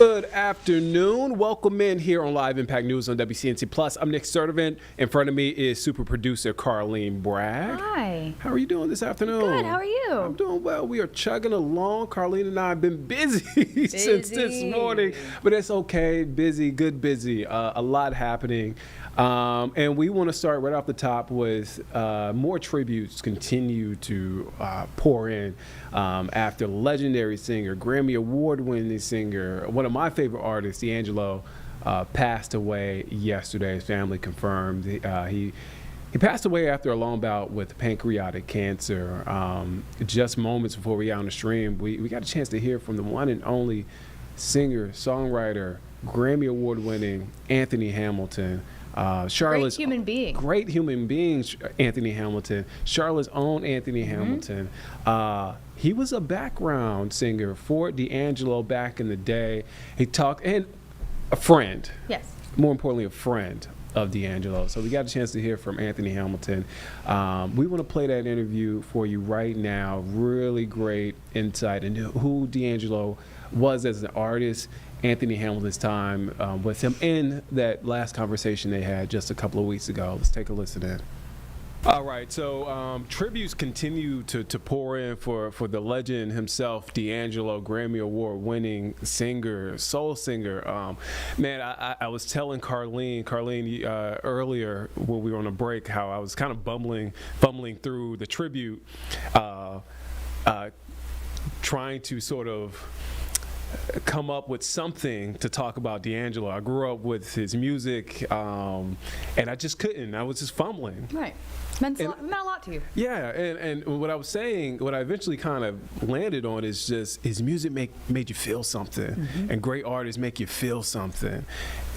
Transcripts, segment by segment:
Good afternoon. Welcome in here on Live Impact News on WCNC Plus. I'm Nick Sturdivant. In front of me is super producer Carlene Bragg. Hi. How are you doing this afternoon? Good. How are you? I'm doing well. We are chugging along. Carlene and I have been busy since this morning, but it's okay. Busy, good busy. A lot happening. And we want to start right off the top with more tributes continue to pour in after legendary singer, Grammy Award-winning singer, one of my favorite artists, D'Angelo, passed away yesterday. His family confirmed. He passed away after a long bout with pancreatic cancer. Just moments before we got on the stream, we got a chance to hear from the one and only singer, songwriter, Grammy Award-winning Anthony Hamilton. Charlotte's great human being, Anthony Hamilton. Charlotte's own Anthony Hamilton. He was a background singer for D'Angelo back in the day. He talked, and a friend. Yes. More importantly, a friend of D'Angelo. So we got a chance to hear from Anthony Hamilton. We want to play that interview for you right now. Really great insight into who D'Angelo was as an artist, Anthony Hamilton's time with him, and that last conversation they had just a couple of weeks ago. Let's take a listen in. All right, so tributes continue to pour in for the legend himself, D'Angelo, Grammy Award-winning singer, soul singer. Man, I was telling Carlene earlier when we were on a break how I was kind of fumbling through the tribute, trying to sort of come up with something to talk about D'Angelo. I grew up with his music, and I just couldn't. I was just fumbling. Right. Meant a lot to you. Yeah, and what I was saying, what I eventually kind of landed on is just his music made you feel something, and great artists make you feel something.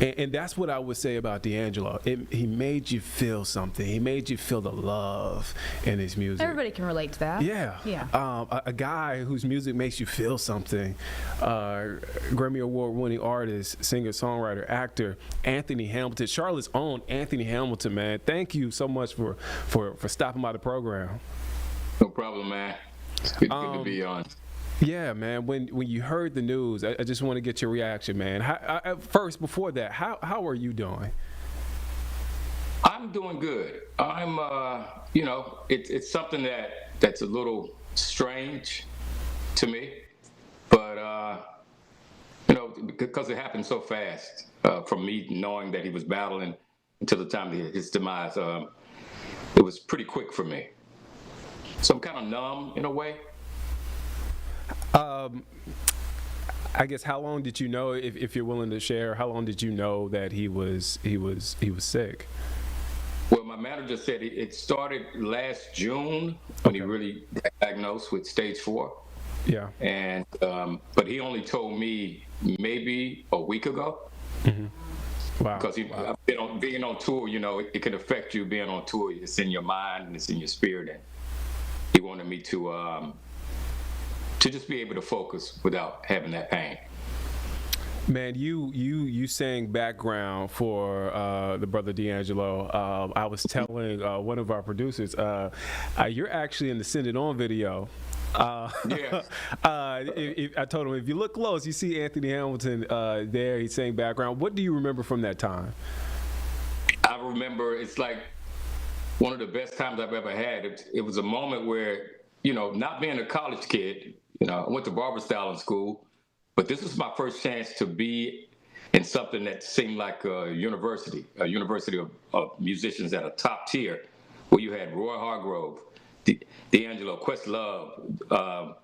And that's what I would say about D'Angelo. He made you feel something. He made you feel the love in his music. Everybody can relate to that. Yeah. A guy whose music makes you feel something. Grammy Award-winning artist, singer, songwriter, actor, Anthony Hamilton. Charlotte's own Anthony Hamilton, man. Thank you so much for stopping by the program. No problem, man. It's good to be on. Yeah, man. When you heard the news, I just want to get your reaction, man. First, before that, how are you doing? I'm doing good. I'm, it's something that's a little strange to me, but because it happened so fast, from me knowing that he was battling until the time of his demise, it was pretty quick for me. So I'm kind of numb in a way. I guess how long did you know, if you're willing to share, how long did you know that he was sick? Well, my manager said it started last June when he really got diagnosed with stage 4. Yeah. And but he only told me maybe a week ago. Mm-hmm. Wow. Because being on tour, it can affect you being on tour. It's in your mind and it's in your spirit. And he wanted me to just be able to focus without having that pain. Man, you sang background for the brother D'Angelo. I was telling one of our producers, you're actually in the Send It On video. Yeah. I told him, if you look close, you see Anthony Hamilton there. He sang background. What do you remember from that time? I remember it's like one of the best times I've ever had. It was a moment where, not being a college kid, I went to Barber School, but this was my first chance to be in something that seemed like a university of musicians at a top tier, where you had Roy Hargrove, D'Angelo, Questlove,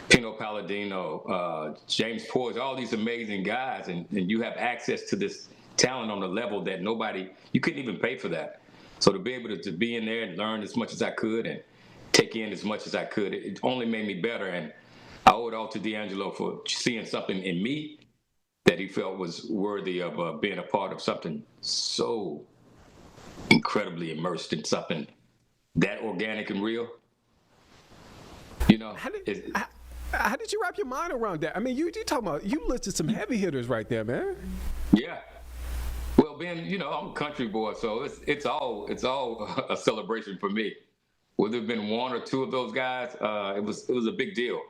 Pino Palladino, James Poise, all these amazing guys, and you have access to this talent on a level that you couldn't even pay for that. So to be able to be in there and learn as much as I could and take in as much as I could, it only made me better. And I owe it all to D'Angelo for seeing something in me that he felt was worthy of being a part of something so incredibly immersed in something that organic and real. How did you wrap your mind around that? I mean, you talking about, you listed some heavy hitters right there, man. Yeah. Well, Ben, I'm a country boy, so it's all a celebration for me. Whether it been one or two of those guys, it was a big deal.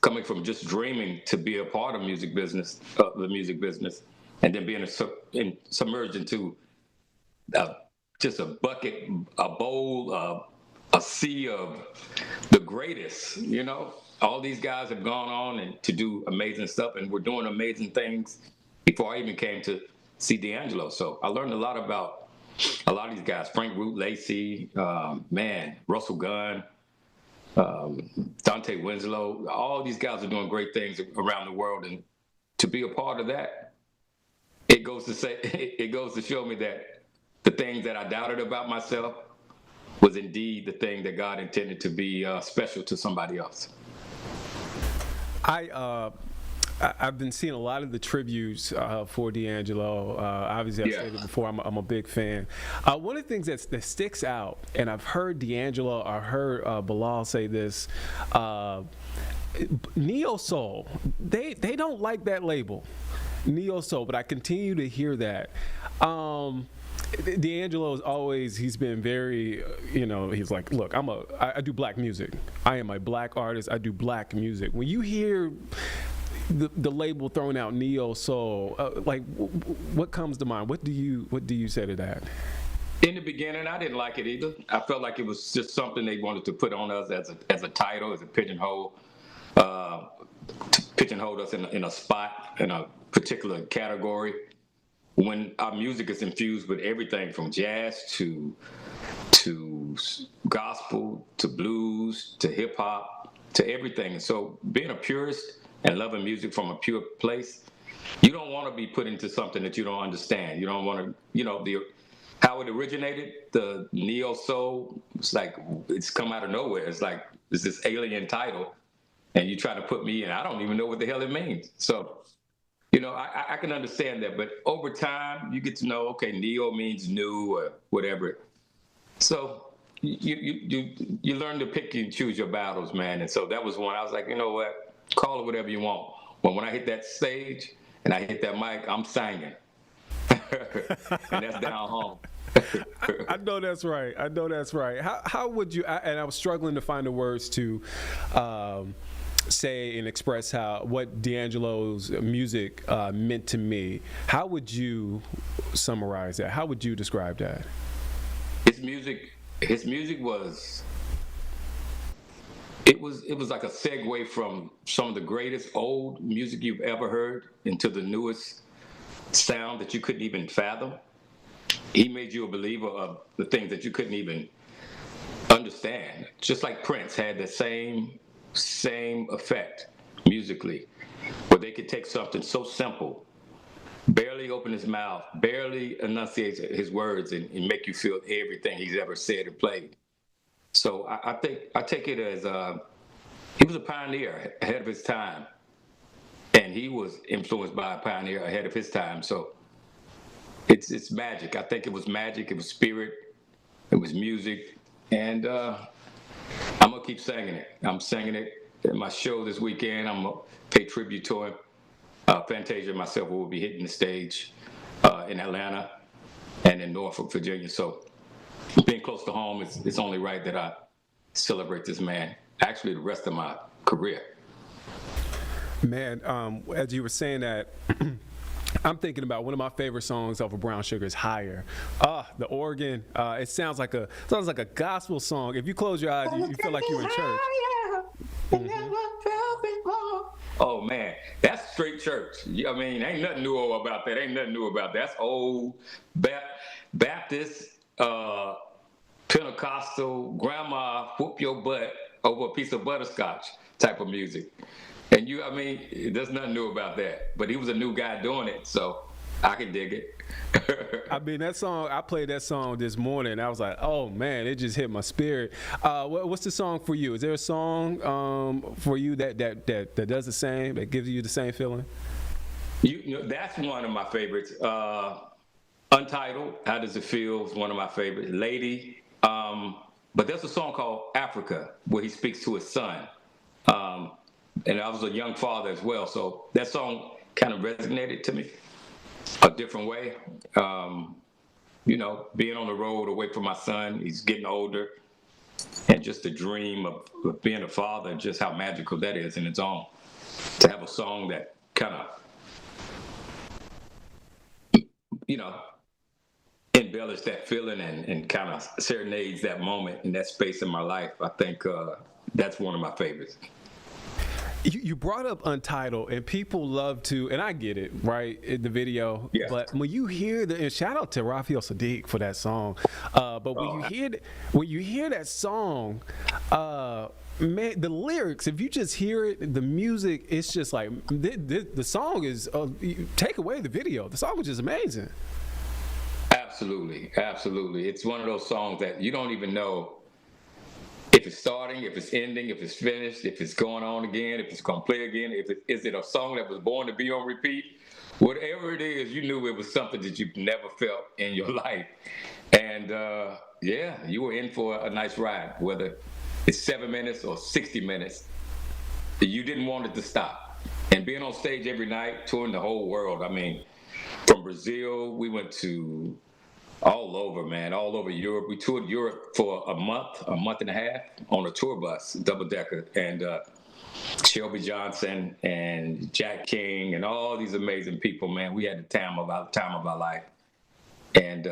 coming from just dreaming to be a part of the music business, and then being submerged into just a bucket, a bowl, a sea of the greatest. All these guys have gone on and to do amazing stuff, and we're doing amazing things before I even came to see D'Angelo. So I learned a lot about a lot of these guys: Frank Root Lacey, Russell Gunn, Dante Winslow. All these guys are doing great things around the world, and to be a part of that, it goes to show me that the things that I doubted about myself was indeed the thing that God intended to be special to somebody else. I've been seeing a lot of the tributes for D'Angelo. Obviously, I've said it before, I'm a big fan. One of the things that sticks out, and I've heard D'Angelo, I heard Bilal say this, Neo Soul, they don't like that label, Neo Soul, but I continue to hear that. D'Angelo is always, he's been very, he's like, look, I do black music. I am a black artist. I do black music. When you hear the label throwing out Neo Soul, what comes to mind? What do you say to that? In the beginning, I didn't like it either. I felt like it was just something they wanted to put on us as a title, as a pigeonhole, to pigeonhole us in a spot, in a particular category. When our music is infused with everything from jazz to gospel to blues to hip hop to everything. And so being a purist and loving music from a pure place, you don't want to be put into something that you don't understand. You don't want to, how it originated, the Neo Soul, it's come out of nowhere. It's like, it's this alien title, and you try to put me in. I don't even know what the hell it means. So, I can understand that, but over time you get to know, okay, neo means new or whatever. So you learn to pick and choose your battles, man. And so that was one. I was like, you know what? Call it whatever you want. But when I hit that stage and I hit that mic, I'm singing, and that's down home. I know that's right. How would you? And I was struggling to find the words to say and express what D'Angelo's music meant to me. How would you summarize that? How would you describe that? His music was it was like a segue from some of the greatest old music you've ever heard into the newest sound that you couldn't even fathom. He made you a believer of the things that you couldn't even understand. Just like Prince had the same effect musically, where they could take something so simple, barely open his mouth, barely enunciate his words, and make you feel everything he's ever said or played. So I take it as he was a pioneer ahead of his time, and he was influenced by a pioneer ahead of his time. So it's magic. I think it was magic. It was spirit. It was music, and I'm gonna keep singing it. I'm singing it at my show this weekend. I'm gonna pay tribute to him. Fantasia and myself will be hitting the stage in Atlanta and in Norfolk, Virginia. So being close to home, it's only right that I celebrate this man, actually the rest of my career. Man, as you were saying that, I'm thinking about one of my favorite songs off of Brown Sugar is "Higher." The organ, it sounds like a gospel song. If you close your eyes, you feel like you're in church. Mm-hmm. Oh man, that's straight church. I mean, ain't nothing new about that. That's old Baptist, Pentecostal, grandma whoop your butt over a piece of butterscotch type of music. And there's nothing new about that. But he was a new guy doing it, so I can dig it. I mean, that song, I played that song this morning, and I was like, oh man, it just hit my spirit. What's the song for you? Is there a song for you that does the same, that gives you the same feeling? That's one of my favorites. Untitled, How Does It Feel is one of my favorites. Lady. But there's a song called Africa, where he speaks to his son. And I was a young father as well, so that song kind of resonated to me a different way. Being on the road away from my son, he's getting older. and just the dream of being a father, and just how magical that is in its own. To have a song that kind of, embellish that feeling and kind of serenades that moment in that space in my life, I think that's one of my favorites. You brought up Untitled, and people love to, and I get it, right, in the video. Yeah. But when you hear and shout out to Raphael Sadiq for that song. But when you hear that song, man, the lyrics, if you just hear it, the music, it's just like the song is. Take away the video, the song is just amazing. Absolutely, absolutely. It's one of those songs that you don't even know if it's starting, if it's ending, if it's finished, if it's going on again, if it's going to play again, is it a song that was born to be on repeat? Whatever it is, you knew it was something that you've never felt in your life. And you were in for a nice ride, whether it's 7 minutes or 60 minutes. You didn't want it to stop. And being on stage every night, touring the whole world. I mean, from Brazil, we went to all over, man, all over Europe. We toured Europe for a month and a half on a tour bus, double-decker, and Shelby Johnson and Jack King and all these amazing people, man. We had the time of our life. And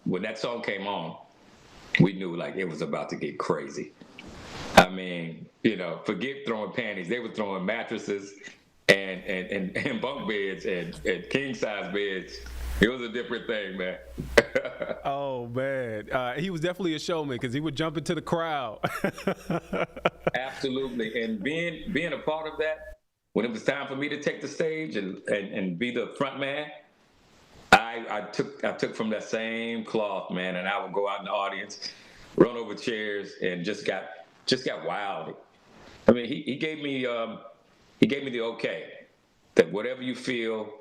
when that song came on, we knew like it was about to get crazy. I mean, forget throwing panties. They were throwing mattresses and bunk beds and king-size beds. It was a different thing, man. Oh, man. He was definitely a showman because he would jump into the crowd. Absolutely. And being a part of that, when it was time for me to take the stage and be the front man, I took from that same cloth, man, and I would go out in the audience, run over chairs, and just got wild. I mean, he gave me the okay that whatever you feel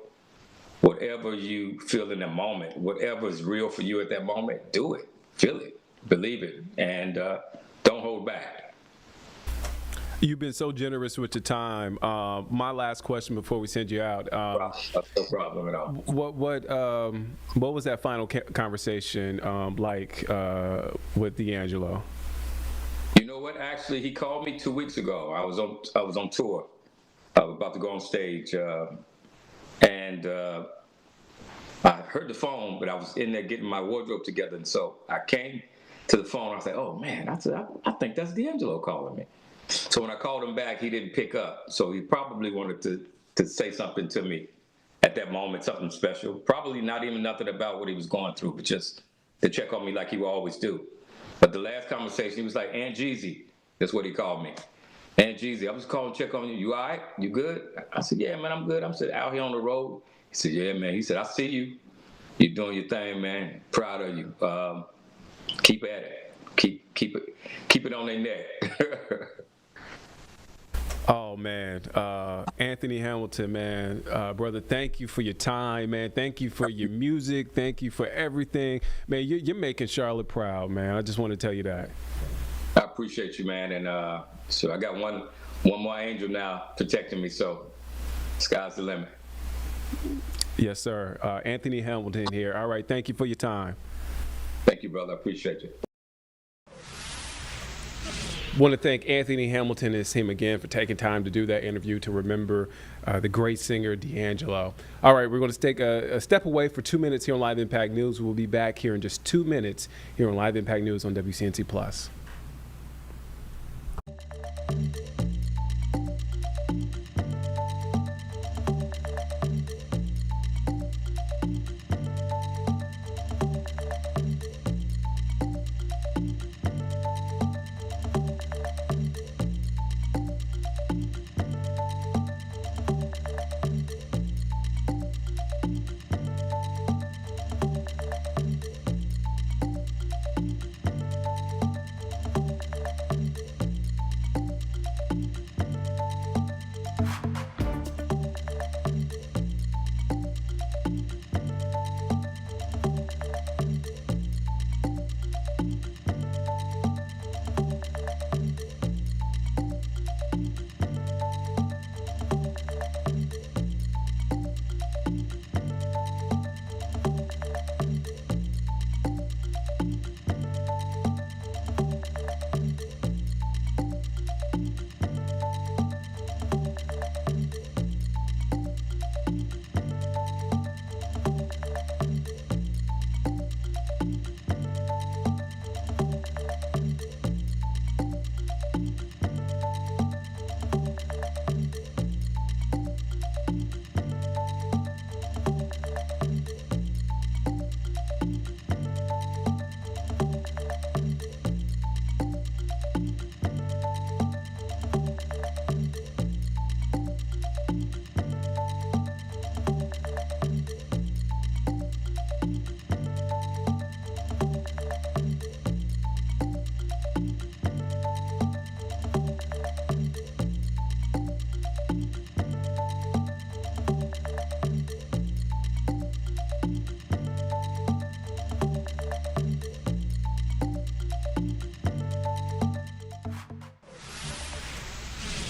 in the moment, whatever is real for you at that moment, do it, feel it, believe it, and don't hold back. You've been so generous with your time. My last question before we send you out. No problem at all. What was that final conversation like with D'Angelo? You know what? Actually, he called me 2 weeks ago. I was on tour. I was about to go on stage, and I heard the phone, but I was in there getting my wardrobe together, and so I came to the phone. I was like, "Oh man!" I said, "I think that's D'Angelo calling me." So when I called him back, he didn't pick up. So he probably wanted to say something to me at that moment, something special. Probably not even nothing about what he was going through, but just to check on me like he would always do. But the last conversation, he was like, "Aunt Jeezy," that's what he called me. "Aunt Jeezy, I was calling to check on you. You all right? You good?" I said, "Yeah, man, I'm good." I'm out here on the road. He said, "Yeah, man." He said, "I see you. You're doing your thing, man. Proud of you. Keep at it. Keep it on their neck." Oh, man. Anthony Hamilton, man. Brother, thank you for your time, man. Thank you for your music. Thank you for everything. Man, you're making Charlotte proud, man. I just want to tell you that. I appreciate you, man. And so I got one more angel now protecting me, so sky's the limit. Yes, sir. Anthony Hamilton here. All right. Thank you for your time. Thank you, brother. I appreciate you. Want to thank Anthony Hamilton and his team again for taking time to do that interview to remember the great singer D'Angelo. All right, we're going to take a step away for 2 minutes here on Live Impact News. We'll be back here in just 2 minutes here on Live Impact News on WCNC Plus.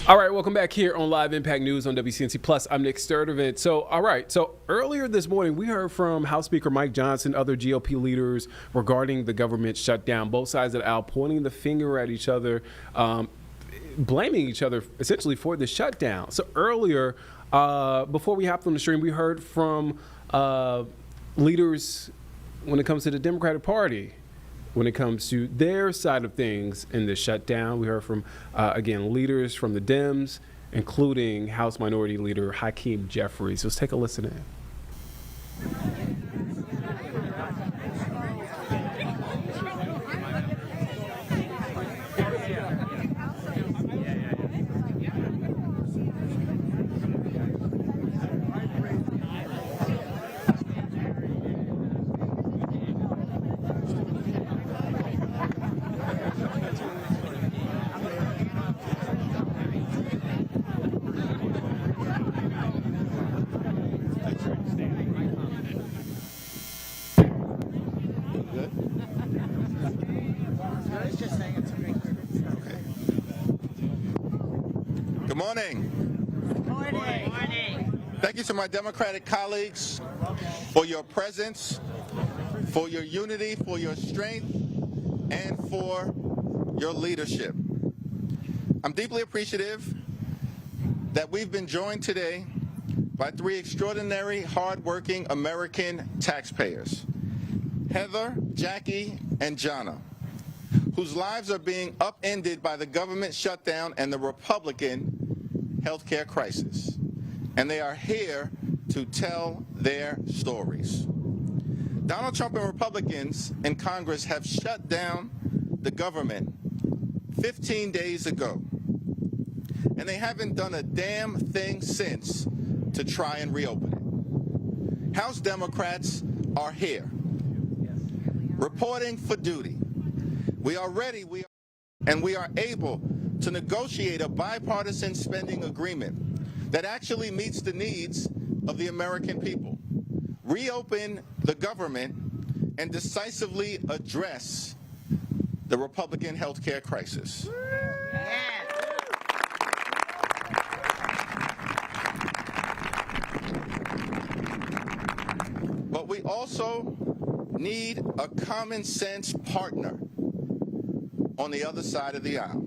All right, welcome back here on Live Impact News on WCNC Plus. I'm Nick Sturdivant. So earlier this morning, we heard from House Speaker Mike Johnson, other GOP leaders regarding the government shutdown. Both sides of the aisle pointing the finger at each other, blaming each other essentially for the shutdown. So earlier, before we hopped on the stream, we heard from leaders when it comes to the Democratic Party. When it comes to their side of things in the shutdown, we heard from, again, leaders from the Dems, including House Minority Leader Hakeem Jeffries. Let's take a listen in. Good morning. Morning. Thank you to my Democratic colleagues for your presence, for your unity, for your strength, and for your leadership. I'm deeply appreciative that we've been joined today by three extraordinary, hardworking American taxpayers, Heather, Jackie, and Jonna, whose lives are being upended by the government shutdown and the Republican healthcare crisis. And they are here to tell their stories. Donald Trump and Republicans in Congress have shut down the government 15 days ago. And they haven't done a damn thing since to try and reopen it. House Democrats are here, reporting for duty. We are ready, and we are able to negotiate a bipartisan spending agreement that actually meets the needs of the American people, reopen the government, and decisively address the Republican health care crisis. But we also need a common sense partner on the other side of the aisle.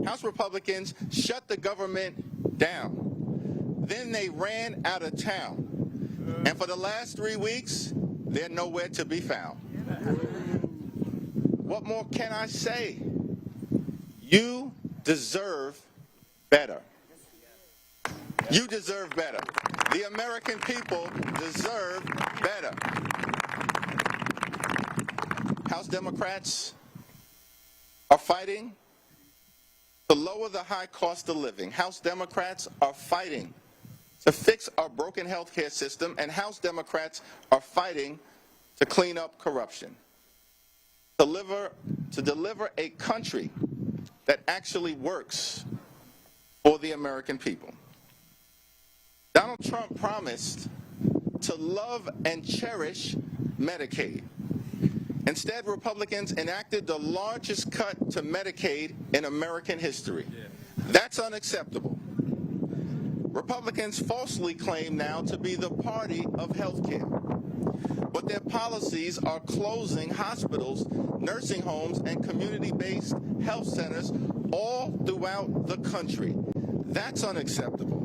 House Republicans shut the government down. Then they ran out of town. And for the last 3 weeks, they're nowhere to be found. What more can I say? You deserve better. You deserve better. The American people deserve better. House Democrats are fighting to lower the high cost of living. House Democrats are fighting to fix our broken health care system, and House Democrats are fighting to clean up corruption, to deliver a country that actually works for the American people. Donald Trump promised to love and cherish Medicaid. Instead, Republicans enacted the largest cut to Medicaid in American history. That's unacceptable. Republicans falsely claim now to be the party of health care, but their policies are closing hospitals, nursing homes, and community-based health centers all throughout the country. That's unacceptable.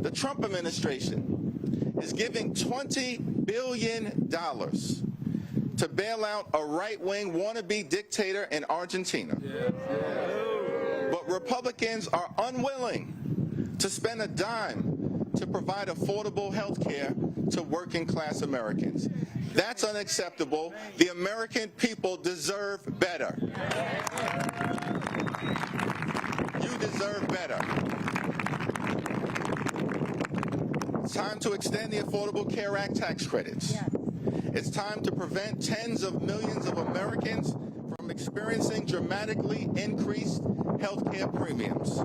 The Trump administration is giving $20 billion to bail out a right-wing wannabe dictator in Argentina. But Republicans are unwilling to spend a dime to provide affordable health care to working-class Americans. That's unacceptable. The American people deserve better. You deserve better. It's time to extend the Affordable Care Act tax credits. It's time to prevent tens of millions of Americans from experiencing dramatically increased health care premiums.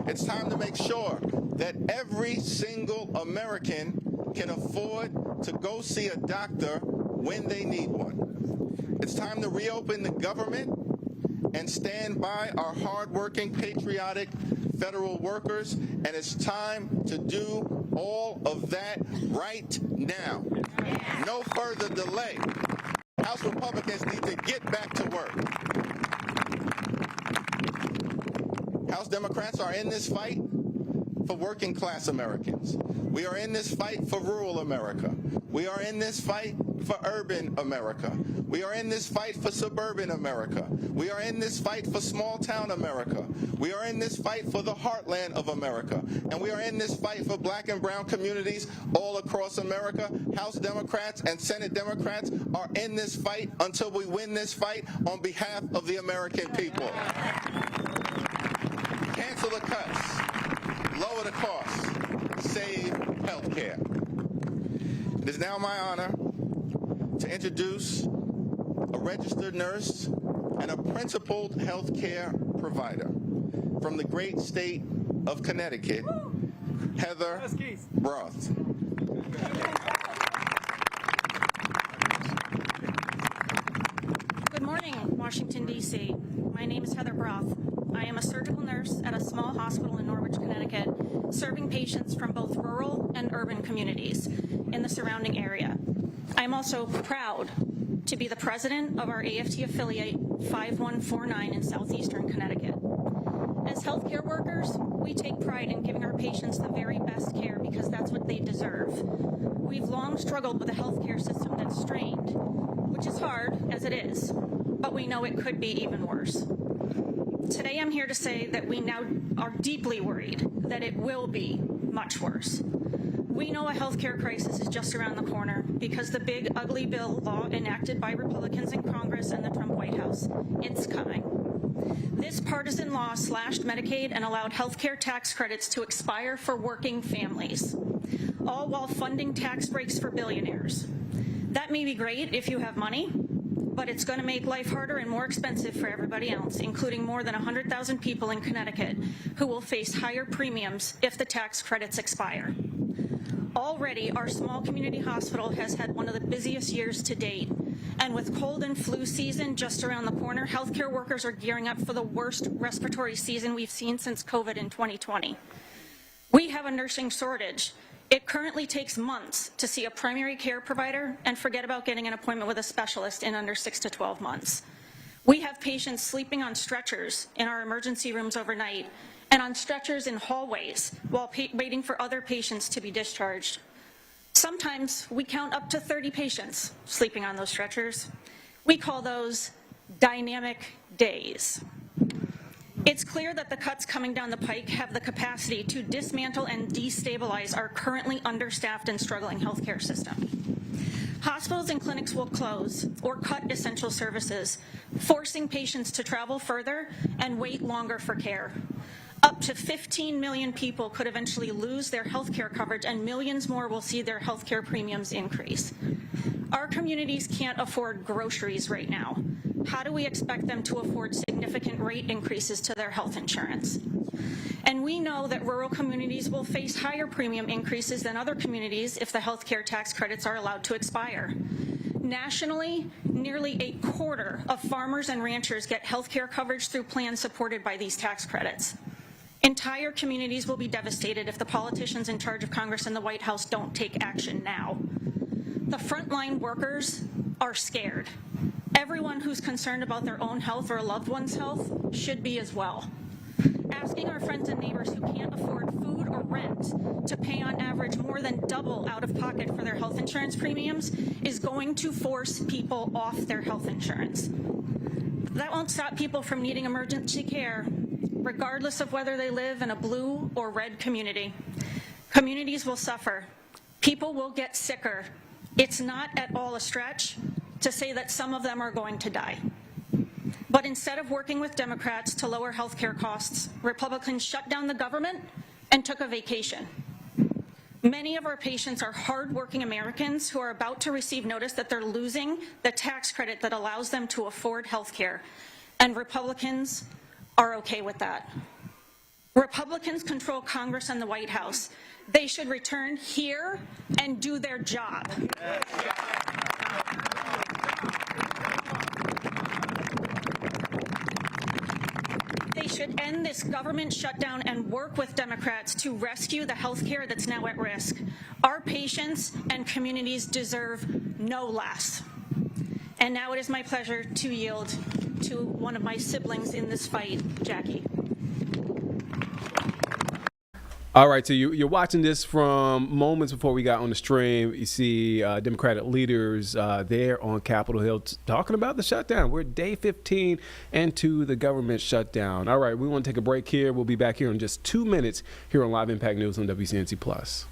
It's time to make sure that every single American can afford to go see a doctor when they need one. It's time to reopen the government and stand by our hardworking, patriotic federal workers, and it's time to do all of that right now. No further delay. House Republicans need to get back to work. House Democrats are in this fight for working class Americans. We are in this fight for rural America. We are in this fight for urban America. We are in this fight for suburban America. We are in this fight for small town America. We are in this fight for the heartland of America. And we are in this fight for black and brown communities all across America. House Democrats and Senate Democrats are in this fight until we win this fight on behalf of the American people. Cancel the cuts. Lower the costs. Save health care. It is now my honor to introduce a registered nurse and a principled health care provider from the great state of Connecticut, Heather Broth. Good morning, Washington, D.C. My name is Heather Broth. I am a surgical nurse at a small hospital in Norwich, Connecticut, serving patients from both rural and urban communities in the surrounding area. I'm also proud to be the president of our AFT affiliate 5149 in southeastern Connecticut. As healthcare workers, we take pride in giving our patients the very best care because that's what they deserve. We've long struggled with a healthcare system that's strained, which is hard as it is, but we know it could be even worse. Today I'm here to say that we now are deeply worried that it will be much worse. We know a healthcare crisis is just around the corner because the big ugly bill law enacted by Republicans in Congress and the Trump White House, it's coming. This partisan law slashed Medicaid and allowed healthcare tax credits to expire for working families, all while funding tax breaks for billionaires. That may be great if you have money, but it's going to make life harder and more expensive for everybody else, including more than 100,000 people in Connecticut who will face higher premiums if the tax credits expire. Already, our small community hospital has had one of the busiest years to date, and with cold and flu season just around the corner, healthcare workers are gearing up for the worst respiratory season we've seen since COVID in 2020. We have a nursing shortage. It currently takes months to see a primary care provider and forget about getting an appointment with a specialist in under 6 to 12 months. We have patients sleeping on stretchers in our emergency rooms overnight and on stretchers in hallways while waiting for other patients to be discharged. Sometimes we count up to 30 patients sleeping on those stretchers. We call those dynamic days. It's clear that the cuts coming down the pike have the capacity to dismantle and destabilize our currently understaffed and struggling healthcare system. Hospitals and clinics will close or cut essential services, forcing patients to travel further and wait longer for care. Up to 15 million people could eventually lose their healthcare coverage, and millions more will see their healthcare premiums increase. Our communities can't afford groceries right now. How do we expect them to afford significant rate increases to their health insurance? And we know that rural communities will face higher premium increases than other communities if the healthcare tax credits are allowed to expire. Nationally, nearly a quarter of farmers and ranchers get healthcare coverage through plans supported by these tax credits. Entire communities will be devastated if the politicians in charge of Congress and the White House don't take action now. The frontline workers are scared. Everyone who's concerned about their own health or a loved one's health should be as well. Asking our friends and neighbors who can't afford food or rent to pay on average more than double out of pocket for their health insurance premiums is going to force people off their health insurance. That won't stop people from needing emergency care, regardless of whether they live in a blue or red community. Communities will suffer. People will get sicker. It's not at all a stretch to say that some of them are going to die. But instead of working with Democrats to lower health care costs, Republicans shut down the government and took a vacation. Many of our patients are hardworking Americans who are about to receive notice that they're losing the tax credit that allows them to afford health care, and Republicans are okay with that. Republicans control Congress and the White House. They should return here and do their job. should end this government shutdown and work with Democrats to rescue the health care that's now at risk. Our patients and communities deserve no less. And now it is my pleasure to yield to one of my siblings in this fight, Jackie. All right, so you're watching this from moments before we got on the stream. You see Democratic leaders there on Capitol Hill talking about the shutdown. We're day 15 into the government shutdown. All right, we want to take a break here. We'll be back here in just 2 minutes here on Live Impact News on WCNC Plus.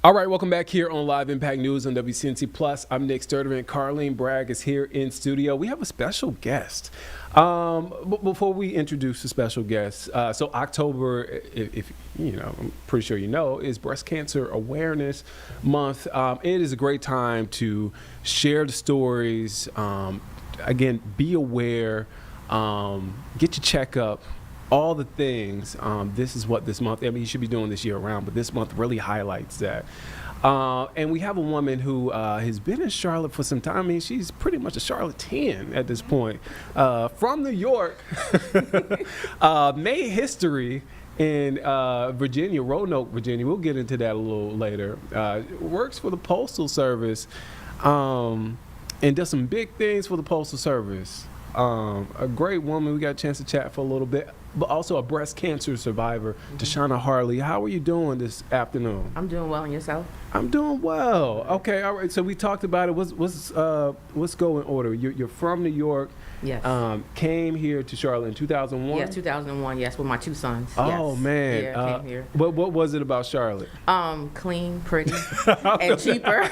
All right, welcome back here on Live Impact News on WCNC Plus. I'm Nick Sturdivant. Carlene Bragg is here in studio. We have a special guest. But before we introduce the special guest, so October, if you know, I'm pretty sure you know, is Breast Cancer Awareness Month. It is a great time to share the stories. Again, be aware, get your checkup. All the things, this is what this month, I mean, you should be doing this year round, but this month really highlights that. And we have a woman who has been in Charlotte for some time. I mean, she's pretty much a Charlottean at this point. From New York, made history in Virginia, Roanoke, Virginia. We'll get into that a little later. Works for the Postal Service and does some big things for the Postal Service. A great woman. We got a chance to chat for a little bit, but also a breast cancer survivor, Tashana Harley. How are you doing this afternoon? I'm doing well, and yourself? I'm doing well. Okay, all right. So we talked about it. Let's go in order. You're from New York. Yes. Came here to Charlotte in 2001. Yeah, 2001. Yes, with my two sons. Oh yes. man. Yeah, came here. What was it about Charlotte? Clean, pretty, and cheaper.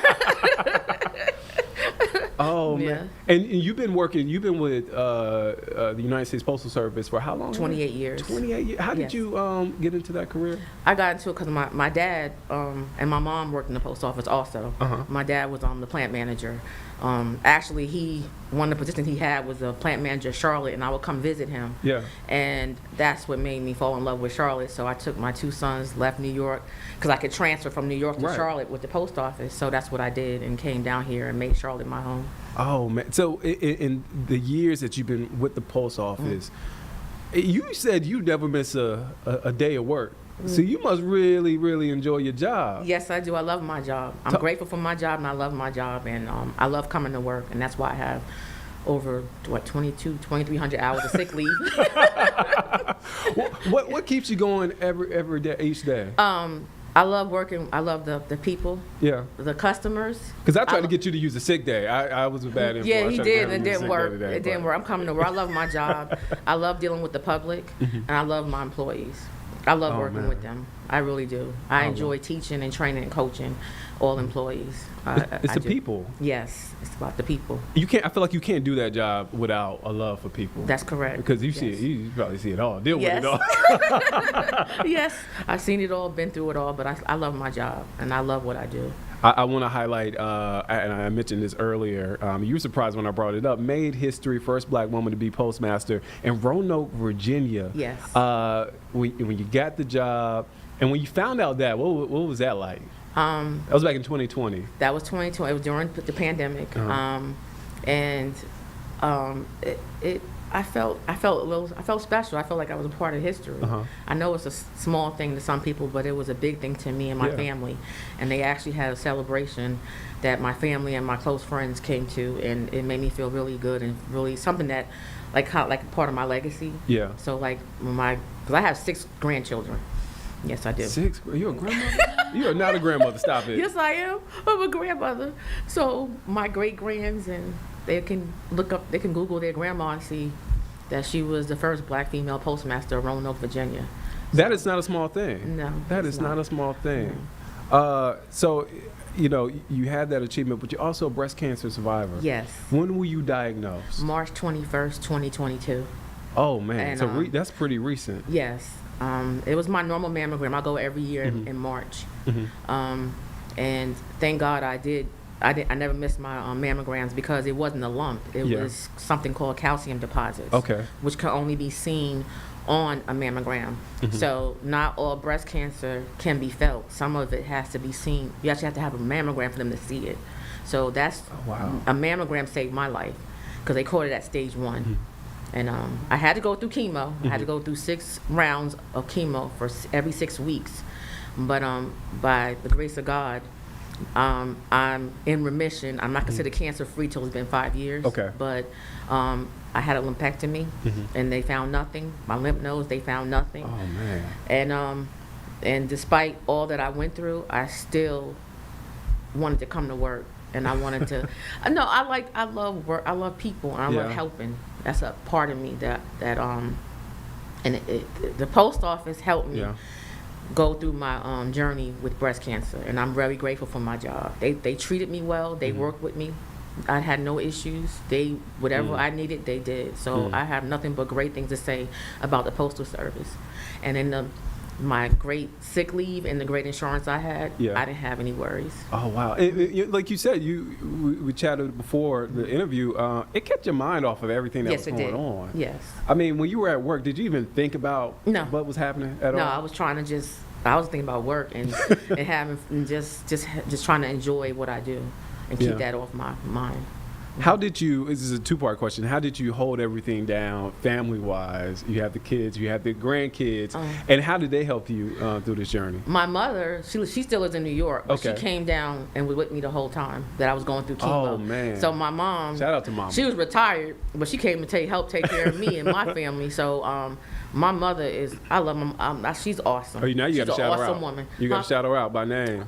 Oh man! Yeah. And you've been with the United States Postal Service for how long? 28 years. 28 years. How did Yes. you get into that career? I got into it because my dad and my mom worked in the post office also. Uh-huh. My dad was the plant manager. Actually, one of the positions he had was a plant manager at Charlotte, and I would come visit him. Yeah. And that's what made me fall in love with Charlotte. So I took my two sons, left New York, because I could transfer from New York to Right. Charlotte with the post office. So that's what I did, and came down here and made Charlotte my home. Oh man! So in the years that you've been with the post office, You said you never miss a day of work. So you must really, really enjoy your job. Yes, I do. I love my job. I'm grateful for my job, and I love my job, and I love coming to work, and that's why I have over 2,300 hours of sick leave. What keeps you going every day, each day? I love working. I love the people. Yeah. The customers. Because I tried to get you to use a sick day. I was a bad influence. Yeah, he did, and it didn't work. It didn't work. I'm coming to work. I love my job. I love dealing with the public, and I love my employees. I love working with them. I really do. I enjoy teaching and training and coaching all employees. It's the people. Yes, it's about the people. You can't. I feel like you can't do that job without a love for people. That's correct. Because you see it. You probably see it all. Deal with it all. Yes, I've seen it all, been through it all, but I love my job, and I love what I do. I want to highlight, and I mentioned this earlier, you were surprised when I brought it up, made history, first black woman to be postmaster in Roanoke, Virginia. Yes. When you got the job, and when you found out that, what was that like? That was back in 2020. That was 2020. It was during the pandemic. I felt special. I felt like I was a part of history. I know it's a small thing to some people, but it was a big thing to me and my family. And they actually had a celebration that my family and my close friends came to, and it made me feel really good and really something that, like part of my legacy. Yeah. So like because I have 6 grandchildren. Yes, I do. 6? You're a grandmother? You are not a grandmother. Stop it. Yes, I am. I'm a grandmother. So my great grands, and they can Google their grandma and see that she was the first black female postmaster of Roanoke, Virginia. That is not a small thing. No. That is not a small thing. So, you had that achievement, but you're also a breast cancer survivor. Yes. When were you diagnosed? March 21st, 2022. Oh, man. And, So that's pretty recent. Yes. It was my normal mammogram. I go every year in March. And thank God I did. I never missed my mammograms because it wasn't a lump. It was something called calcium deposits, which can only be seen on a mammogram. So not all breast cancer can be felt. Some of it has to be seen. You actually have to have a mammogram for them to see it. So that's a mammogram saved my life because they caught it at stage 1. And I had to go through chemo. I had to go through 6 rounds of chemo for every 6 weeks. But by the grace of God, I'm in remission. I'm not considered cancer-free till it's been 5 years. Okay. But I had a lumpectomy, and they found nothing. My lymph nodes, they found nothing. Oh, man. And despite all that I went through, I still wanted to come to work. And I wanted to, no, I love work. I love people, and I love helping. That's a part of me that and the post office helped me go through my journey with breast cancer, and I'm very grateful for my job. They treated me well. They worked with me. I had no issues. Whatever I needed, they did. So I have nothing but great things to say about the Postal Service. And in my great sick leave and the great insurance I had, I didn't have any worries. Oh, wow. Like you said, we chatted before the interview, it kept your mind off of everything that was going on. Yes. I mean, when you were at work, did you even think about what was happening at all? No, I was trying to I was thinking about work and and just trying to enjoy what I do and keep that off my mind. How did you, this is a 2-part question, how did you hold everything down family-wise? You have the kids, you have the grandkids, and how did they help you through this journey? My mother, she still lives in New York, but she came down and was with me the whole time that I was going through chemo. Oh, man. So my mom, shout out to Mama. She was retired, but she came to help take care of me and my family. So my mother is, I love her, she's awesome. Oh, now you got to shout her out. She's an awesome woman. You got to shout her out by name.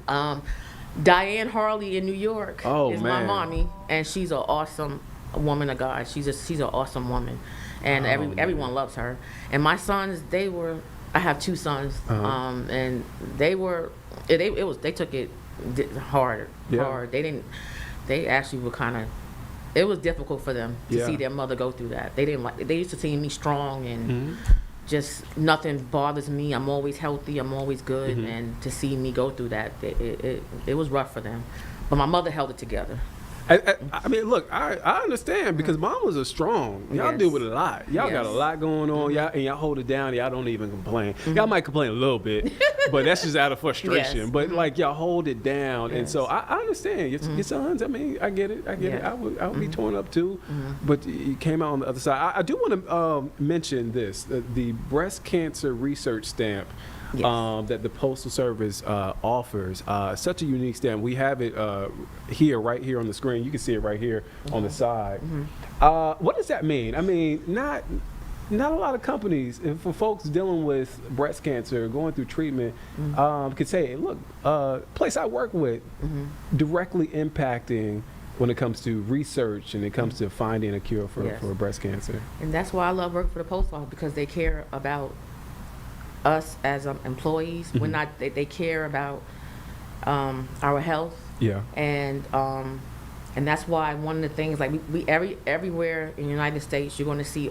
Diane Harley in New York is my man. mommy, and she's an awesome woman of God. She's an awesome woman, and everyone loves her. And my sons, I have 2 sons, and they took it hard. They actually were it was difficult for them to see their mother go through that. They used to see me strong and just nothing bothers me. I'm always healthy. I'm always good. And to see me go through that, it was rough for them. But my mother held it together. I mean, look, I understand because mamas are strong. Y'all deal with a lot. Y'all got a lot going on. Y'all hold it down. Y'all don't even complain. Y'all might complain a little bit, but that's just out of frustration. Yes. But like y'all hold it down, and so I understand your sons. I mean, I get it. It. I would be torn up too, but you came out on the other side. I do want to mention this: the breast cancer research stamp. Yes. That the Postal Service offers. Such a unique stamp. We have it right here on the screen. You can see it right here on the side. What does that mean? I mean, not a lot of companies, and for folks dealing with breast cancer, going through treatment, could say, look, place I work with, directly impacting when it comes to research and it comes to finding a cure for breast cancer. And that's why I love working for the Post Office, because they care about us as employees. We're not. They care about our health. Yeah. And that's why one of the things, like we everywhere in the United States, you're going to see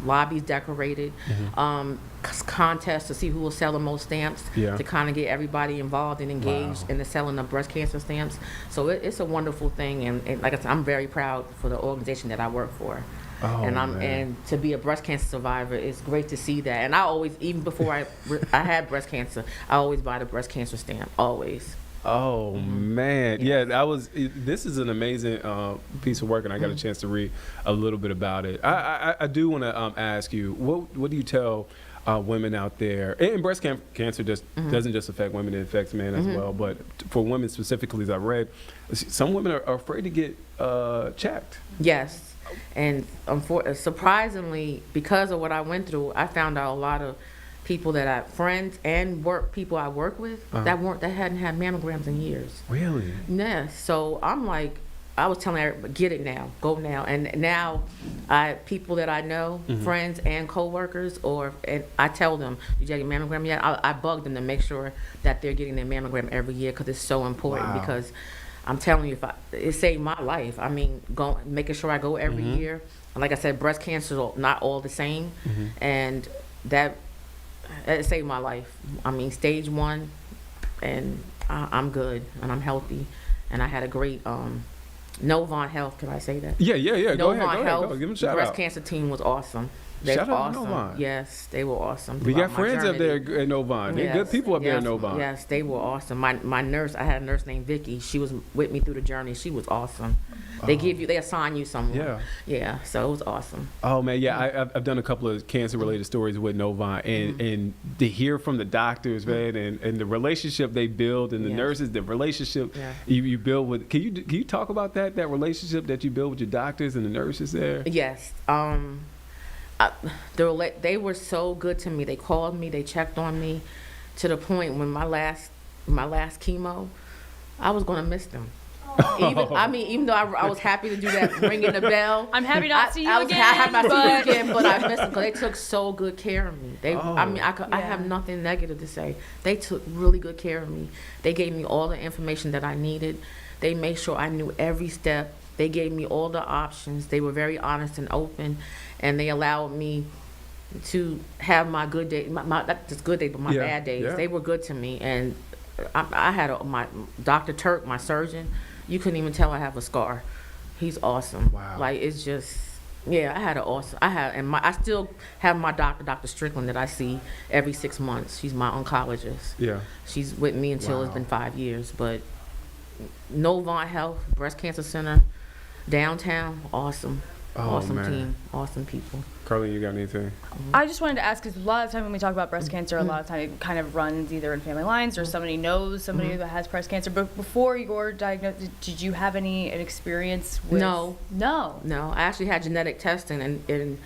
lobbies decorated, contests to see who will sell the most stamps, to kind of get everybody involved and engaged in the selling of breast cancer stamps. So it's a wonderful thing, and like I said, I'm very proud for the organization that I work for. And to be a breast cancer survivor, it's great to see that. And I always, even before I had breast cancer, I always buy the breast cancer stamp, always. Oh man, this is an amazing piece of work, and I got a chance to read a little bit about it. I do want to ask you, what do you tell women out there? And breast cancer doesn't just affect women; it affects men as well. But for women specifically, as I read, some women are afraid to get checked. Yes. And surprisingly, because of what I went through, I found out a lot of people friends and people I work with that hadn't had mammograms in years. Really? Yes. So I'm like, I was telling everybody, get it now, go now. And now, people that I know, friends and coworkers, and I tell them, did you get your mammogram yet? I bug them to make sure that they're getting their mammogram every year, because it's so important. Because I'm telling you, it saved my life. I mean, making sure I go every year. And like I said, breast cancer is not all the same, and it saved my life. I mean, stage 1, and I'm good, and I'm healthy, and I had a great Novant Health. Can I say that? Yeah. Go ahead. Health, Go. Give them a shout out. The breast cancer team was awesome. They were awesome. Novant. Yes, they were awesome. We got friends up there at Novant. They're good people up there at Novant. Yes, they were awesome. My nurse, I had a nurse named Vicky. She was with me through the journey. She was awesome. They assign you someone. Yeah. So it was awesome. Oh man, I've done a couple of cancer related stories with Novant, and to hear from the doctors, man, and the relationship they build, and the nurses, the relationship you build with. Can you talk about that relationship that you build with your doctors and the nurses there? Yes. They were so good to me. They called me, they checked on me, to the point when my last chemo, I was gonna miss them. Even though I was happy to do that, ringing the bell. I'm happy not see you again. I have not seen you again, but I miss them because they took so good care of me. I have nothing negative to say. They took really good care of me. They gave me all the information that I needed. They made sure I knew every step. They gave me all the options. They were very honest and open, and they allowed me to have my good day, not just good days, but my bad days. Yeah. They were good to me, and I had my Dr. Turk, my surgeon. You couldn't even tell I have a scar. He's awesome. Wow. Like, it's just, I still have my doctor, Dr. Strickland, that I see every 6 months. She's my oncologist. Yeah. She's with me until it's been 5 years. But Novant Health, Breast Cancer Center, downtown, awesome. Awesome team, awesome people. Carly, you got anything? I just wanted to ask, because a lot of time when we talk about breast cancer, a lot of time it kind of runs either in family lines or somebody knows somebody who has breast cancer. But before your diagnosis, did you have an experience with? No. I actually had genetic testing, and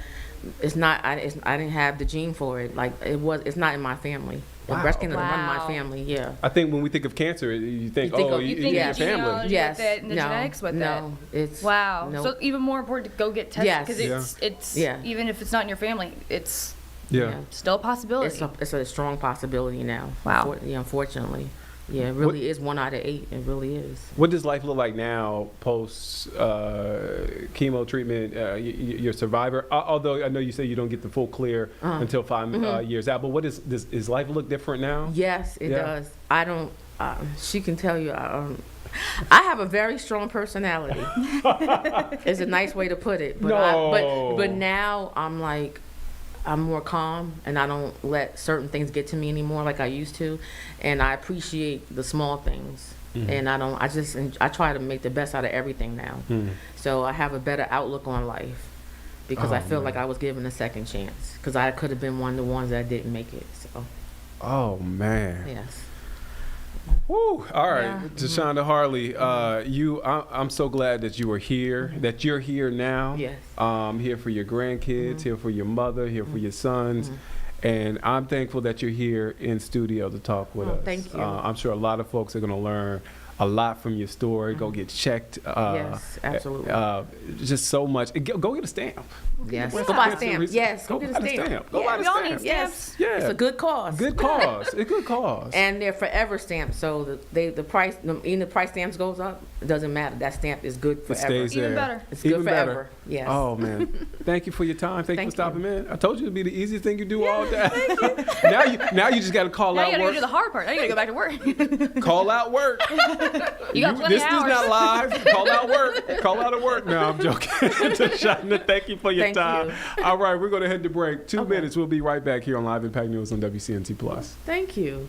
it's not. I didn't have the gene for it. Like, it's not in my family. Wow. Breast cancer run my family. Yeah. I think when we think of cancer, you think you think your family. Yes. And the genetics with it. No, it's So even more important to go get tested, because it's even if it's not in your family, it's still a possibility. It's a strong possibility now. Wow. Unfortunately. Yeah, it really is 1 out of 8. It really is. What does life look like now post chemo treatment? You're a survivor. Although I know you say you don't get the full clear until 5 years out. But does life look different now? Yes, it does. I don't. She can tell you. I have a very strong personality. It's a nice way to put it. But No. but now I'm like, I'm more calm, and I don't let certain things get to me anymore like I used to, and I appreciate the small things. And I try to make the best out of everything now. So I have a better outlook on life because I feel like I was given a second chance because I could have been one of the ones that didn't make it. So. Oh man. Yes. Woo. All right, Yeah. Tashonda Harley, I'm so glad that you are here, that you're here now. Yes. Here for your grandkids, here for your mother, here for your sons. And I'm thankful that you're here in studio to talk with us. Thank you. I'm sure a lot of folks are going to learn a lot from your story. Go get checked. Yes, absolutely. Just so much. Go get a stamp. Yes. Breast Go buy a cancer stamp. research. Yes. Go get a stamp. Go buy the we all stamp. need Yes. stamps. Yeah. It's a good cause. Good cause. It's a good cause. And they're forever stamps, so the price, even the price stamps goes up, it doesn't matter. That stamp is good It forever. stays there. Even better. It's good Even forever. better. Yes. Oh man, thank you for your time. Thank you for Thank stopping you. in. I told you it'd be the easiest thing you do all day. now you just got to call Now you out gotta go work. do the hard part. Now you gotta go back to work. Call out work. You got plenty This of is hours. not live. Call out work. Call out of work. No, I'm joking. Tashonda, thank you for your Thank time. you. All right, we're going to head to break. 2 Okay. minutes. We'll be right back here on Live Impact News on WCNC Plus. Thank you.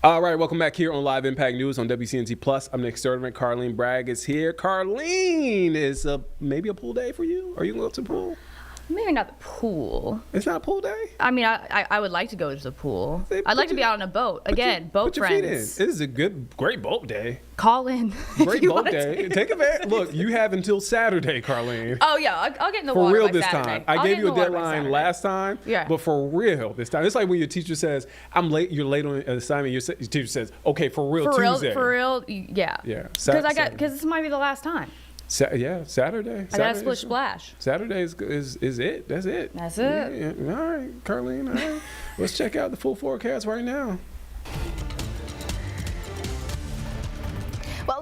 All right, welcome back here on Live Impact News on WCNC Plus. I'm Nick Sturtevant. Carlene Bragg is here. Carlene, is maybe a pool day for you? Are you going to the pool? Maybe not the pool. It's not a pool day? I mean, I would like to go to the pool. Say, I'd like put to be your- out on a boat. Again, boat Put your feet in. friends. This is a great boat day. Call in. if Great you boat wanna day. Take advantage. Look, you have until Saturday, Carlene. Oh yeah, I'll get in the For water real by this Saturday. time. I'll I get gave in you a the water by deadline Saturday. last time, Yeah. but for real this time. It's like when your teacher says, I'm late, you're late on an assignment, your teacher says, okay, for real Tuesday. For real, yeah. Yeah. Because this might be the last time. Saturday. I got a split splash. Saturday is it. That's it. That's it. Yeah. All right, Carlene. All right. Let's check out the full forecast right now.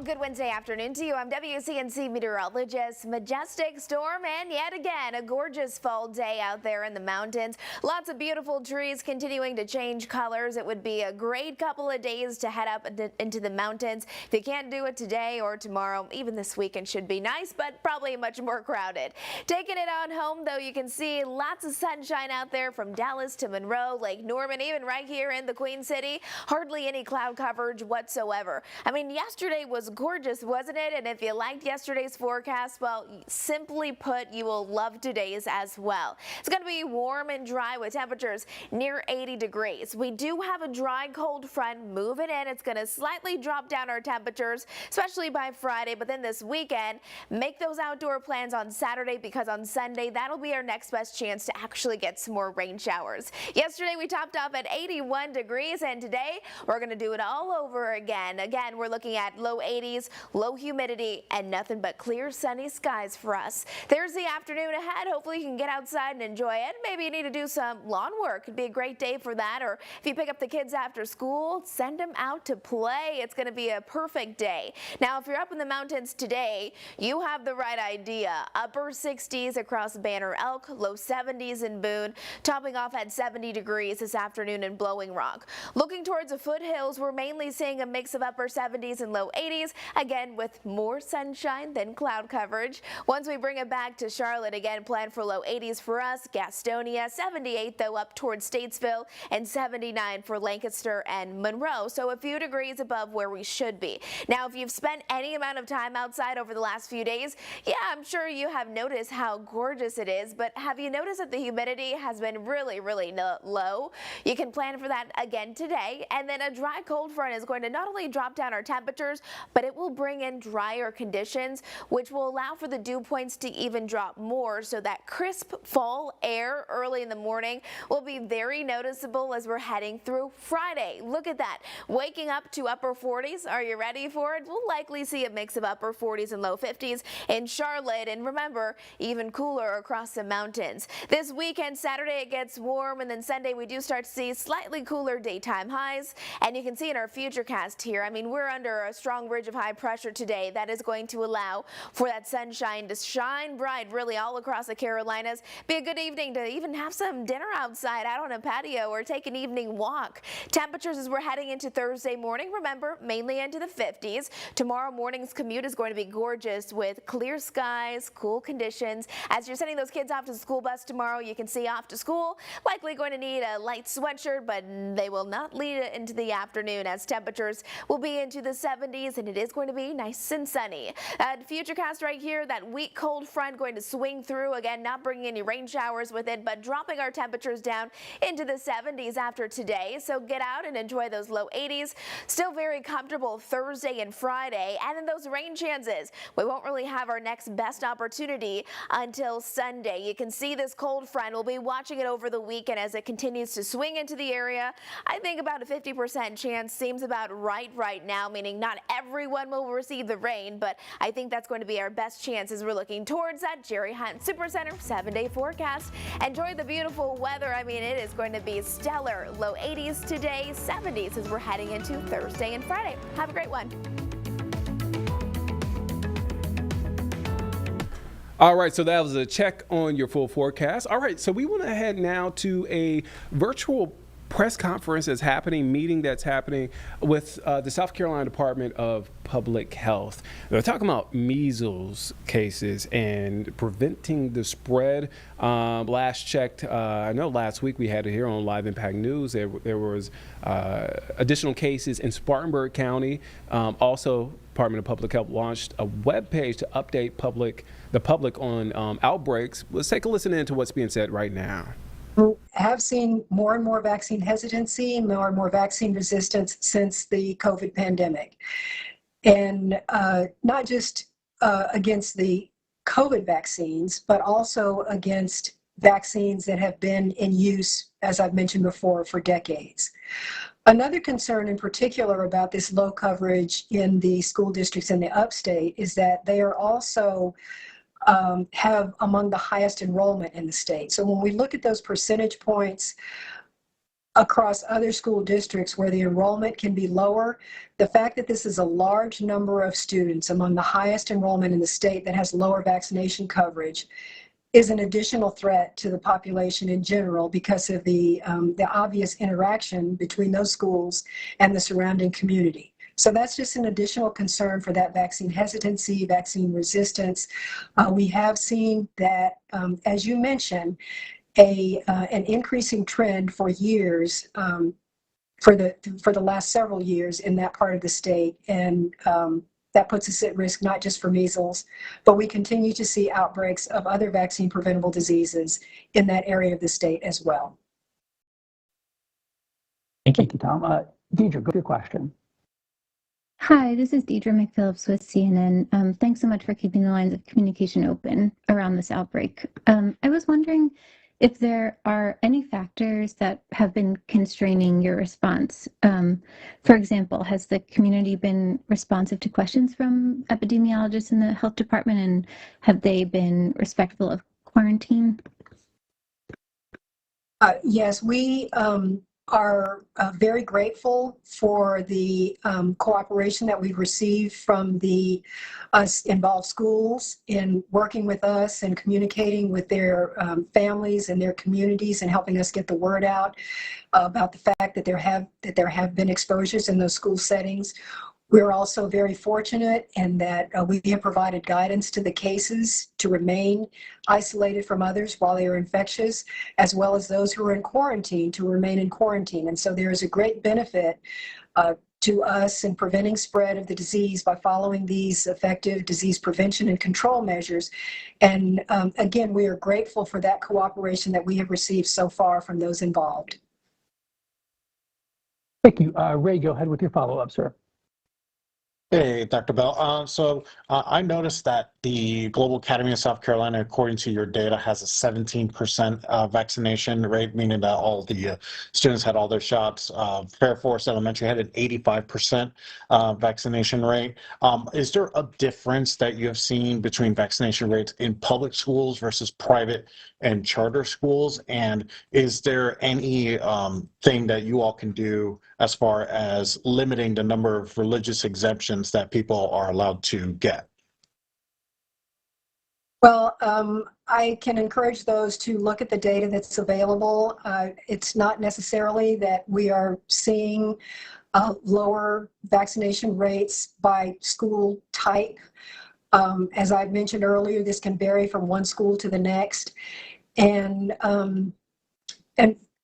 Well, good Wednesday afternoon to you. I'm WCNC meteorologist. Majestic storm and yet again a gorgeous fall day out there in the mountains. Lots of beautiful trees continuing to change colors. It would be a great couple of days to head up into the mountains. If you can't do it today or tomorrow, even this weekend should be nice, but probably much more crowded. Taking it on home, though, you can see lots of sunshine out there from Dallas to Monroe, Lake Norman, even right here in the Queen City. Hardly any cloud coverage whatsoever. I mean, yesterday was gorgeous, wasn't it? And if you liked yesterday's forecast, well, simply put, you will love today's as well. It's going to be warm and dry with temperatures near 80 degrees. We do have a dry cold front moving in. It's going to slightly drop down our temperatures, especially by Friday. But then this weekend, make those outdoor plans on Saturday, because on Sunday, that'll be our next best chance to actually get some more rain showers. Yesterday, we topped off at 81 degrees, and today, we're going to do it all over again. Again, we're looking at low 80s, low humidity, and nothing but clear sunny skies for us. There's the afternoon ahead. Hopefully you can get outside and enjoy it. Maybe you need to do some lawn work. It'd be a great day for that. Or if you pick up the kids after school, send them out to play. It's going to be a perfect day. Now, if you're up in the mountains today, you have the right idea. Upper 60s across Banner Elk, low 70s in Boone, topping off at 70 degrees this afternoon in Blowing Rock. Looking towards the foothills, we're mainly seeing a mix of upper 70s and low 80s, again with more sunshine than cloud coverage. Once we bring it back to Charlotte, again plan for low 80s for us, Gastonia, 78 though up towards Statesville, and 79 for Lancaster and Monroe, so a few degrees above where we should be. Now, if you've spent any amount of time outside over the last few days, yeah, I'm sure you have noticed how gorgeous it is, but have you noticed that the humidity has been really low? You can plan for that again today, and then a dry cold front is going to not only drop down our temperatures, but it will bring in drier conditions, which will allow for the dew points to even drop more, so that crisp fall air early in the morning will be very noticeable as we're heading through Friday. Look at that, waking up to upper 40s. Are you ready for it? We'll likely see a mix of upper 40s and low 50s in Charlotte, and remember, even cooler across the mountains. This weekend, Saturday, it gets warm, and then Sunday we do start to see slightly cooler daytime highs, and you can see in our futurecast here, I mean, we're under a strong ridge of high pressure today that is going to allow for that sunshine to shine bright really all across the Carolinas. Be a good evening to even have some dinner outside out on a patio or take an evening walk. Temperatures as we're heading into Thursday morning, remember, mainly into the 50s. Tomorrow morning's commute is going to be gorgeous with clear skies, cool conditions. As you're sending those kids off to the school bus tomorrow, you can see off to school, likely going to need a light sweatshirt, but they will not lead it into the afternoon as temperatures will be into the 70s, and it is going to be nice and sunny. Futurecast right here, that weak cold front going to swing through, again not bringing any rain showers with it, but dropping our temperatures down into the 70s after today, so get out and enjoy those low 80s. Still very comfortable Thursday and Friday, and then those rain chances, we won't really have our next best opportunity until Sunday. You can see this cold front. We'll be watching it over the weekend as it continues to swing into the area. I think about a 50% chance seems about right now, meaning not everyone will receive the rain, but I think that's going to be our best chance as we're looking towards that Jerry Hunt Supercenter 7-day forecast. Enjoy the beautiful weather. I mean, it is going to be stellar. Low 80s today, 70s as we're heading into Thursday and Friday. Have a great one. All right, so that was a check on your full forecast. All right, so we want to head now to a virtual press conference meeting that's happening with the South Carolina Department of Public Health. They're talking about measles cases and preventing the spread. Last checked, I know last week we had it here on Live Impact News. There was additional cases in Spartanburg County. Also, Department of Public Health launched a webpage to update the public on outbreaks. Let's take a listen into what's being said right now. We have seen more and more vaccine hesitancy, more and more vaccine resistance since the COVID pandemic. And not just against the COVID vaccines, but also against vaccines that have been in use, as I've mentioned before, for decades. Another concern in particular about this low coverage in the school districts in the upstate is that they are also have among the highest enrollment in the state. So when we look at those percentage points, across other school districts where the enrollment can be lower, the fact that this is a large number of students, among the highest enrollment in the state that has lower vaccination coverage, is an additional threat to the population in general because of the obvious interaction between those schools and the surrounding community. So that's just an additional concern for that vaccine hesitancy, vaccine resistance. We have seen that, as you mentioned, an increasing trend for years, for the last several years in that part of the state, and that puts us at risk not just for measles, but we continue to see outbreaks of other vaccine preventable diseases in that area of the state as well. Thank you, Tom. Deidre, go to your question. Hi, this is Deidre McPhillips with CNN. Thanks so much for keeping the lines of communication open around this outbreak. I was wondering if there are any factors that have been constraining your response. For example, has the community been responsive to questions from epidemiologists in the health department, and have they been respectful of quarantine? Yes, we are very grateful for the cooperation that we've received from the involved schools in working with us and communicating with their families and their communities and helping us get the word out about the fact that there have been exposures in those school settings. We're also very fortunate in that we have provided guidance to the cases to remain isolated from others while they are infectious, as well as those who are in quarantine to remain in quarantine. And so there is a great benefit to us in preventing spread of the disease by following these effective disease prevention and control measures. And again, we are grateful for that cooperation that we have received so far from those involved. Thank you. Ray, go ahead with your follow-up, sir. Hey, Dr. Bell. I noticed that the Global Academy of South Carolina, according to your data, has a 17% vaccination rate, meaning that all the students had all their shots. Fair Forest Elementary had an 85% vaccination rate. Is there a difference that you have seen between vaccination rates in public schools versus private and charter schools? And is there any thing that you all can do as far as limiting the number of religious exemptions that people are allowed to get? Well, I can encourage those to look at the data that's available. It's not necessarily that we are seeing lower vaccination rates by school type. As I mentioned earlier, this can vary from one school to the next. And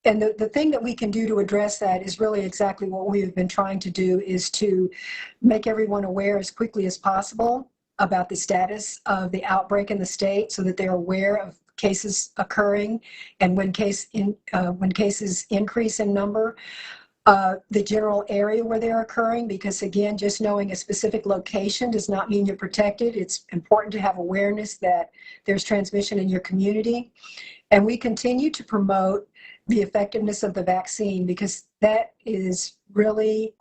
the thing that we can do to address that is really exactly what we have been trying to do, is to make everyone aware as quickly as possible about the status of the outbreak in the state so that they're aware of cases occurring, and when cases increase in number, the general area where they're occurring, because again, just knowing a specific location does not mean you're protected. It's important to have awareness that there's transmission in your community. And we continue to promote the effectiveness of the vaccine, because that is really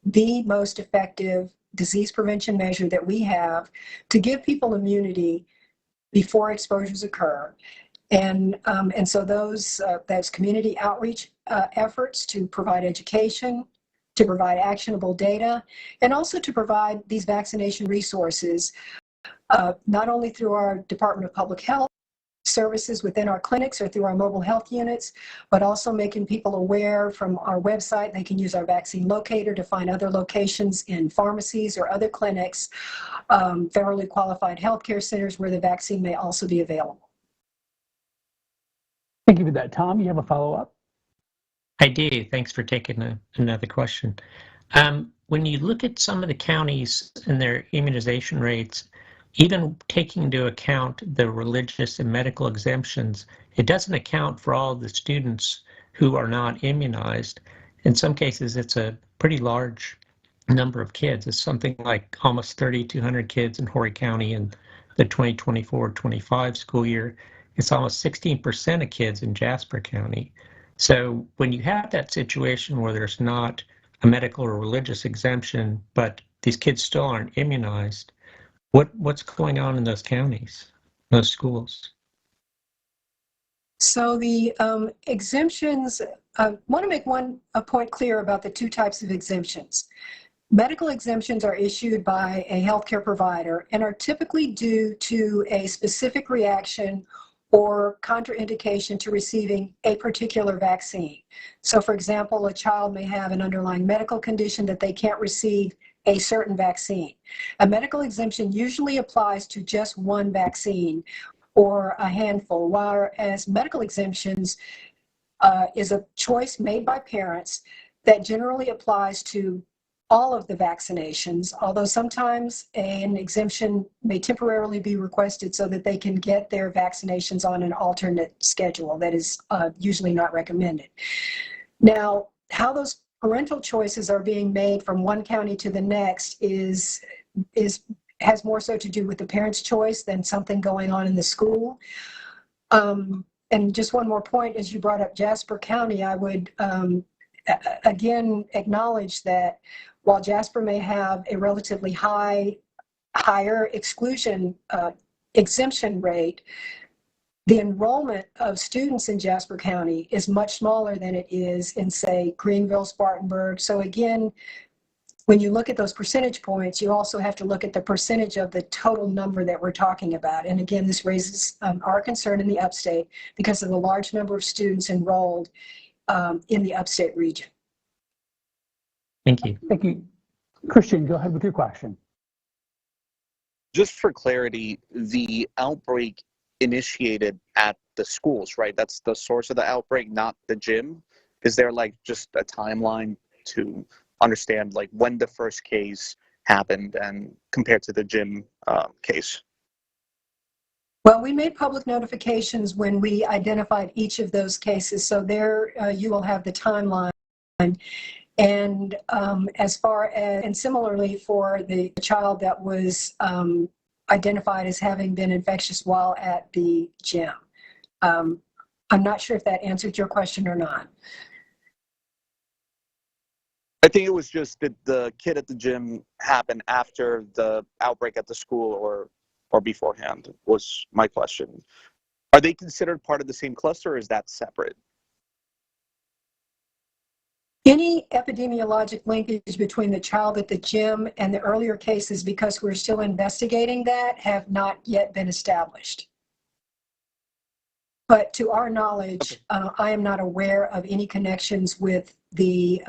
the most effective disease prevention measure that we have to give people immunity before exposures occur. And so those community outreach efforts to provide education, to provide actionable data, and also to provide these vaccination resources, not only through our Department of Public Health services within our clinics or through our mobile health units, but also making people aware from our website. They can use our vaccine locator to find other locations in pharmacies or other clinics, federally qualified healthcare centers where the vaccine may also be available. Thank you for that. Tom, you have a follow-up? I do. Thanks for taking another question. When you look at some of the counties and their immunization rates, even taking into account the religious and medical exemptions, it doesn't account for all the students who are not immunized. In some cases, it's a pretty large number of kids. It's something like almost 3,200 kids in Horry County in the 2024-25 school year. It's almost 16% of kids in Jasper County. So when you have that situation where there's not a medical or religious exemption, but these kids still aren't immunized, what's going on in those counties, those schools? So the exemptions, I want to make a point clear about the two types of exemptions. Medical exemptions are issued by a healthcare provider and are typically due to a specific reaction or contraindication to receiving a particular vaccine. So for example, a child may have an underlying medical condition that they can't receive a certain vaccine. A medical exemption usually applies to just one vaccine or a handful, whereas medical exemptions is a choice made by parents that generally applies to all of the vaccinations, although sometimes an exemption may temporarily be requested so that they can get their vaccinations on an alternate schedule that is usually not recommended. Now, how those parental choices are being made from one county to the next has more so to do with the parent's choice than something going on in the school. And just one more point, as you brought up Jasper County, I would again acknowledge that while Jasper may have a relatively higher exemption rate, the enrollment of students in Jasper County is much smaller than it is in, say, Greenville, Spartanburg. So again, when you look at those percentage points, you also have to look at the percentage of the total number that we're talking about. And again, this raises our concern in the upstate because of the large number of students enrolled in the upstate region. Thank you. Thank you. Christian, go ahead with your question. Just for clarity, the outbreak initiated at the schools, right? That's the source of the outbreak, not the gym. Is there like just a timeline to understand like when the first case happened and compared to the gym case? Well, we made public notifications when we identified each of those cases. So there you will have the timeline. And as far as, and similarly for the child that was identified as having been infectious while at the gym. I'm not sure if that answered your question or not. I think it was just that the kid at the gym happened after the outbreak at the school or beforehand was my question. Are they considered part of the same cluster or is that separate? Any epidemiologic linkage between the child at the gym and the earlier cases, because we're still investigating that, have not yet been established. But to our knowledge, I am not aware of any connections with the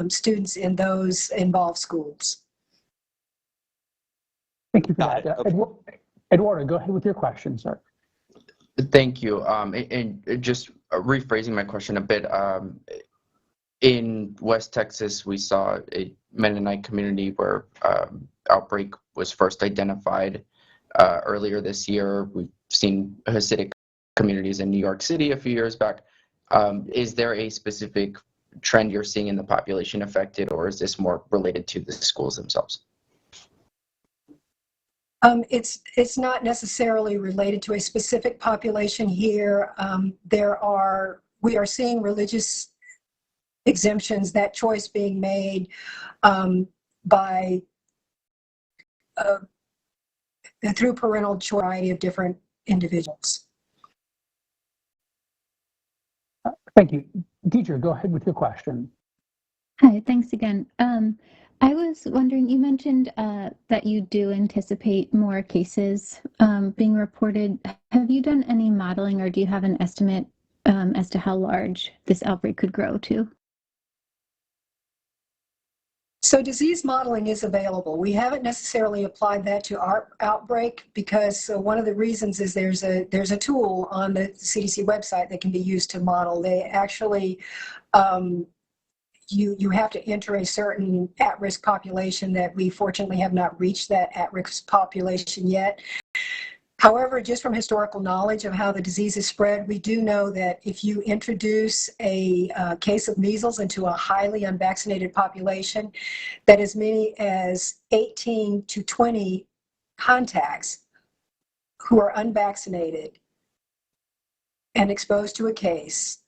students in those involved schools. Thank you for that. Eduardo, go ahead with your question, sir. Thank you. And just rephrasing my question a bit, in West Texas, we saw a Mennonite community where outbreak was first identified earlier this year. We've seen Hasidic communities in New York City a few years back. Is there a specific trend you're seeing in the population affected, or is this more related to the schools themselves? It's not necessarily related to a specific population here. We are seeing religious exemptions, that choice being made through parental choice, variety of different individuals. Thank you. Deidre, go ahead with your question. Hi, thanks again. I was wondering, you mentioned that you do anticipate more cases being reported. Have you done any modeling, or do you have an estimate as to how large this outbreak could grow to? So disease modeling is available. We haven't necessarily applied that to our outbreak because one of the reasons is there's a tool on the CDC website that can be used to model. They actually, you have to enter a certain at-risk population that we fortunately have not reached that at-risk population yet. However, just from historical knowledge of how the disease is spread, we do know that if you introduce a case of measles into a highly unvaccinated population, that as many as 18 to 20 contacts who are unvaccinated and exposed to a case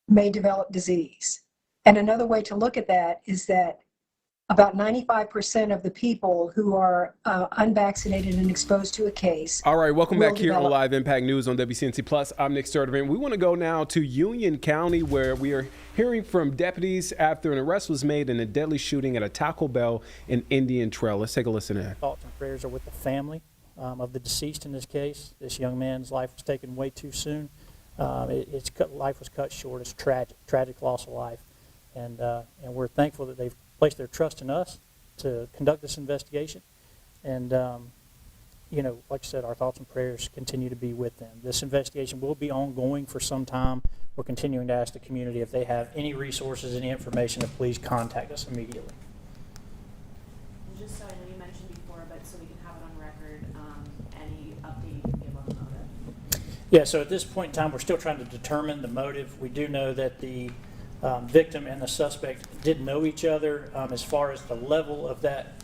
may develop disease. And another way to look at that is that about 95% of the people who are unvaccinated and exposed to a case. All right, welcome will back here on develop- Live Impact News on WCNC Plus. I'm Nick Sturdivant. We want to go now to Union County, where we are hearing from deputies after an arrest was made in a deadly shooting at a Taco Bell in Indian Trail. Let's take a listen in. Thoughts and prayers are with the family of the deceased in this case. This young man's life was taken way too soon. Life was cut short. It's tragic loss of life. And we're thankful that they've placed their trust in us to conduct this investigation. And, like I said, our thoughts and prayers continue to be with them. This investigation will be ongoing for some time. We're continuing to ask the community if they have any resources, any information, to please contact us immediately. Just so I know you mentioned before, but so we can have it on record, any update you can give on the motive? Yeah, so at this point in time, we're still trying to determine the motive. We do know that the victim and the suspect did know each other. As far as the level of that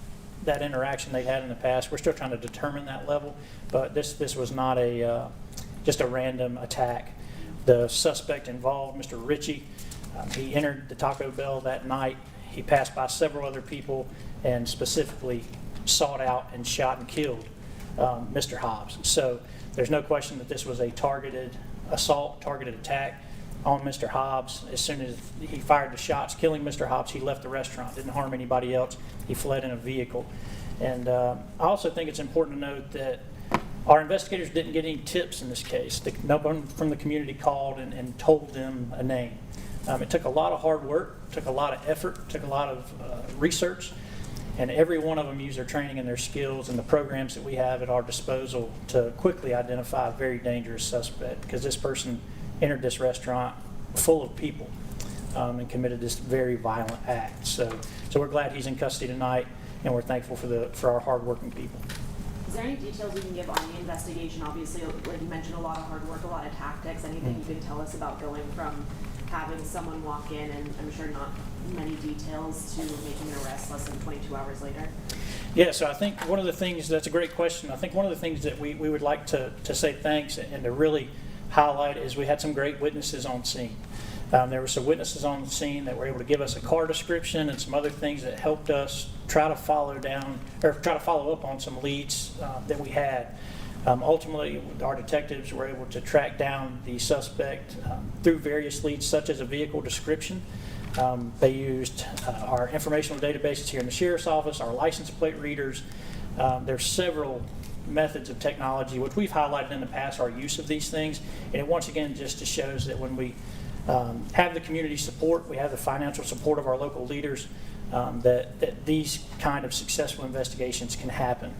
interaction they had in the past, we're still trying to determine that level, but this was not just a random attack. The suspect involved, Mr. Ritchie, he entered the Taco Bell that night. He passed by several other people and specifically sought out and shot and killed Mr. Hobbs. So there's no question that this was a targeted assault, targeted attack on Mr. Hobbs. As soon as he fired the shots killing Mr. Hobbs, he left the restaurant, didn't harm anybody else. He fled in a vehicle. And I also think it's important to note that our investigators didn't get any tips in this case. No one from the community called and told them a name. It took a lot of hard work, took a lot of effort, took a lot of research, and every one of them used their training and their skills and the programs that we have at our disposal to quickly identify a very dangerous suspect, because this person entered this restaurant full of people and committed this very violent act. So we're glad he's in custody tonight, and we're thankful for our hardworking people. Is there any details you can give on the investigation? Obviously, like you mentioned, a lot of hard work, a lot of tactics. Anything you can tell us about going from having someone walk in, and I'm sure not many details, to making an arrest less than 22 hours later? Yeah, so I think one of the things, that's a great question. I think one of the things that we would like to say thanks and to really highlight is we had some great witnesses on scene. There were some witnesses on the scene that were able to give us a car description and some other things that helped us try to follow up on some leads that we had. Ultimately, our detectives were able to track down the suspect through various leads, such as a vehicle description. They used our informational databases here in the sheriff's office, our license plate readers. There's several methods of technology which we've highlighted in the past, our use of these things, and it once again just shows that when we have the community support, we have the financial support of our local leaders, that these kind of successful investigations can happen.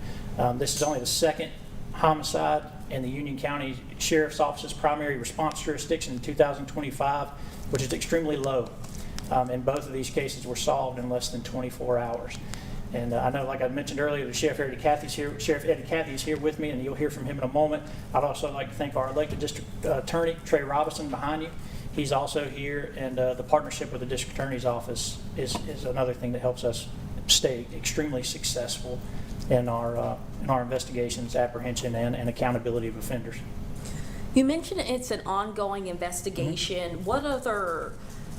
This is only the second homicide in the Union County Sheriff's Office's primary response jurisdiction in 2025, which is extremely low. And both of these cases were solved in less than 24 hours. And I know, like I mentioned earlier, the Sheriff Eddie Cathy is here with me, and you'll hear from him in a moment. I'd also like to thank our elected district attorney, Trey Robinson, behind you. He's also here, and the partnership with the district attorney's office is another thing that helps us stay extremely successful in our investigations, apprehension, and accountability of offenders. You mentioned it's an ongoing investigation. Mm-hmm. What other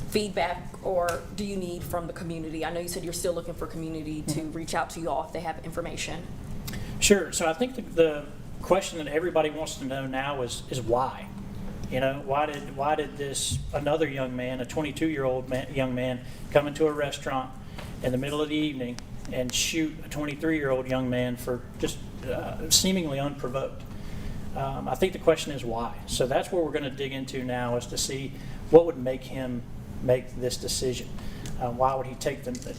feedback or do you need from the community? I know you said you're still looking for community to reach out to you all if they have information. Sure. So I think the question that everybody wants to know now is why. You know, why did this another young man, a 22-year-old young man, come into a restaurant in the middle of the evening and shoot a 23-year-old young man for just seemingly unprovoked? I think the question is why. So that's what we're going to dig into now, is to see what would make him make this decision. Why would he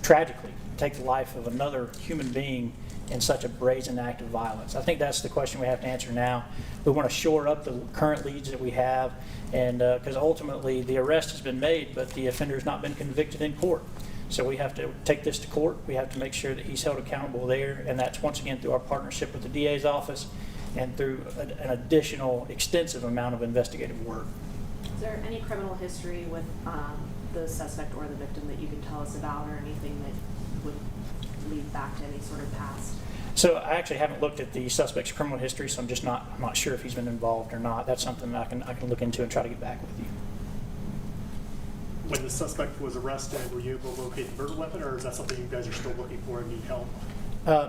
tragically take the life of another human being in such a brazen act of violence? I think that's the question we have to answer now. We want to shore up the current leads that we have, and because ultimately the arrest has been made, but the offender has not been convicted in court. So we have to take this to court. We have to make sure that he's held accountable there, and that's once again through our partnership with the DA's office and through an additional extensive amount of investigative work. Is there any criminal history with the suspect or the victim that you can tell us about, or anything that would lead back to any sort of past? So I actually haven't looked at the suspect's criminal history, so I'm not sure if he's been involved or not. That's something that I can look into and try to get back with you. when the suspect was arrested, were you able to locate the murder weapon, or is that something you guys are still looking for and need help?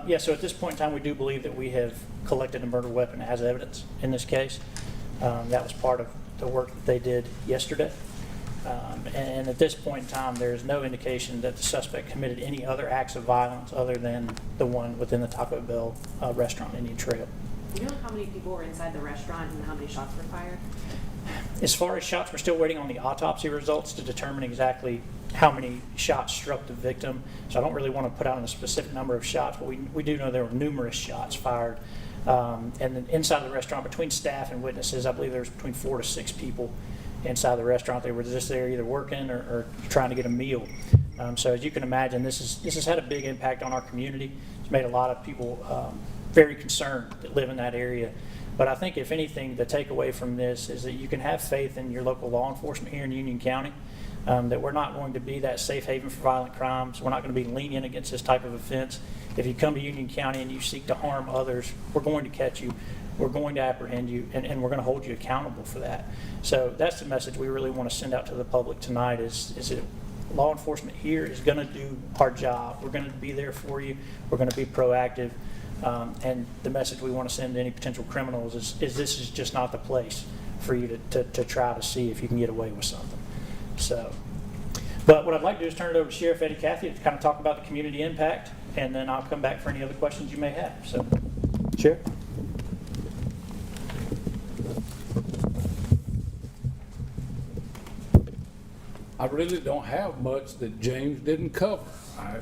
Yeah, so at this point in time, we do believe that we have collected a murder weapon as evidence in this case. That was part of the work that they did yesterday. And at this point in time, there is no indication that the suspect committed any other acts of violence other than the one within the Taco Bell restaurant, Indian Trail. Do you know how many people were inside the restaurant and how many shots were fired? As far as shots, we're still waiting on the autopsy results to determine exactly how many shots struck the victim. So I don't really want to put out a specific number of shots, but we do know there were numerous shots fired. And then inside the restaurant, between staff and witnesses, I believe there was between 4 to 6 people inside the restaurant. They were just there either working or trying to get a meal. So as you can imagine, this has had a big impact on our community. It's made a lot of people very concerned that live in that area. But I think if anything, the takeaway from this is that you can have faith in your local law enforcement here in Union County, that we're not going to be that safe haven for violent crimes. We're not going to be lenient against this type of offense. If you come to Union County and you seek to harm others, we're going to catch you. We're going to apprehend you, and we're going to hold you accountable for that. So that's the message we really want to send out to the public tonight is that law enforcement here is going to do our job. We're going to be there for you. We're going to be proactive. And the message we want to send to any potential criminals is this is just not the place for you to try to see if you can get away with something. So, but what I'd like to do is turn it over to Sheriff Eddie Cathy to kind of talk about the community impact, and then I'll come back for any other questions you may have. So, Sheriff. I really don't have much that James didn't cover. I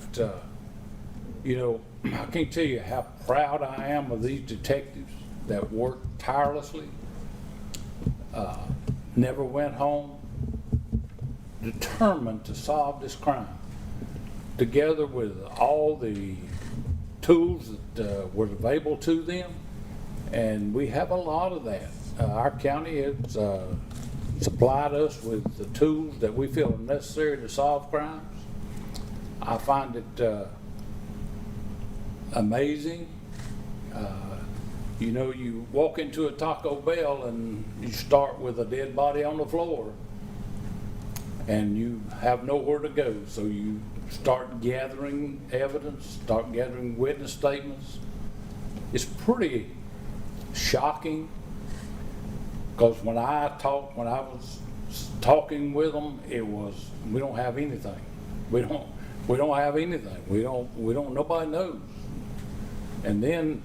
can't tell you how proud I am of these detectives that worked tirelessly, never went home, determined to solve this crime, together with all the tools that were available to them, and we have a lot of that. Our county has supplied us with the tools that we feel are necessary to solve crimes. I find it amazing. You walk into a Taco Bell and you start with a dead body on the floor and you have nowhere to go. So you start gathering evidence, start gathering witness statements. It's pretty shocking because when I was talking with them, it was, we don't have anything. We don't have anything. Nobody knows. And then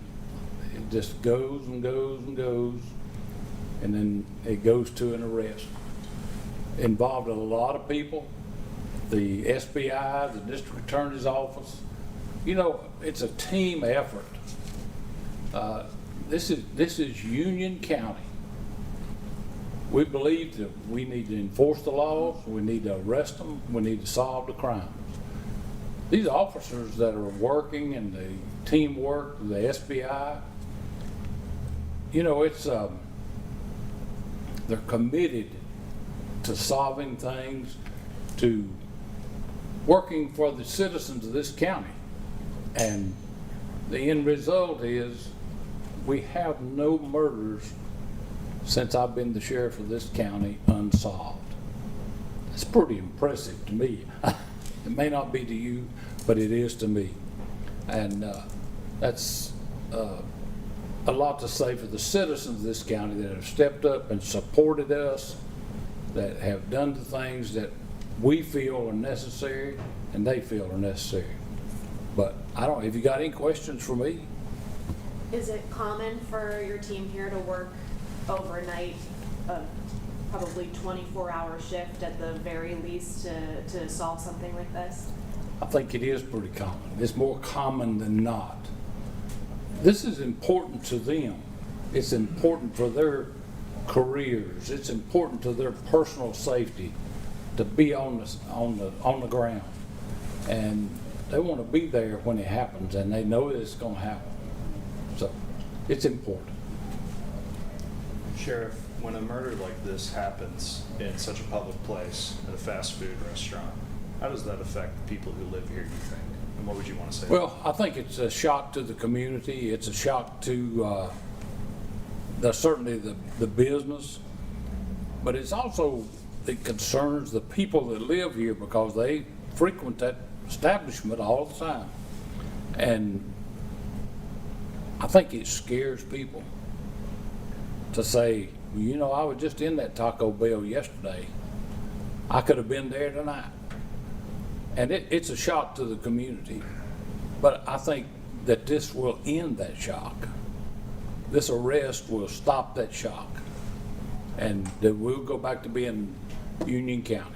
it just goes and goes and goes, and then it goes to an arrest. Involved a lot of people, the SBI, the District Attorney's Office. It's a team effort. This is Union County. We believe that we need to enforce the laws, we need to arrest them, we need to solve the crimes. These officers that are working and the teamwork, the SBI, they're committed to solving things, to working for the citizens of this county. And the end result is we have no murders since I've been the sheriff of this county unsolved. It's pretty impressive to me. It may not be to you, but it is to me. And that's a lot to say for the citizens of this county that have stepped up and supported us, that have done the things that we feel are necessary and they feel are necessary. But have you got any questions for me? Is it common for your team here to work overnight, probably 24-hour shift at the very least to solve something like this? I think it is pretty common. It's more common than not. This is important to them. It's important for their careers. It's important to their personal safety to be on the ground, and they want to be there when it happens, and they know it's going to happen. So it's important. Sheriff, when a murder like this happens in such a public place, at a fast food restaurant, how does that affect the people who live here, you think? And what would you want to say? Well, I think it's a shock to the community. It's a shock to certainly the business, but it's also it concerns the people that live here because they frequent that establishment all the time. And I think it scares people to say, well, you know, I was just in that Taco Bell yesterday. I could have been there tonight. And it's a shock to the community. But I think that this will end that shock. This arrest will stop that shock. And that we'll go back to being Union County.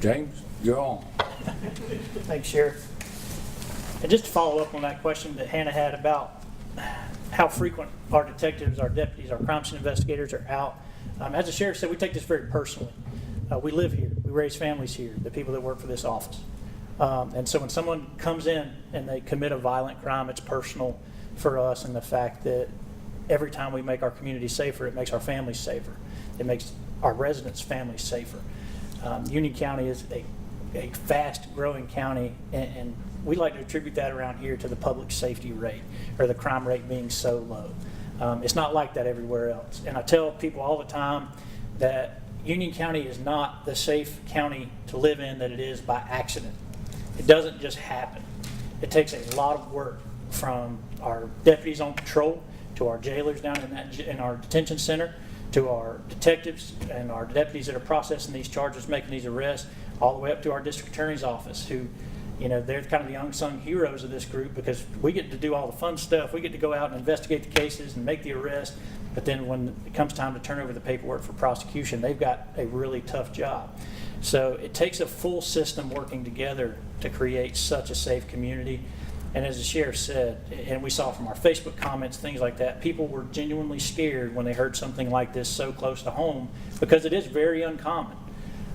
James, you're on. Thanks, Sheriff. And just to follow up on that question that Hannah had about how frequent our detectives, our deputies, our crime scene investigators are out. As the sheriff said, we take this very personally. We live here. We raise families here, the people that work for this office. And so when someone comes in and they commit a violent crime, it's personal for us, and the fact that every time we make our community safer, it makes our families safer. It makes our residents' families safer. Union County is a fast-growing county, and we like to attribute that around here to the public safety rate, or the crime rate being so low. It's not like that everywhere else. And I tell people all the time that Union County is not the safe county to live in that it is by accident. It doesn't just happen. It takes a lot of work from our deputies on patrol, to our jailers down in our detention center, to our detectives and our deputies that are processing these charges, making these arrests, all the way up to our district attorney's office, who, you know, they're kind of the unsung heroes of this group, because we get to do all the fun stuff. We get to go out and investigate the cases and make the arrest, but then when it comes time to turn over the paperwork for prosecution, they've got a really tough job. So it takes a full system working together to create such a safe community. And as the sheriff said, and we saw from our Facebook comments, things like that, people were genuinely scared when they heard something like this so close to home, because it is very uncommon.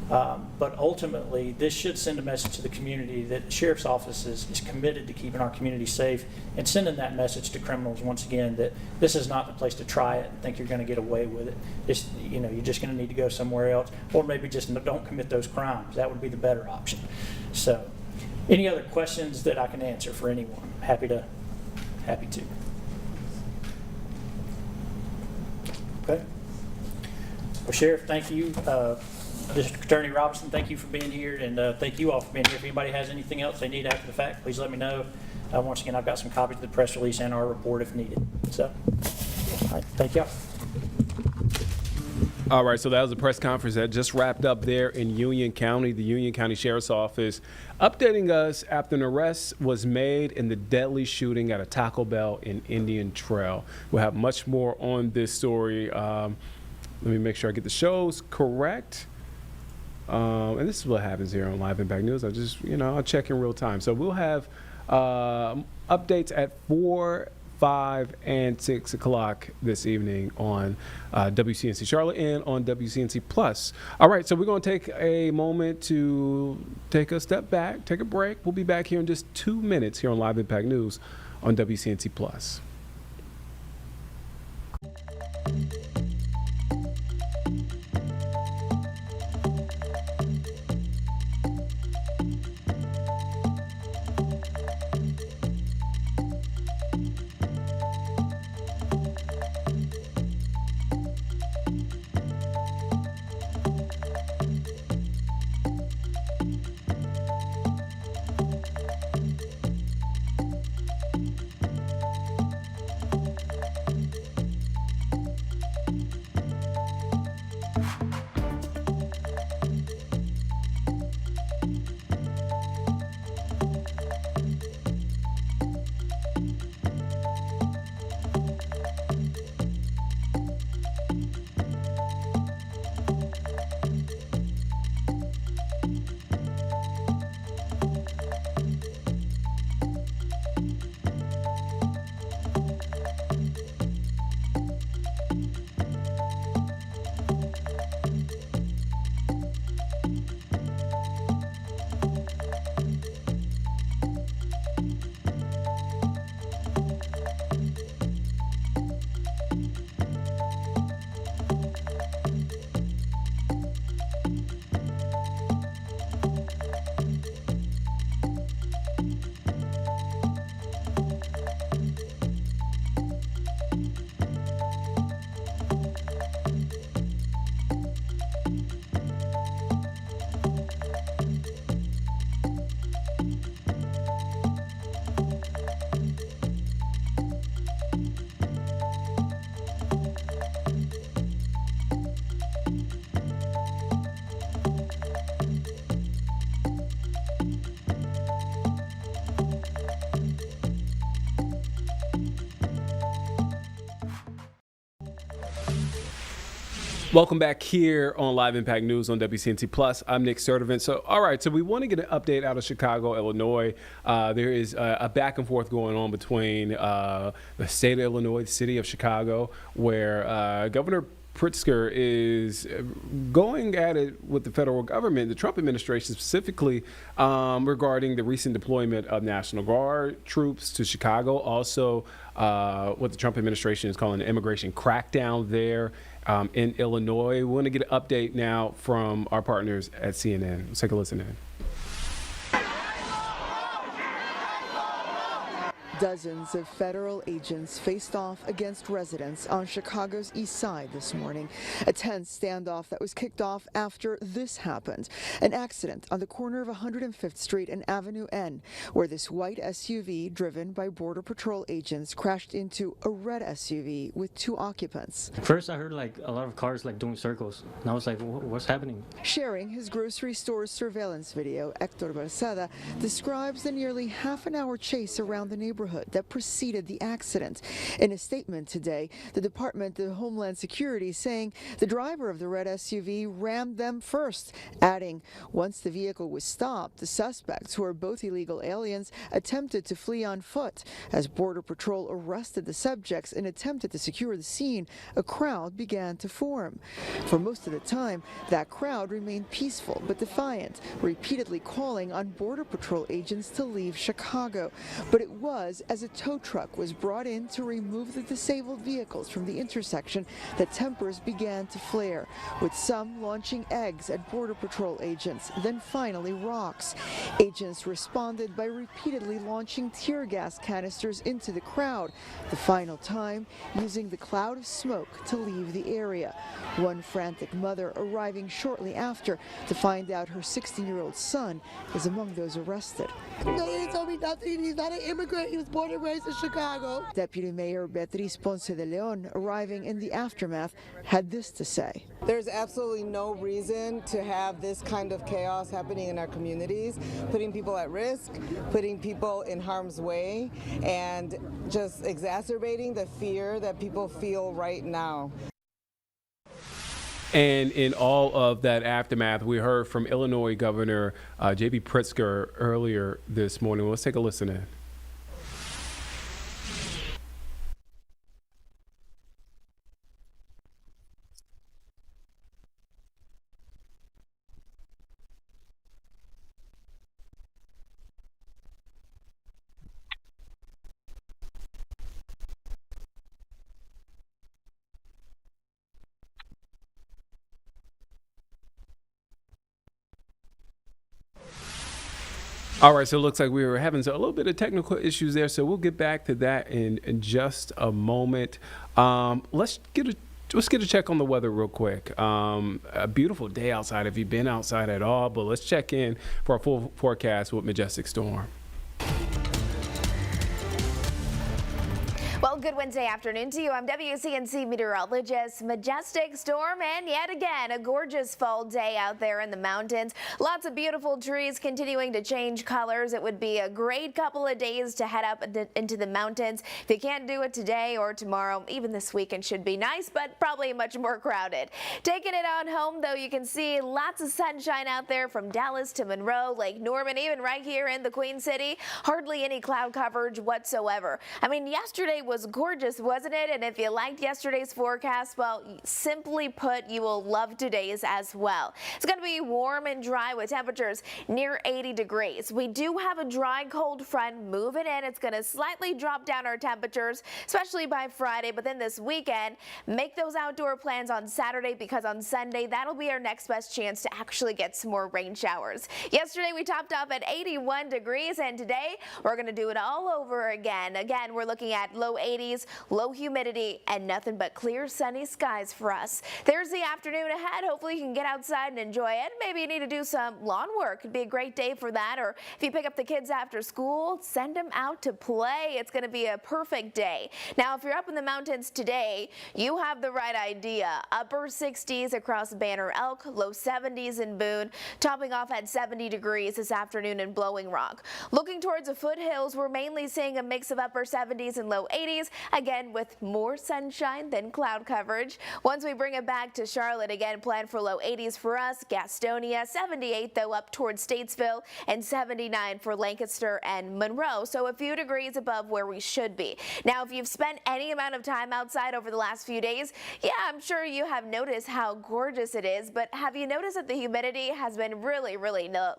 But ultimately, this should send a message to the community that the sheriff's office is committed to keeping our community safe, and sending that message to criminals once again that this is not the place to try it and think you're going to get away with it. It's, you know, you're just going to need to go somewhere else, or maybe just don't commit those crimes. That would be the better option. So, any other questions that I can answer for anyone? Happy to. Okay. Well, Sheriff, thank you. District Attorney Robinson, thank you for being here, and thank you all for being here. If anybody has anything else they need after the fact, please let me know. Once again, I've got some copies of the press release and our report if needed. So, all right, thank y'all. All right, so that was a press conference that just wrapped up there in Union County. The Union County Sheriff's Office updating us after an arrest was made in the deadly shooting at a Taco Bell in Indian Trail. We'll have much more on this story. Let me make sure I get the shows correct. And this is what happens here on Live Impact News. I just, I'll check in real time. So we'll have updates at 4, 5, and 6 o'clock this evening on WCNC Charlotte and on WCNC Plus. All right, so we're going to take a moment to take a step back, take a break. We'll be back here in just 2 minutes here on Live Impact News on WCNC Plus. Welcome back here on Live Impact News on WCNC Plus. I'm Nick Sturdivant. So, all right, so we want to get an update out of Chicago, Illinois. There is a back and forth going on between the state of Illinois, the city of Chicago, where Governor Pritzker is going at it with the federal government, the Trump administration specifically, regarding the recent deployment of National Guard troops to Chicago. Also, what the Trump administration is calling an immigration crackdown there in Illinois. We want to get an update now from our partners at CNN. Let's take a listen in. Dozens of federal agents faced off against residents on Chicago's east side this morning. A tense standoff that was kicked off after this happened. An accident on the corner of 105th Street and Avenue N, where this white SUV driven by Border Patrol agents crashed into a red SUV with 2 occupants. First I heard like a lot of cars like doing circles, and I was like, what's happening? Sharing his grocery store's surveillance video, Hector Balsada describes the nearly half-an-hour chase around the neighborhood that preceded the accident. In a statement today, the Department of Homeland Security saying the driver of the red SUV rammed them first, adding, once the vehicle was stopped, the suspects, who are both illegal aliens, attempted to flee on foot. As Border Patrol arrested the subjects and attempted to secure the scene, a crowd began to form. For most of the time, that crowd remained peaceful but defiant, repeatedly calling on Border Patrol agents to leave Chicago. But it was as a tow truck was brought in to remove the disabled vehicles from the intersection that tempers began to flare, with some launching eggs at Border Patrol agents, then finally rocks. Agents responded by repeatedly launching tear gas canisters into the crowd, the final time using the cloud of smoke to leave the area. One frantic mother arriving shortly after to find out her 16-year-old son is among those arrested. No, he told me nothing. He's not an immigrant. He was born and raised in Chicago. Deputy Mayor Beatriz Ponce de Leon, arriving in the aftermath, had this to say. There's absolutely no reason to have this kind of chaos happening in our communities, putting people at risk, putting people in harm's way, and just exacerbating the fear that people feel right now. And in all of that aftermath, we heard from Illinois Governor J.B. Pritzker earlier this morning. Let's take a listen in. All right, so it looks like we were having a little bit of technical issues there, so we'll get back to that in just a moment. Let's get a check on the weather real quick. A beautiful day outside if you've been outside at all, but let's check in for our full forecast with Majestic Storm. Well, good Wednesday afternoon to you. I'm WCNC meteorologist Majestic Storm, and yet again, a gorgeous fall day out there in the mountains. Lots of beautiful trees continuing to change colors. It would be a great couple of days to head up into the mountains. If you can't do it today or tomorrow, even this weekend should be nice, but probably much more crowded. Taking it on home, though, you can see lots of sunshine out there from Dallas to Monroe, Lake Norman, even right here in the Queen City. Hardly any cloud coverage whatsoever. I mean, yesterday was gorgeous, wasn't it? And if you liked yesterday's forecast, well, simply put, you will love today's as well. It's going to be warm and dry with temperatures near 80 degrees. We do have a dry cold front moving in. It's going to slightly drop down our temperatures, especially by Friday. But then this weekend, make those outdoor plans on Saturday, because on Sunday, that'll be our next best chance to actually get some more rain showers. Yesterday, we topped off at 81 degrees, and today, we're going to do it all over again. Again, we're looking at low 80s, low humidity, and nothing but clear sunny skies for us. There's the afternoon ahead. Hopefully you can get outside and enjoy it. Maybe you need to do some lawn work. It'd be a great day for that. Or if you pick up the kids after school, send them out to play. It's going to be a perfect day. Now, if you're up in the mountains today, you have the right idea. Upper 60s across Banner Elk, low 70s in Boone, topping off at 70 degrees this afternoon in Blowing Rock. Looking towards the foothills, we're mainly seeing a mix of upper 70s and low 80s. again with more sunshine than cloud coverage. Once we bring it back to Charlotte, again, plan for low 80s for us. Gastonia, 78 though up towards Statesville, and 79 for Lancaster and Monroe. So a few degrees above where we should be. Now, if you've spent any amount of time outside over the last few days, yeah, I'm sure you have noticed how gorgeous it is, but have you noticed that the humidity has been really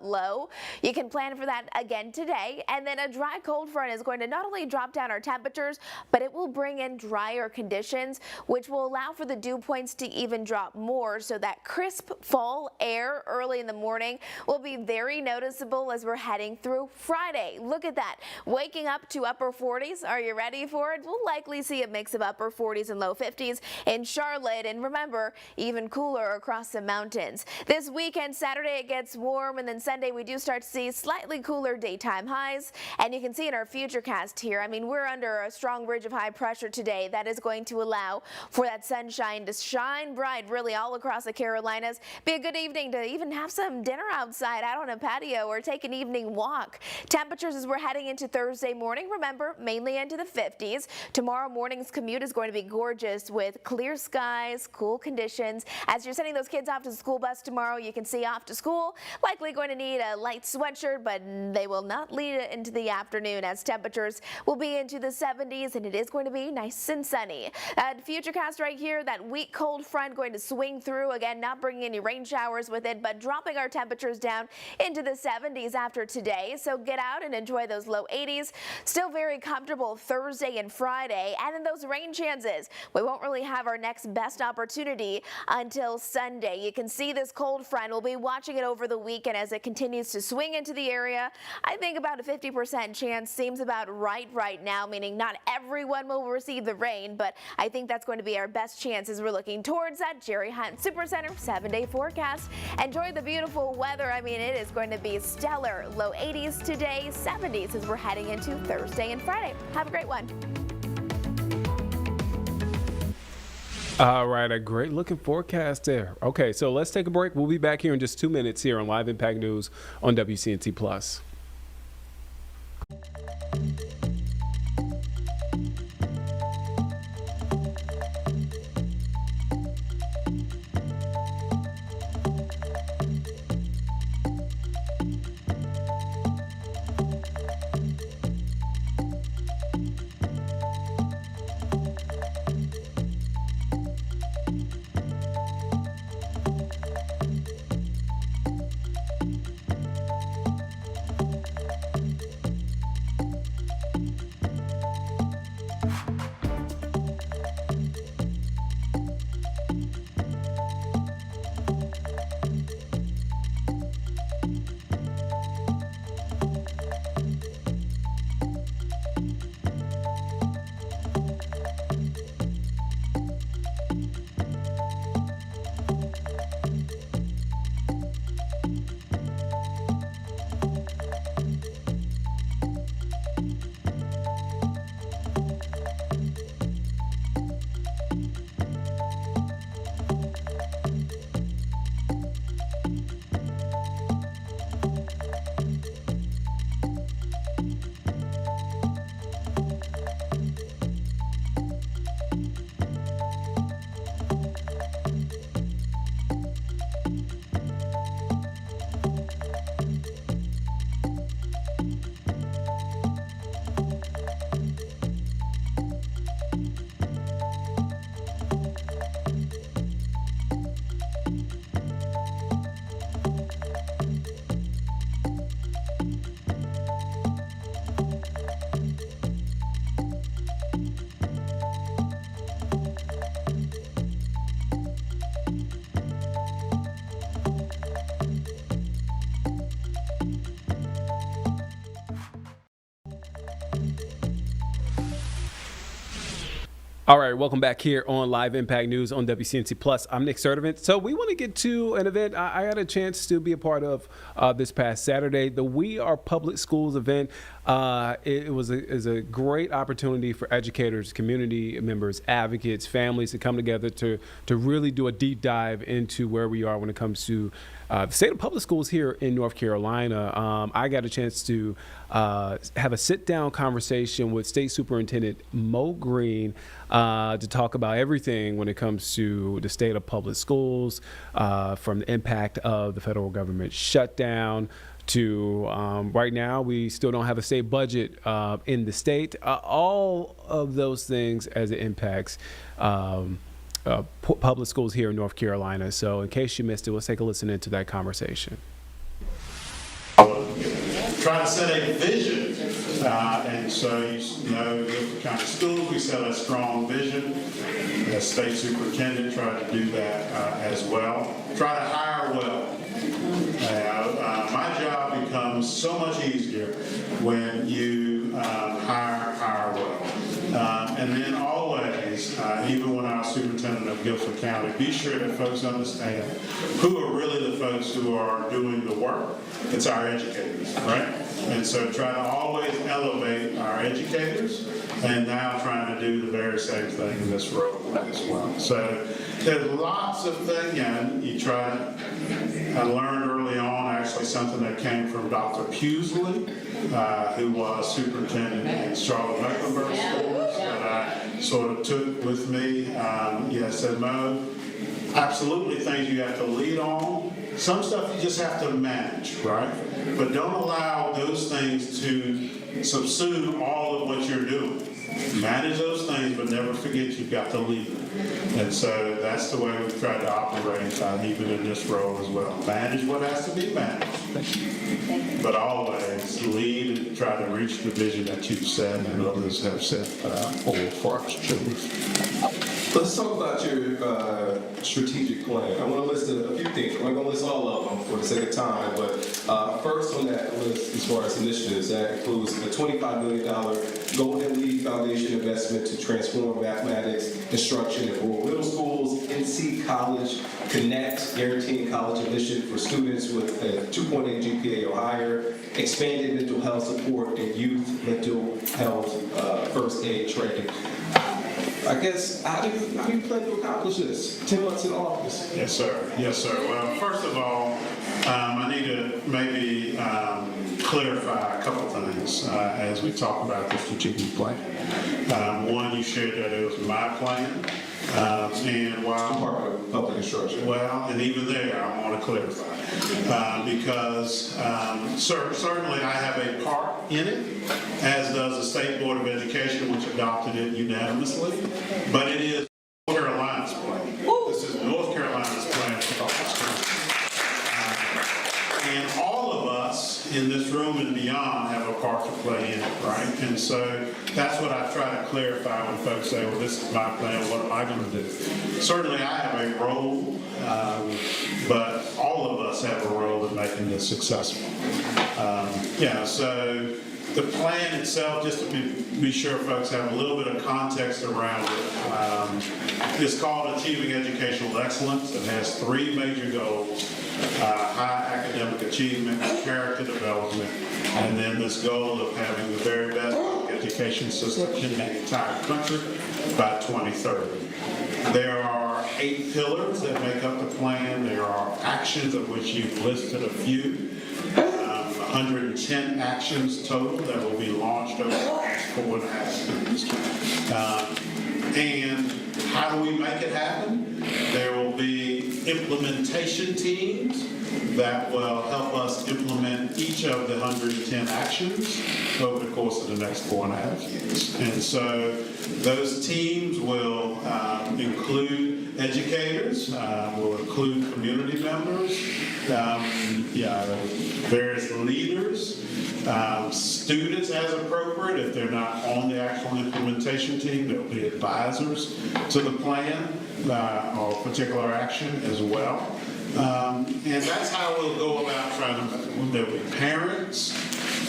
low? You can plan for that again today, and then a dry cold front is going to not only drop down our temperatures, but it will bring in drier conditions, which will allow for the dew points to even drop more, so that crisp fall air early in the morning will be very noticeable as we're heading through Friday. Look at that, waking up to upper 40s. Are you ready for it? We'll likely see a mix of upper 40s and low 50s in Charlotte, and remember, even cooler across the mountains. This weekend, Saturday, it gets warm, and then Sunday we do start to see slightly cooler daytime highs. And you can see in our futurecast here, I mean, we're under a strong ridge of high pressure today that is going to allow for that sunshine to shine bright really all across the Carolinas. Be a good evening to even have some dinner outside out on a patio or take an evening walk. Temperatures as we're heading into Thursday morning, remember, mainly into the 50s. Tomorrow morning's commute is going to be gorgeous with clear skies, cool conditions. As you're sending those kids off to the school bus tomorrow, you can see off to school, likely going to need a light sweatshirt, but they will not lead it into the afternoon as temperatures will be into the 70s, and it is going to be nice and sunny. Futurecast right here, that weak cold front going to swing through, again, not bringing any rain showers with it, but dropping our temperatures down into the 70s after today. So get out and enjoy those low 80s. Still very comfortable Thursday and Friday, and then those rain chances, we won't really have our next best opportunity until Sunday. You can see this cold front. We'll be watching it over the weekend as it continues to swing into the area. I think about a 50% chance seems about right now, meaning not everyone will receive the rain, but I think that's going to be our best chance as we're looking towards that Jerry Hunt Supercenter 7-day forecast. Enjoy the beautiful weather. I mean, it is going to be stellar. Low 80s today, 70s as we're heading into Thursday and Friday. Have a great one. All right, a great looking forecast there. Okay, so let's take a break. We'll be back here in just 2 minutes here on Live Impact News on WCNC Plus. All right, welcome back here on Live Impact News on WCNC Plus. I'm Nick Sturdivant. So we want to get to an event I had a chance to be a part of this past Saturday, the We Are Public Schools event. it was a great opportunity for educators, community members, advocates, families to come together to really do a deep dive into where we are when it comes to the state of public schools here in North Carolina. I got a chance to have a sit-down conversation with State Superintendent Mo Green to talk about everything when it comes to the state of public schools, from the impact of the federal government shutdown to right now we still don't have a state budget in the state. All of those things as it impacts public schools here in North Carolina. So in case you missed it, let's take a listen into that conversation. Trying to set a vision, and so you know the kind of schools we set a strong vision. The state superintendent tried to do that as well. Try to hire well. My job becomes so much easier when you hire well. And then always, even when I was superintendent of Guilford County, be sure that folks understand who are really the folks who are doing the work. It's our educators, right? And so try to always elevate our educators, and now trying to do the very same thing in this role as well. So there's lots of things, and you try. I learned early on actually something that came from Dr. Pewsley, who was superintendent in Charlotte Mecklenburg schools, that I sort of took with me. I said, Mo, absolutely things you have to lead on. Some stuff you just have to manage, right? But don't allow those things to subsume all of what you're doing. Manage those things, but never forget you've got to lead. And so that's the way we've tried to operate, even in this role as well. Manage what has to be managed, but always lead and try to reach the vision that you've set and others have set for our children. Let's talk about your strategic plan. I want to list a few things. I'm not going to list all of them for the sake of time, but first on that list, as far as initiatives, that includes a $25 million Golden Lead Foundation investment to transform mathematics instruction in rural middle schools, NC College Connect, guaranteeing college admission for students with a 2.8 GPA or higher, expanded mental health support and youth mental health first aid training. I guess, how do you plan to accomplish this? 10 months in office. Yes, sir. Yes, sir. Well, first of all, I need to maybe clarify a couple things as we talk about the strategic plan. One, you shared that it was my plan. And while Department of Public Instruction. Well, and even there, I want to clarify because certainly I have a part in it, as does the State Board of Education, which adopted it unanimously. But it is North Carolina's plan. This is North Carolina's plan for public schools. And all of us in this room and beyond have a part to play in it, right? And so that's what I try to clarify when folks say, well, this is my plan, what am I going to do? Certainly I have a role, but all of us have a role in making this successful. So the plan itself, just to be sure folks have a little bit of context around it, is called Achieving Educational Excellence. It has three major goals: high academic achievement, character development, and then this goal of having the very best education system in the entire country by 2030. There are 8 pillars that make up the plan. There are actions of which you've listed a few. 110 actions total that will be launched over the next 4.5 years. And how do we make it happen? There will be implementation teams that will help us implement each of the 110 actions over the course of the next 4.5 years. And so those teams will include educators, will include community members, various leaders, students as appropriate. If they're not on the actual implementation team, there'll be advisors to the plan or particular action as well. And that's how we'll go about trying to, there'll be parents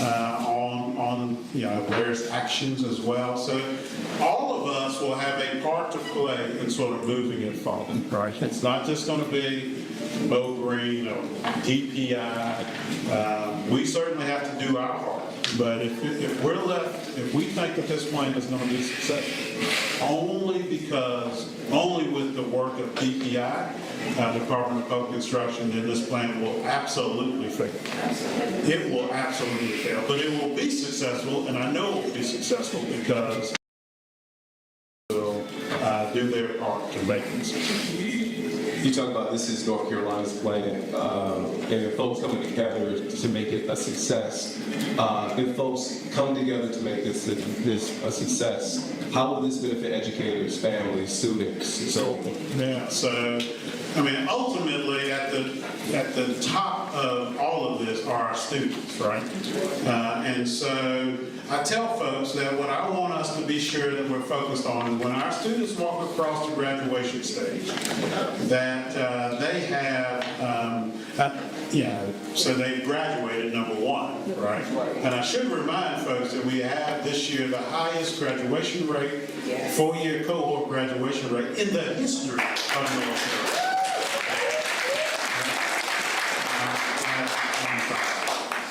on various actions as well. So all of us will have a part to play in sort of moving it forward, right? It's not just going to be Mo Green or DPI. We certainly have to do our part. But if we're left, if we think that this plan is going to be successful, only with the work of DPI, Department of Public Instruction, then this plan will absolutely fail. It will absolutely fail, but it will be successful, and I know it will be successful because will do their part to make it successful. You talk about this is North Carolina's plan, and folks coming together to make it a success. If folks come together to make this a success, how will this benefit educators, families, students, and so on? Yeah, so, I mean, ultimately, at the top of all of this are our students, right? And so I tell folks that what I want us to be sure that we're focused on is when our students walk across the graduation stage, that they have, so they've graduated, number one, right? And I should remind folks that we have this year the highest graduation rate, four-year cohort graduation rate in the history of North Carolina.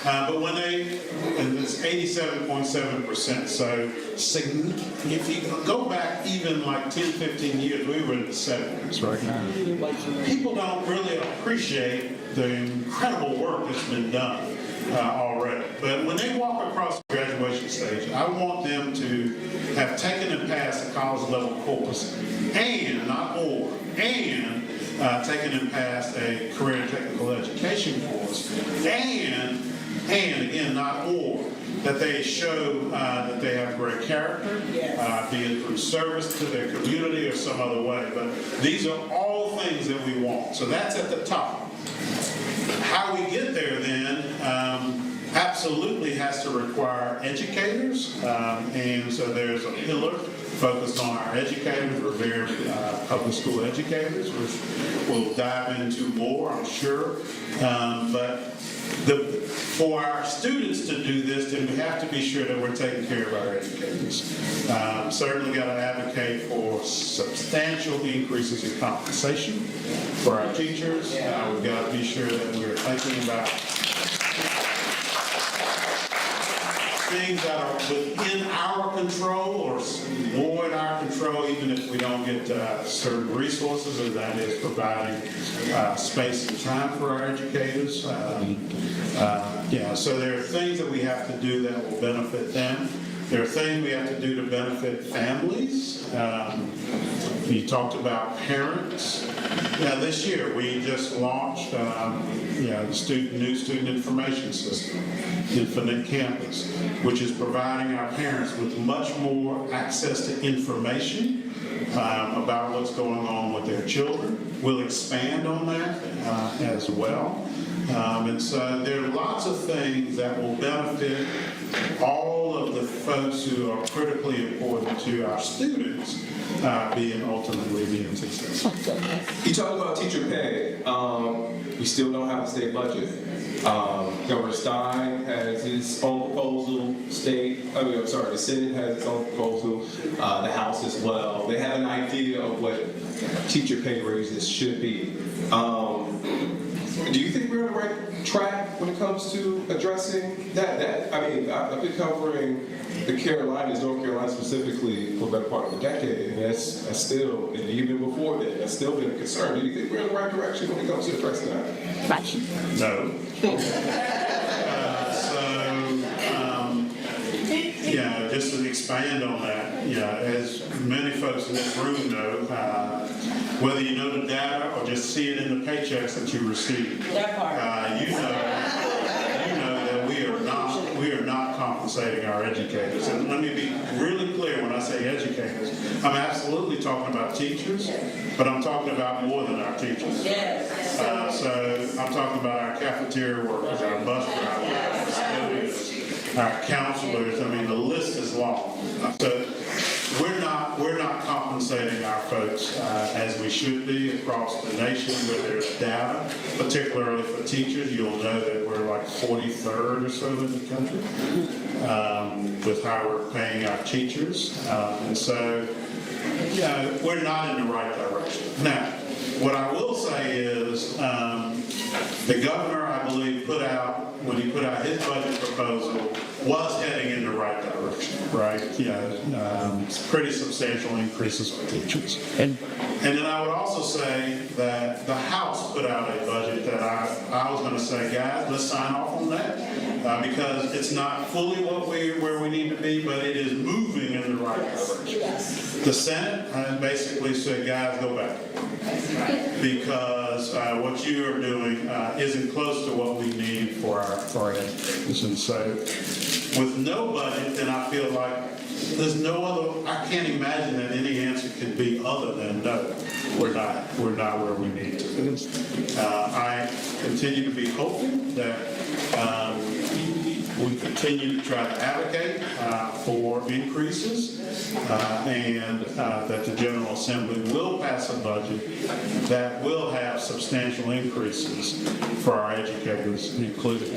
But when and it's 87.7%. So if you go back even like 10, 15 years, we were in the 70s right now. People don't really appreciate the incredible work that's been done already. But when they walk across the graduation stage, I want them to have taken and passed a college level course and taken and passed a career and technical education course, and again, not or, that they show that they have great character, be it through service to their community or some other way. But these are all things that we want. So that's at the top. How we get there then absolutely has to require educators, and so there's a pillar focused on our educators, revered public school educators, which we'll dive into more, I'm sure. But for our students to do this, then we have to be sure that we're taking care of our educators. Certainly got to advocate for substantial increases in compensation for our teachers. We've got to be sure that we're thinking about things that are within our control or more in our control, even if we don't get certain resources, and that is providing space and time for our educators. So there are things that we have to do that will benefit them. There are things we have to do to benefit families. You talked about parents. This year we just launched the new student information system, Infinite Campus, which is providing our parents with much more access to information about what's going on with their children. We'll expand on that as well. And so there are lots of things that will benefit all of the folks who are critically important to our students ultimately being successful. You talked about teacher pay. We still don't have a state budget. Governor Stein has his own proposal. The Senate has its own proposal. The House as well. They have an idea of what teacher pay raises should be. Do you think we're on the right track when it comes to addressing that? I've been covering the Carolinas, North Carolina specifically, for the better part of a decade, and that's still, and even before that, that's still been a concern. Do you think we're in the right direction when it comes to addressing that? No. Just to expand on that, as many folks in this room know, whether you know the data or just see it in the paychecks that you receive, you know that we are not compensating our educators. And let me be really clear when I say educators. I'm absolutely talking about teachers, but I'm talking about more than our teachers. So I'm talking about our cafeteria workers, our bus drivers, our custodians, our counselors. The list is long. So we're not compensating our folks as we should be across the nation where there's data, particularly for teachers. You'll know that we're like 43rd or so in the country with how we're paying our teachers. And so, we're not in the right direction. Now, what I will say is The governor, I believe, when he put out his budget proposal, was heading in the right direction, right? Pretty substantial increases for teachers. And then I would also say that the House put out a budget that I was going to say, guys, let's sign off on that because it's not fully where we need to be, but it is moving in the right direction. The Senate basically said, guys, go back. Because what you are doing isn't close to what we need for our education. So with no budget, then I feel like there's no other, I can't imagine that any answer could be other than no, we're not where we need to be. I continue to be hopeful that we continue to try to advocate for increases and that the General Assembly will pass a budget that will have substantial increases for our educators, including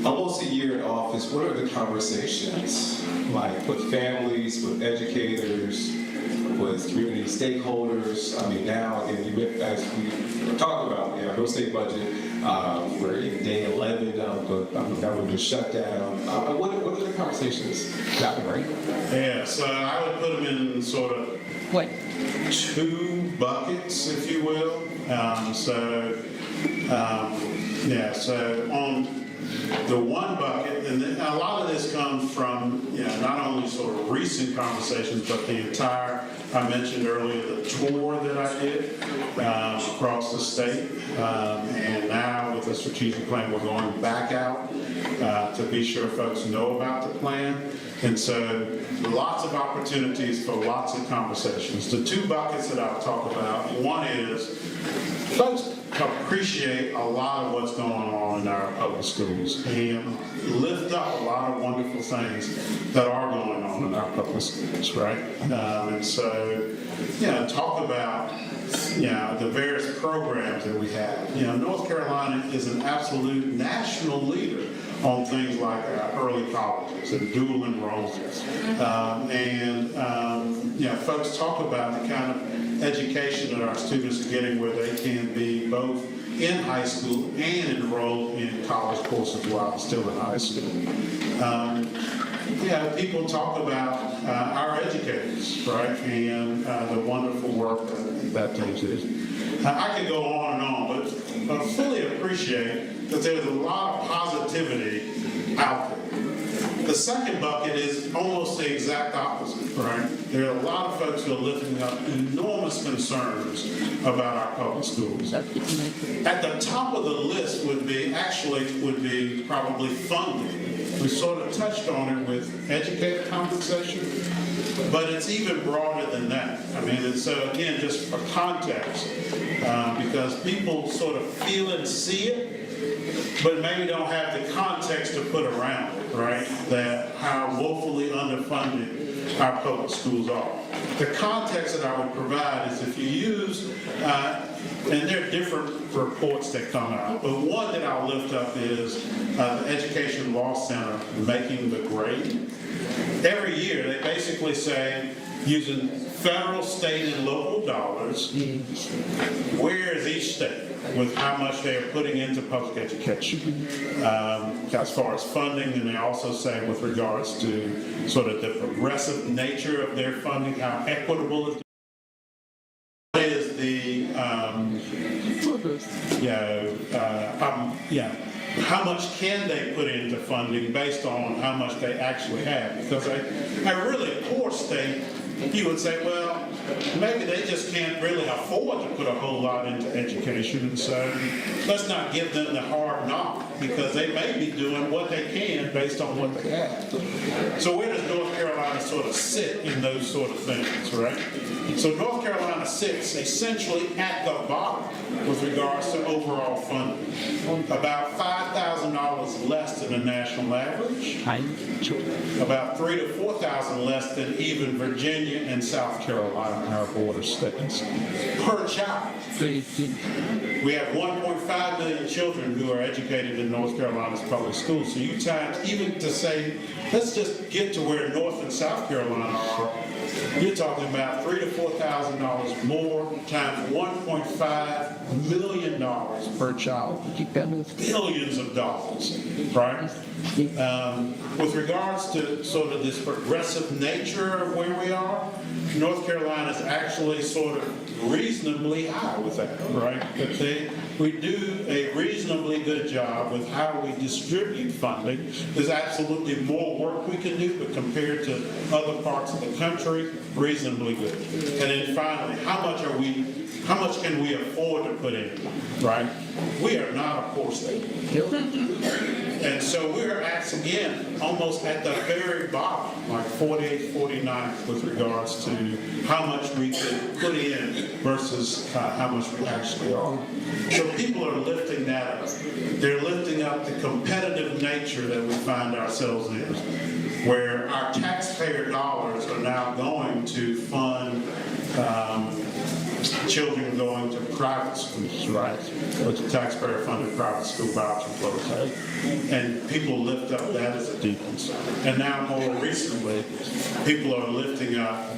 almost a year in office. What are the conversations like with families, with educators, with community stakeholders? I mean, now, again, as we talk about, no state budget, we're in day 11 of the government just shut down. What are the conversations happening right now? Yeah, so I would put them in sort of two buckets, if you will. So on the one bucket, and then a lot of this comes from not only sort of recent conversations, but the entire, I mentioned earlier, the tour that I did across the state, and now with the strategic plan, we're going back out to be sure folks know about the plan. And so lots of opportunities for lots of conversations. The two buckets that I'll talk about, one is folks appreciate a lot of what's going on in our public schools and lift up a lot of wonderful things that are going on in our public schools, right? And so, talk about the various programs that we have. North Carolina is an absolute national leader on things like early colleges and dual enrollments. Folks talk about the kind of education that our students are getting where they can be both in high school and enrolled in college courses while still in high school. People talk about our educators, right, and the wonderful work that they do. I could go on and on, but I fully appreciate that there's a lot of positivity out there. The second bucket is almost the exact opposite, right? There are a lot of folks who are lifting up enormous concerns about our public schools. At the top of the list would be probably funding. We sort of touched on it with educator compensation, but it's even broader than that. And so again, just for context, because people sort of feel and see it, but maybe don't have the context to put around it, right? That how woefully underfunded our public schools are. The context that I would provide is if you use, and there are different reports that come out, but one that I'll lift up is the Education Law Center making the grade. Every year they basically say, using federal, state, and local dollars, where is each state with how much they are putting into public education as far as funding, and they also say with regards to sort of the progressive nature of their funding, how equitable it is, how much can they put into funding based on how much they actually have? Because a really poor state, you would say, well, maybe they just can't really afford to put a whole lot into education, and so let's not give them the hard knock, because they may be doing what they can based on what they have. So where does North Carolina sort of sit in those sort of things, right? So North Carolina sits essentially at the bottom with regards to overall funding. About $5,000 less than the national average. About $3,000 to $4,000 less than even Virginia and South Carolina, our border states. Per child. We have 1.5 million children who are educated in North Carolina's public schools. So you times, even to say, let's just get to where North and South Carolina are, you're talking about $3,000 to $4,000 more times $1.5 million per child. Billions of dollars, right? With regards to sort of this progressive nature of where we are, North Carolina is actually sort of reasonably high with that, right? We do a reasonably good job with how we distribute funding. There's absolutely more work we can do, but compared to other parts of the country, reasonably good. And then finally, how much can we afford to put in, right? We are not a poor state. And so we're again, almost at the very bottom, like 48th, 49th with regards to how much we could put in versus how much we actually are. So people are lifting that up. They're lifting up the competitive nature that we find ourselves in, where our taxpayer dollars are now going to fund children going to private schools, right? Which taxpayer-funded private school voucher program. And people lift up that as a deep concern. And now, more recently, people are lifting up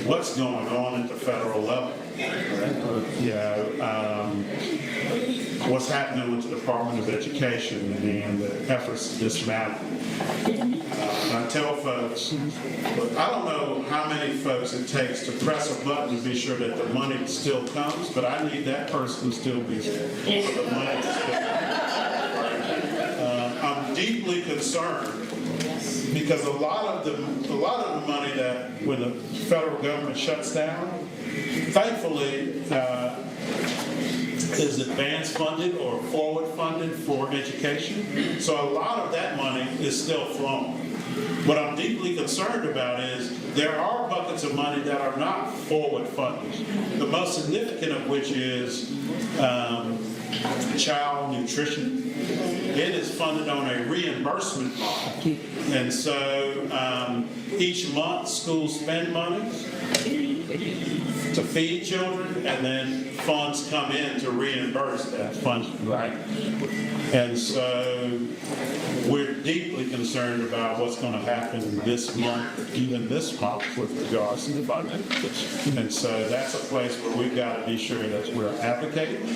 what's going on at the federal level. What's happening with the Department of Education and the efforts to dismantle. I tell folks, look, I don't know how many folks it takes to press a button to be sure that the money still comes, but I need that person to still be there for the money to still come. I'm deeply concerned because a lot of the money that when the federal government shuts down, thankfully, is advance funded or forward funded for education. So a lot of that money is still flowing. What I'm deeply concerned about is there are buckets of money that are not forward funded. The most significant of which is child nutrition. It is funded on a reimbursement model. And so each month schools spend money to feed children, and then funds come in to reimburse that funding, right? And so we're deeply concerned about what's going to happen this month, even this month, with regards to the funding. And so that's a place where we've got to be sure that we're advocating,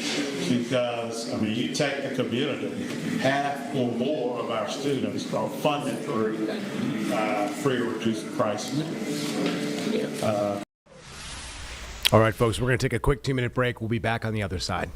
because, I mean, you take the community, half or more of our students are funded through free or reduced pricing. All right, folks, we're going to take a quick 2-minute break. We'll be back on the other side.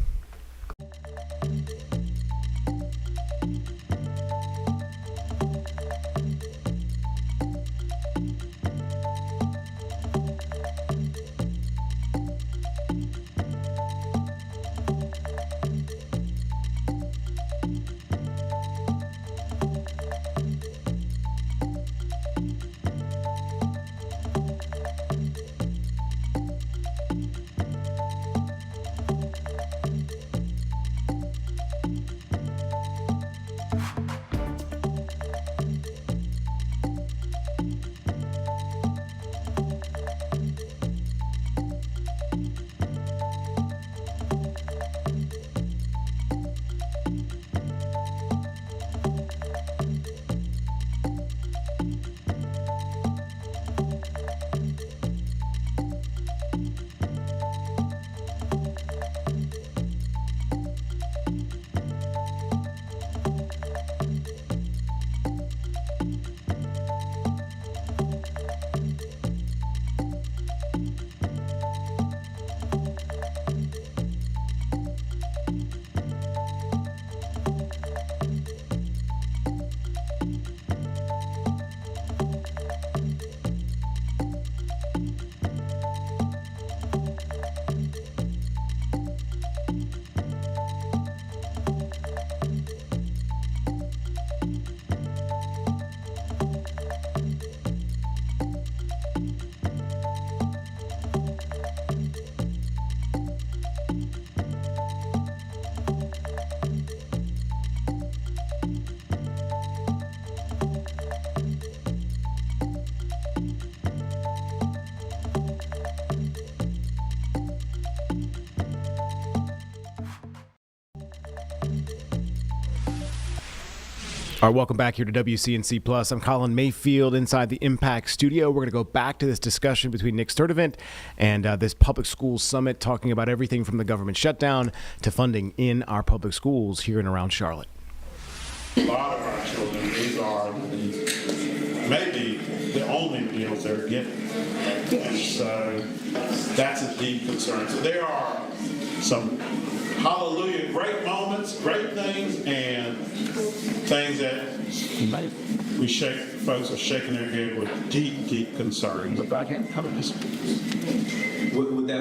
All right, welcome back here to WCNC Plus. I'm Colin Mayfield inside the Impact Studio. We're going to go back to this discussion between Nick Sturdivant and this public schools summit, talking about everything from the government shutdown to funding in our public schools here and around Charlotte. A lot of our children, these are maybe the only meals they're getting. And so that's a deep concern. So there are some hallelujah, great moments, great things, and things that folks are shaking their head with deep, deep concerns. With that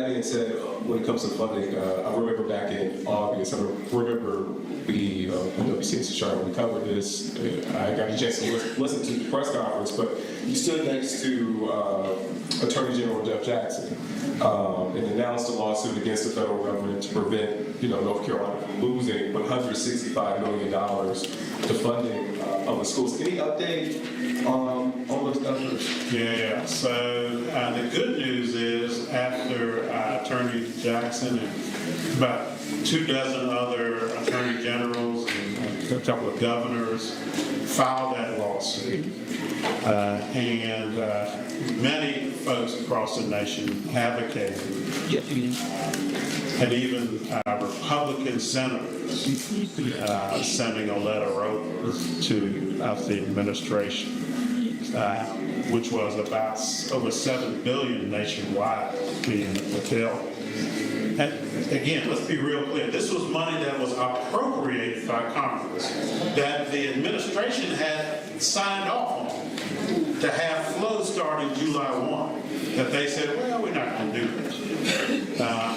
being said, when it comes to funding, I remember back in August, I remember we, WCNC Charlotte, we covered this. I got a chance to listen to the press conference, but you stood next to Attorney General Jeff Jackson and announced a lawsuit against the federal government to prevent, North Carolina from losing $165 million to funding public schools. Any update on those efforts? Yeah. So the good news is after Attorney Jackson and about 24 other attorney generals and a couple of governors filed that lawsuit, and many folks across the nation advocated, and even Republican senators sending a letter over to the administration, which was about over $7 billion nationwide being withheld. And again, let's be real clear. This was money that was appropriated by Congress, that the administration had signed off on to have flow starting July 1, that they said, well, we're not going to do this.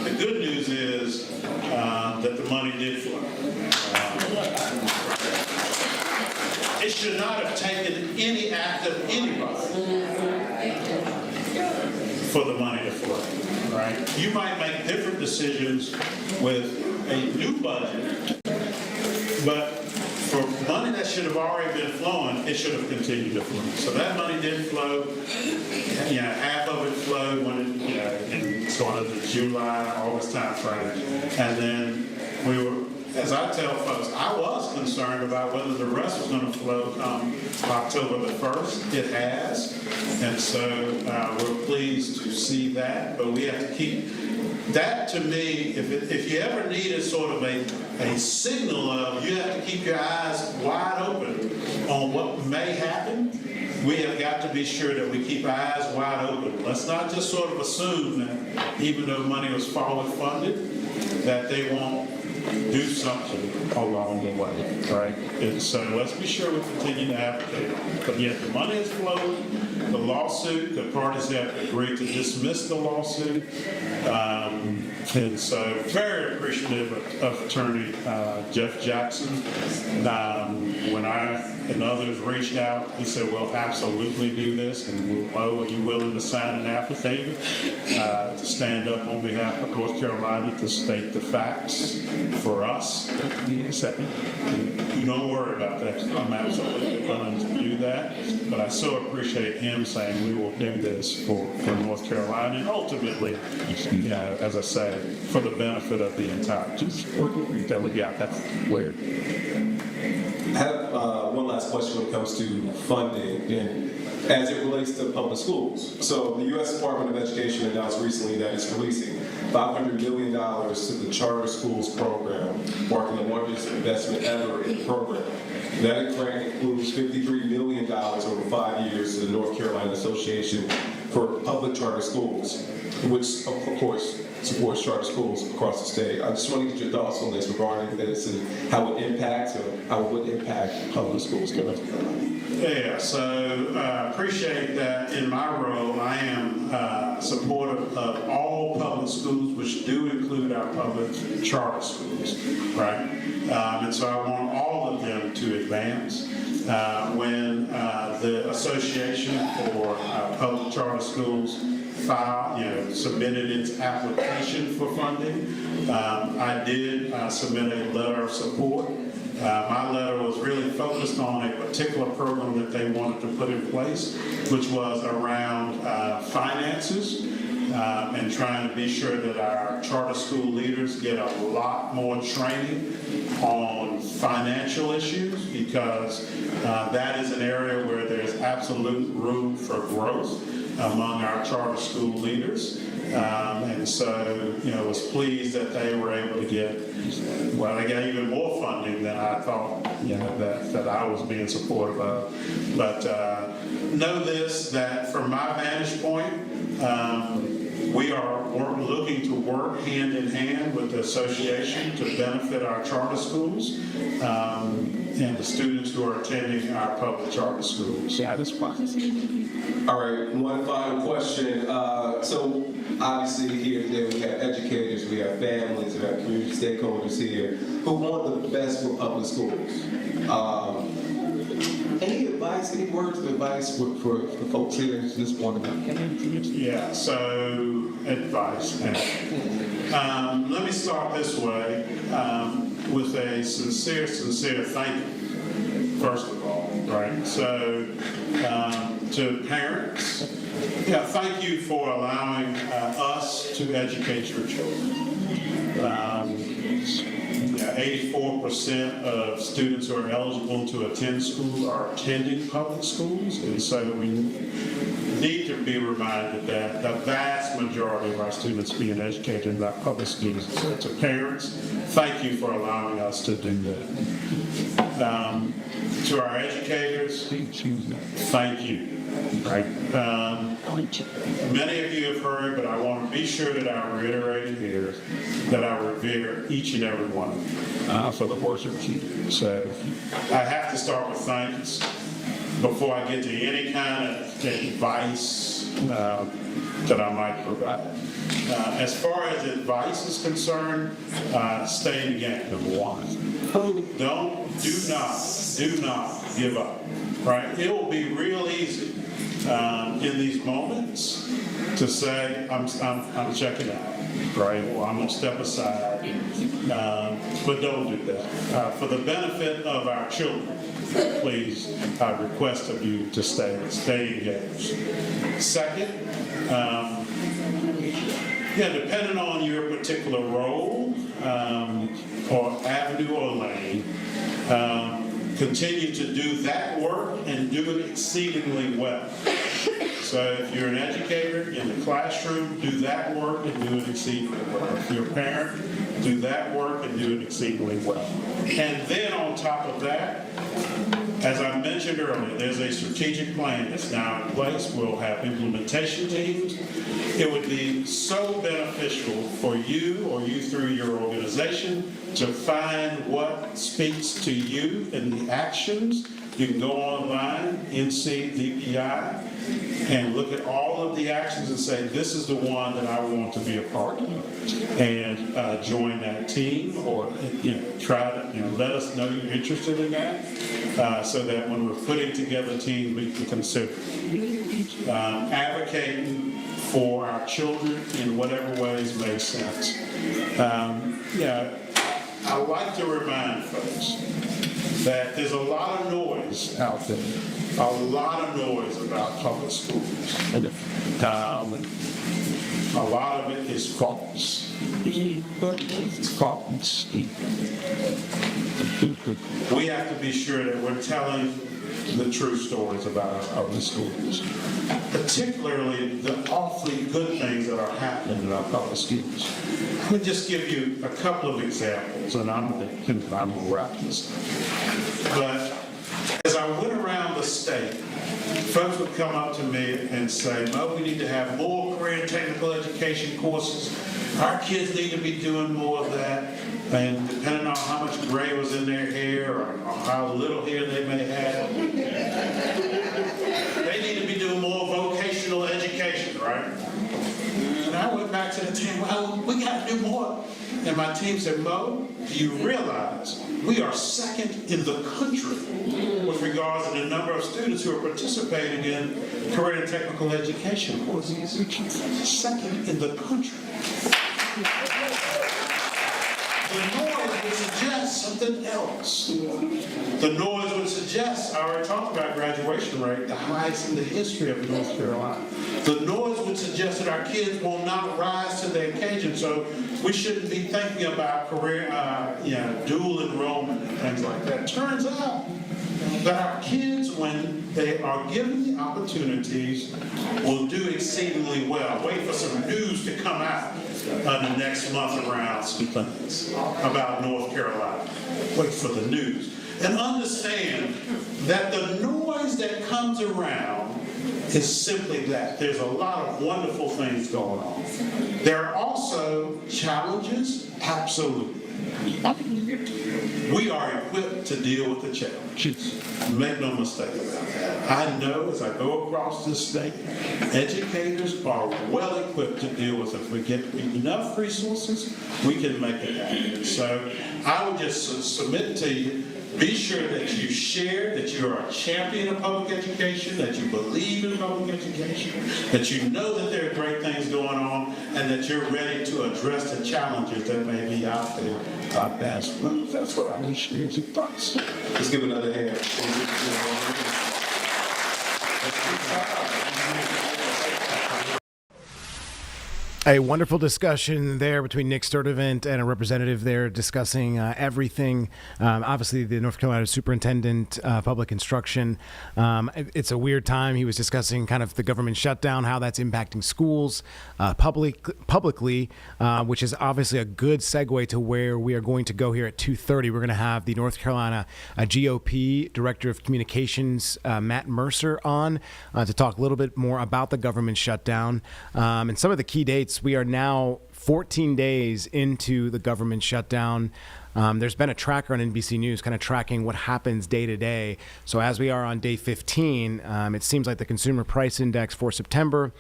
The good news is that the money did flow. It should not have taken any act of anybody for the money to flow, right? You might make different decisions with a new budget, but for money that should have already been flowing, it should have continued to flow. So that money did flow. Half of it flowed when in sort of the July, August time frame. And then we were, as I tell folks, I was concerned about whether the rest was going to flow come October the 1st. It has. And so we're pleased to see that. But we have to keep that, to me, if you ever needed sort of a signal of, you have to keep your eyes wide open on what may happen. We have got to be sure that we keep our eyes wide open. Let's not just sort of assume that even though money was forward funded, that they won't do something along the way, right? And so let's be sure we continue to advocate. But yet the money is flowing. The lawsuit, the parties have agreed to dismiss the lawsuit. And so very appreciative of Attorney Jeff Jackson. When I and others reached out, he said, we'll absolutely do this, and are you willing to sign an affidavit to stand up on behalf of North Carolina to state the facts for us? He said, you don't worry about that. I'm absolutely willing to do that. But I so appreciate him saying we will do this for North Carolina, and ultimately, as I say, for the benefit of the entire. That's weird. I have one last question when it comes to funding and as it relates to public schools. So the U.S. Department of Education announced recently that it's releasing $500 million to the charter schools program, marking the largest investment ever in the program. That grant includes $53 million over 5 years to the North Carolina Association for Public Charter Schools, which, of course, supports charter schools across the state. I just want to get your thoughts on this regarding this and how it impacts or how it would impact public schools in North Carolina. Yeah, so I appreciate that. In my role, I am supportive of all public schools, which do include our public charter schools, right? And so I want all of them to advance. When the Association for Public Charter Schools submitted its application for funding, I did submit a letter of support. My letter was really focused on a particular program that they wanted to put in place, which was around finances and trying to be sure that our charter school leaders get a lot more training on financial issues, because that is an area where there's absolute room for growth among our charter school leaders. And so, was pleased that they were able to get, well, they got even more funding than I thought, that I was being supportive of. But know this, that from my vantage point, we are looking to work hand in hand with the association to benefit our charter schools and the students who are attending our public charter schools. Yeah, that's fine. All right, one final question. So obviously here today we have educators, we have families, we have community stakeholders here who want the best for public schools. Any advice, any words of advice for folks here at this point? Yeah, so advice. Let me start this way with a sincere thank you, first of all, right? So to parents, thank you for allowing us to educate your children. 84% of students who are eligible to attend school are attending public schools, and so we need to be reminded that the vast majority of our students being educated in our public schools. So to parents, thank you for allowing us to do that. To our educators, thank you. Right. Many of you have heard, but I want to be sure that I reiterate it here, that I revere each and every one of you for the work of you. So I have to start with thanks before I get to any kind of advice that I might provide. As far as advice is concerned, stay in the game, number one. Do not give up. Right? It will be real easy in these moments to say, I'm checking out, right? Or I'm going to step aside. But don't do that. For the benefit of our children, please, I request of you to stay engaged. Second, depending on your particular role or avenue or lane, continue to do that work and do it exceedingly well. So if you're an educator in the classroom, do that work and do it exceedingly well. If you're a parent, do that work and do it exceedingly well. And then on top of that, as I mentioned earlier, there's a strategic plan that's now in place. We'll have implementation teams. It would be so beneficial for you or you through your organization to find what speaks to you in the actions. You can go online, NCDPI, and look at all of the actions and say, this is the one that I want to be a part of, and join that team, or try to let us know you're interested in that, so that when we're putting together teams, we can consider advocating for our children in whatever ways make sense. I like to remind folks that there's a lot of noise out there, a lot of noise about public schools. A lot of it is false. It's false. We have to be sure that we're telling the true stories about our public schools, particularly the awfully good things that are happening in our public schools. Let me just give you a couple of examples, and I'm going to wrap this up. But as I went around the state, folks would come up to me and say, "Mo, we need to have more career and technical education courses. Our kids need to be doing more of that." And depending on how much gray was in their hair or how little hair they may have, they need to be doing more vocational education, right? And I went back to the team, well, we got to do more. And my team said, "Mo, do you realize we are second in the country with regards to the number of students who are participating in career and technical education courses? Second in the country." the noise would suggest something else. The noise would suggest, I already talked about graduation rate, the highest in the history of North Carolina. The noise would suggest that our kids will not rise to the occasion, so we shouldn't be thinking about career, dual enrollment and things like that. Turns out that our kids, when they are given the opportunities, will do exceedingly well. Wait for some news to come out the next month around some things about North Carolina. Wait for the news. And understand that the noise that comes around is simply that. There's a lot of wonderful things going on. There are also challenges, absolutely. We are equipped to deal with the challenges. Make no mistake about that. I know as I go across this state, educators are well equipped to deal with it. If we get enough resources, we can make it happen. So I would just submit to you, be sure that you share, that you are a champion of public education, that you believe in public education, that you know that there are great things going on, and that you're ready to address the challenges that may be out there. That's what I would share as your thoughts. Let's give another hand. A wonderful discussion there between Nick Sturdivant and a representative there discussing everything. Obviously, the North Carolina Superintendent Public Instruction. It's a weird time. He was discussing kind of the government shutdown, how that's impacting schools publicly, which is obviously a good segue to where we are going to go here at 2:30. We're going to have the North Carolina GOP Director of Communications, Matt Mercer, on to talk a little bit more about the government shutdown and some of the key dates. We are now 14 days into the government shutdown. There's been a tracker on NBC News kind of tracking what happens day to day. So as we are on day 15, it seems like the Consumer Price Index for September,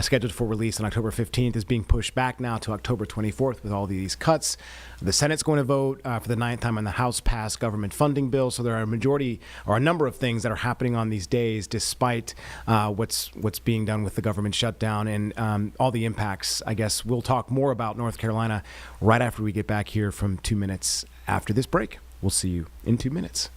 scheduled for release on October 15th, is being pushed back now to October 24th with all these cuts. The Senate's going to vote for the 9th time on the House-passed government funding bill. So there are a number of things that are happening on these days, despite what's being done with the government shutdown and all the impacts. I guess we'll talk more about North Carolina right after we get back here from 2 minutes after this break. We'll see you in 2 minutes.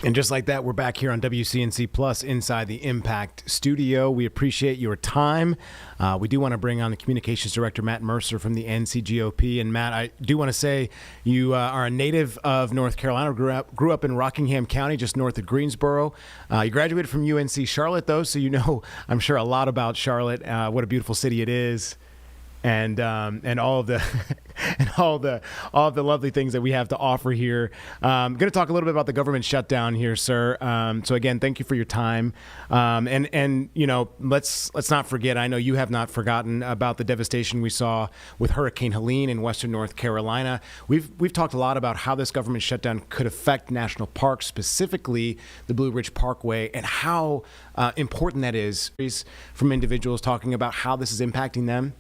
And just like that, we're back here on WCNC Plus inside the Impact Studio. We appreciate your time. We do want to bring on the Communications Director, Matt Mercer from the NCGOP. And Matt, I do want to say you are a native of North Carolina, grew up in Rockingham County, just north of Greensboro. You graduated from UNC Charlotte, though, so you know, I'm sure, a lot about Charlotte, what a beautiful city it is. and all of the and all of the lovely things that we have to offer here. I'm going to talk a little bit about the government shutdown here, sir. So again, thank you for your time. And you know, let's not forget. I know you have not forgotten about the devastation we saw with Hurricane Helene in western North Carolina. We've talked a lot about how this government shutdown could affect national parks, specifically the Blue Ridge Parkway, and how important that is from individuals talking about how this is impacting them.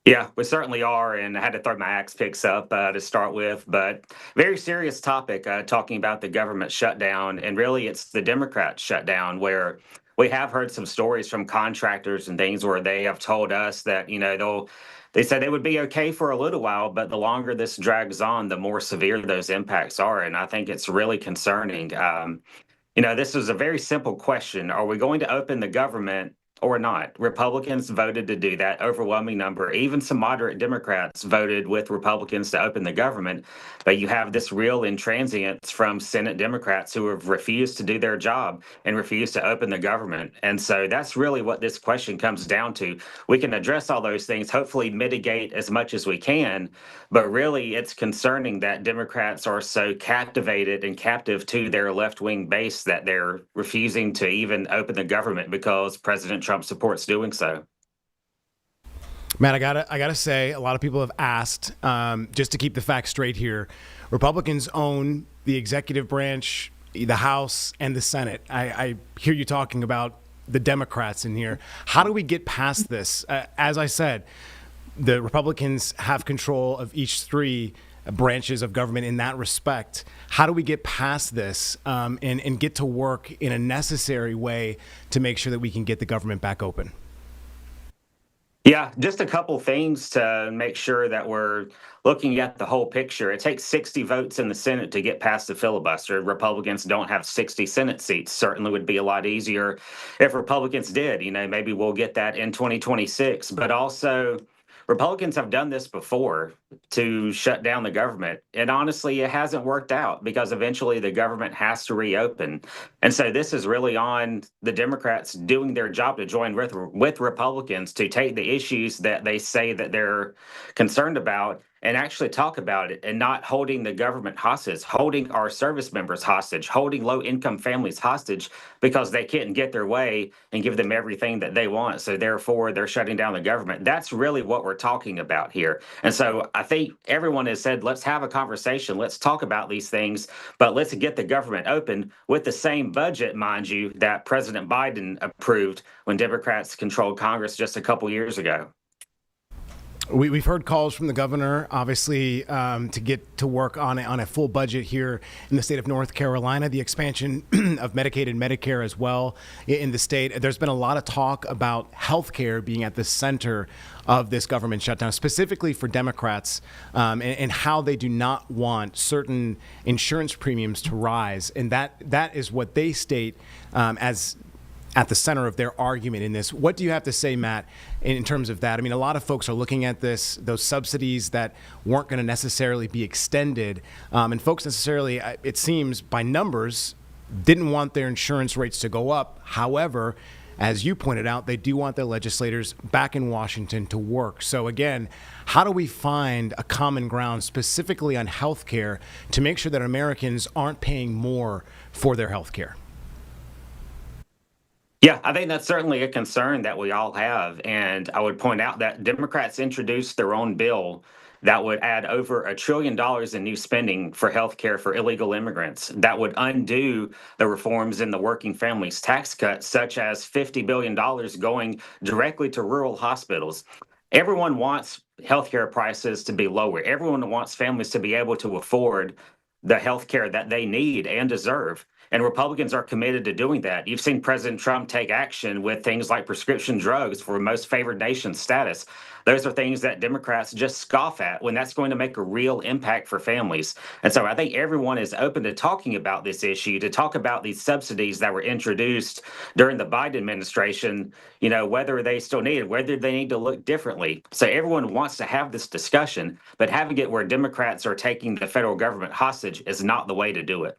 Yeah, we certainly are, and I had to throw my axe picks up to start with, but very serious topic, talking about the government shutdown, and really it's the Democrat shutdown where we have heard some stories from contractors and things where they have told us that, you know, they said they would be okay for a little while, but the longer this drags on, the more severe those impacts are, and I think it's really concerning. You know, this is a very simple question. Are we going to open the government or not? Republicans voted to do that, overwhelming number. Even some moderate Democrats voted with Republicans to open the government. But you have this real intransience from Senate Democrats who have refused to do their job and refused to open the government. And so that's really what this question comes down to. We can address all those things, hopefully mitigate as much as we can. But really, it's concerning that Democrats are so captivated and captive to their left-wing base that they're refusing to even open the government because President Trump supports doing so. Matt, I gotta say, a lot of people have asked, just to keep the facts straight here, Republicans own the executive branch, the House, and the Senate. I hear you talking about the Democrats in here. How do we get past this? As I said, the Republicans have control of each three branches of government in that respect. How do we get past this and get to work in a necessary way to make sure that we can get the government back open? Yeah, just a couple things to make sure that we're looking at the whole picture. It takes 60 votes in the Senate to get past the filibuster. Republicans don't have 60 Senate seats. Certainly would be a lot easier if Republicans did. You know, maybe we'll get that in 2026. But also, Republicans have done this before to shut down the government. And honestly, it hasn't worked out because eventually the government has to reopen. And so this is really on the Democrats doing their job to join with Republicans to take the issues that they say that they're concerned about and actually talk about it, and not holding the government hostage, holding our service members hostage, holding low-income families hostage because they can't get their way and give them everything that they want. So therefore, they're shutting down the government. That's really what we're talking about here. And so I think everyone has said, let's have a conversation. Let's talk about these things, but let's get the government open with the same budget, mind you, that President Biden approved when Democrats controlled Congress just a couple years ago. We've heard calls from the governor, obviously, to get to work on a full budget here in the state of North Carolina, the expansion of Medicaid and Medicare as well in the state. There's been a lot of talk about health care being at the center of this government shutdown, specifically for Democrats, and how they do not want certain insurance premiums to rise. And that is what they state as at the center of their argument in this. What do you have to say, Matt, in terms of that? I mean, a lot of folks are looking at this, those subsidies that weren't going to necessarily be extended, and folks necessarily, it seems by numbers, didn't want their insurance rates to go up. However, as you pointed out, they do want their legislators back in Washington to work. So again, how do we find a common ground specifically on health care to make sure that Americans aren't paying more for their health care? Yeah, I think that's certainly a concern that we all have. And I would point out that Democrats introduced their own bill that would add over $1 trillion in new spending for health care for illegal immigrants. That would undo the reforms in the working families tax cuts, such as $50 billion going directly to rural hospitals. Everyone wants healthcare prices to be lower. Everyone wants families to be able to afford the health care that they need and deserve. And Republicans are committed to doing that. You've seen President Trump take action with things like prescription drugs for most favored nation status. Those are things that Democrats just scoff at when that's going to make a real impact for families. And so I think everyone is open to talking about this issue, to talk about these subsidies that were introduced during the Biden administration, you know, whether they still need it, whether they need to look differently. So everyone wants to have this discussion, but having it where Democrats are taking the federal government hostage is not the way to do it.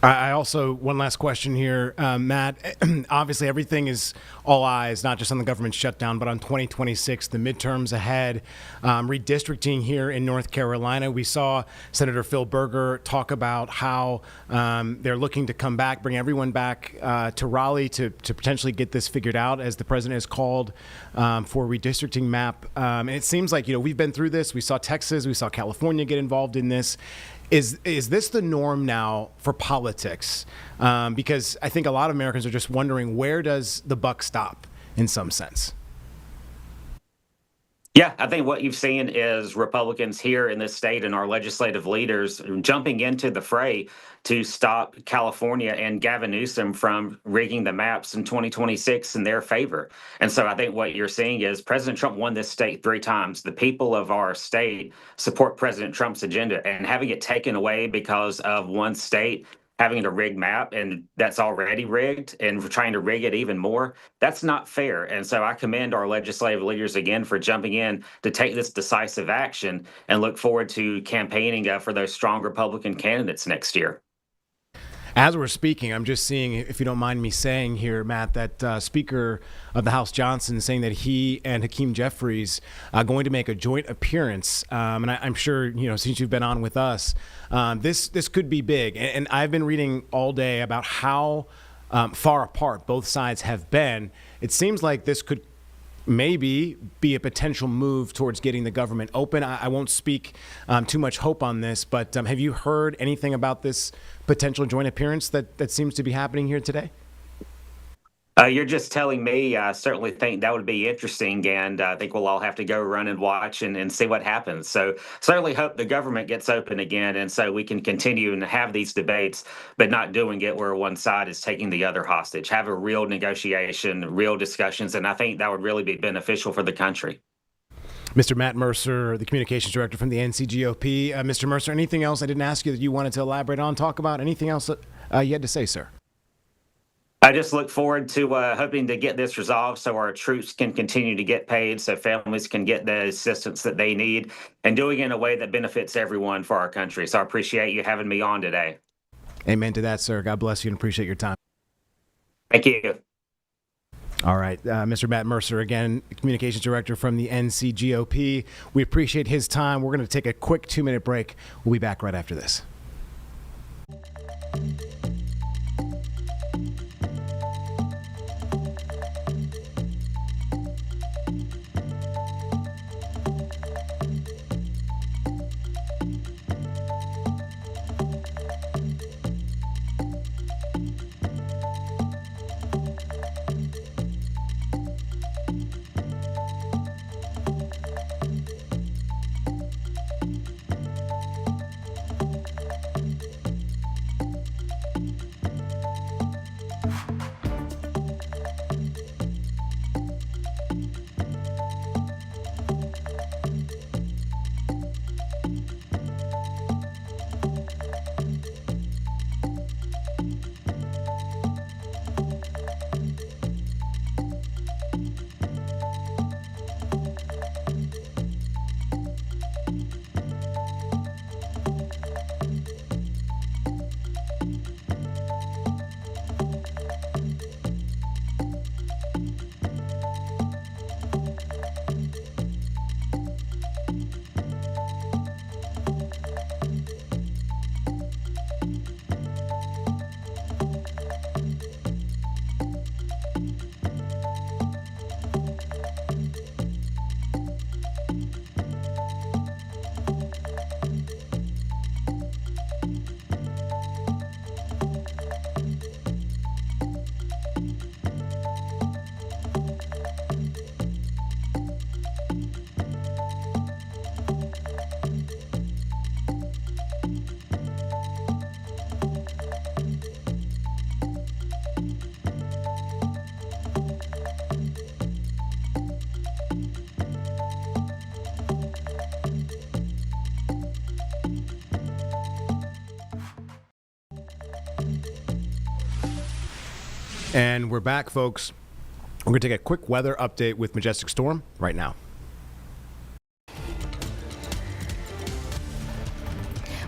I also, one last question here, Matt. Obviously, everything is all eyes, not just on the government shutdown, but on 2026, the midterms ahead, redistricting here in North Carolina. We saw Senator Phil Berger talk about how they're looking to come back, bring everyone back to Raleigh to potentially get this figured out, as the president has called for redistricting map. And it seems like, we've been through this. We saw Texas, we saw California get involved in this. Is this the norm now for politics? Because I think a lot of Americans are just wondering, where does the buck stop in some sense? Yeah, I think what you've seen is Republicans here in this state and our legislative leaders jumping into the fray to stop California and Gavin Newsom from rigging the maps in 2026 in their favor. And so I think what you're seeing is President Trump won this state 3 times. The people of our state support President Trump's agenda, and having it taken away because of one state having a rigged map, and that's already rigged, and we're trying to rig it even more, that's not fair. And so I commend our legislative leaders again for jumping in to take this decisive action, and look forward to campaigning for those strong Republican candidates next year. As we're speaking, I'm just seeing, if you don't mind me saying here, Matt, that Speaker of the House Johnson saying that he and Hakeem Jeffries are going to make a joint appearance. And I'm sure, since you've been on with us, this could be big. And I've been reading all day about how far apart both sides have been. It seems like this could maybe be a potential move towards getting the government open. I won't speak too much hope on this, but have you heard anything about this potential joint appearance that seems to be happening here today? You're just telling me. I certainly think that would be interesting, and I think we'll all have to go run and watch and see what happens. So certainly hope the government gets open again, and so we can continue and have these debates, but not doing it where one side is taking the other hostage. Have a real negotiation, real discussions, and I think that would really be beneficial for the country. Mr. Matt Mercer, the communications director from the NCGOP. Mr. Mercer, anything else I didn't ask you that you wanted to elaborate on, talk about? Anything else that you had to say, sir? I just look forward to hoping to get this resolved so our troops can continue to get paid, so families can get the assistance that they need, and doing it in a way that benefits everyone for our country. So I appreciate you having me on today. Amen to that, sir. God bless you and appreciate your time. Thank you. All right. Mr. Matt Mercer, again, communications director from the NCGOP. We appreciate his time. We're going to take a quick 2-minute break. We'll be back right after this. And we're back, folks. We're going to take a quick weather update with Majestic Storm right now.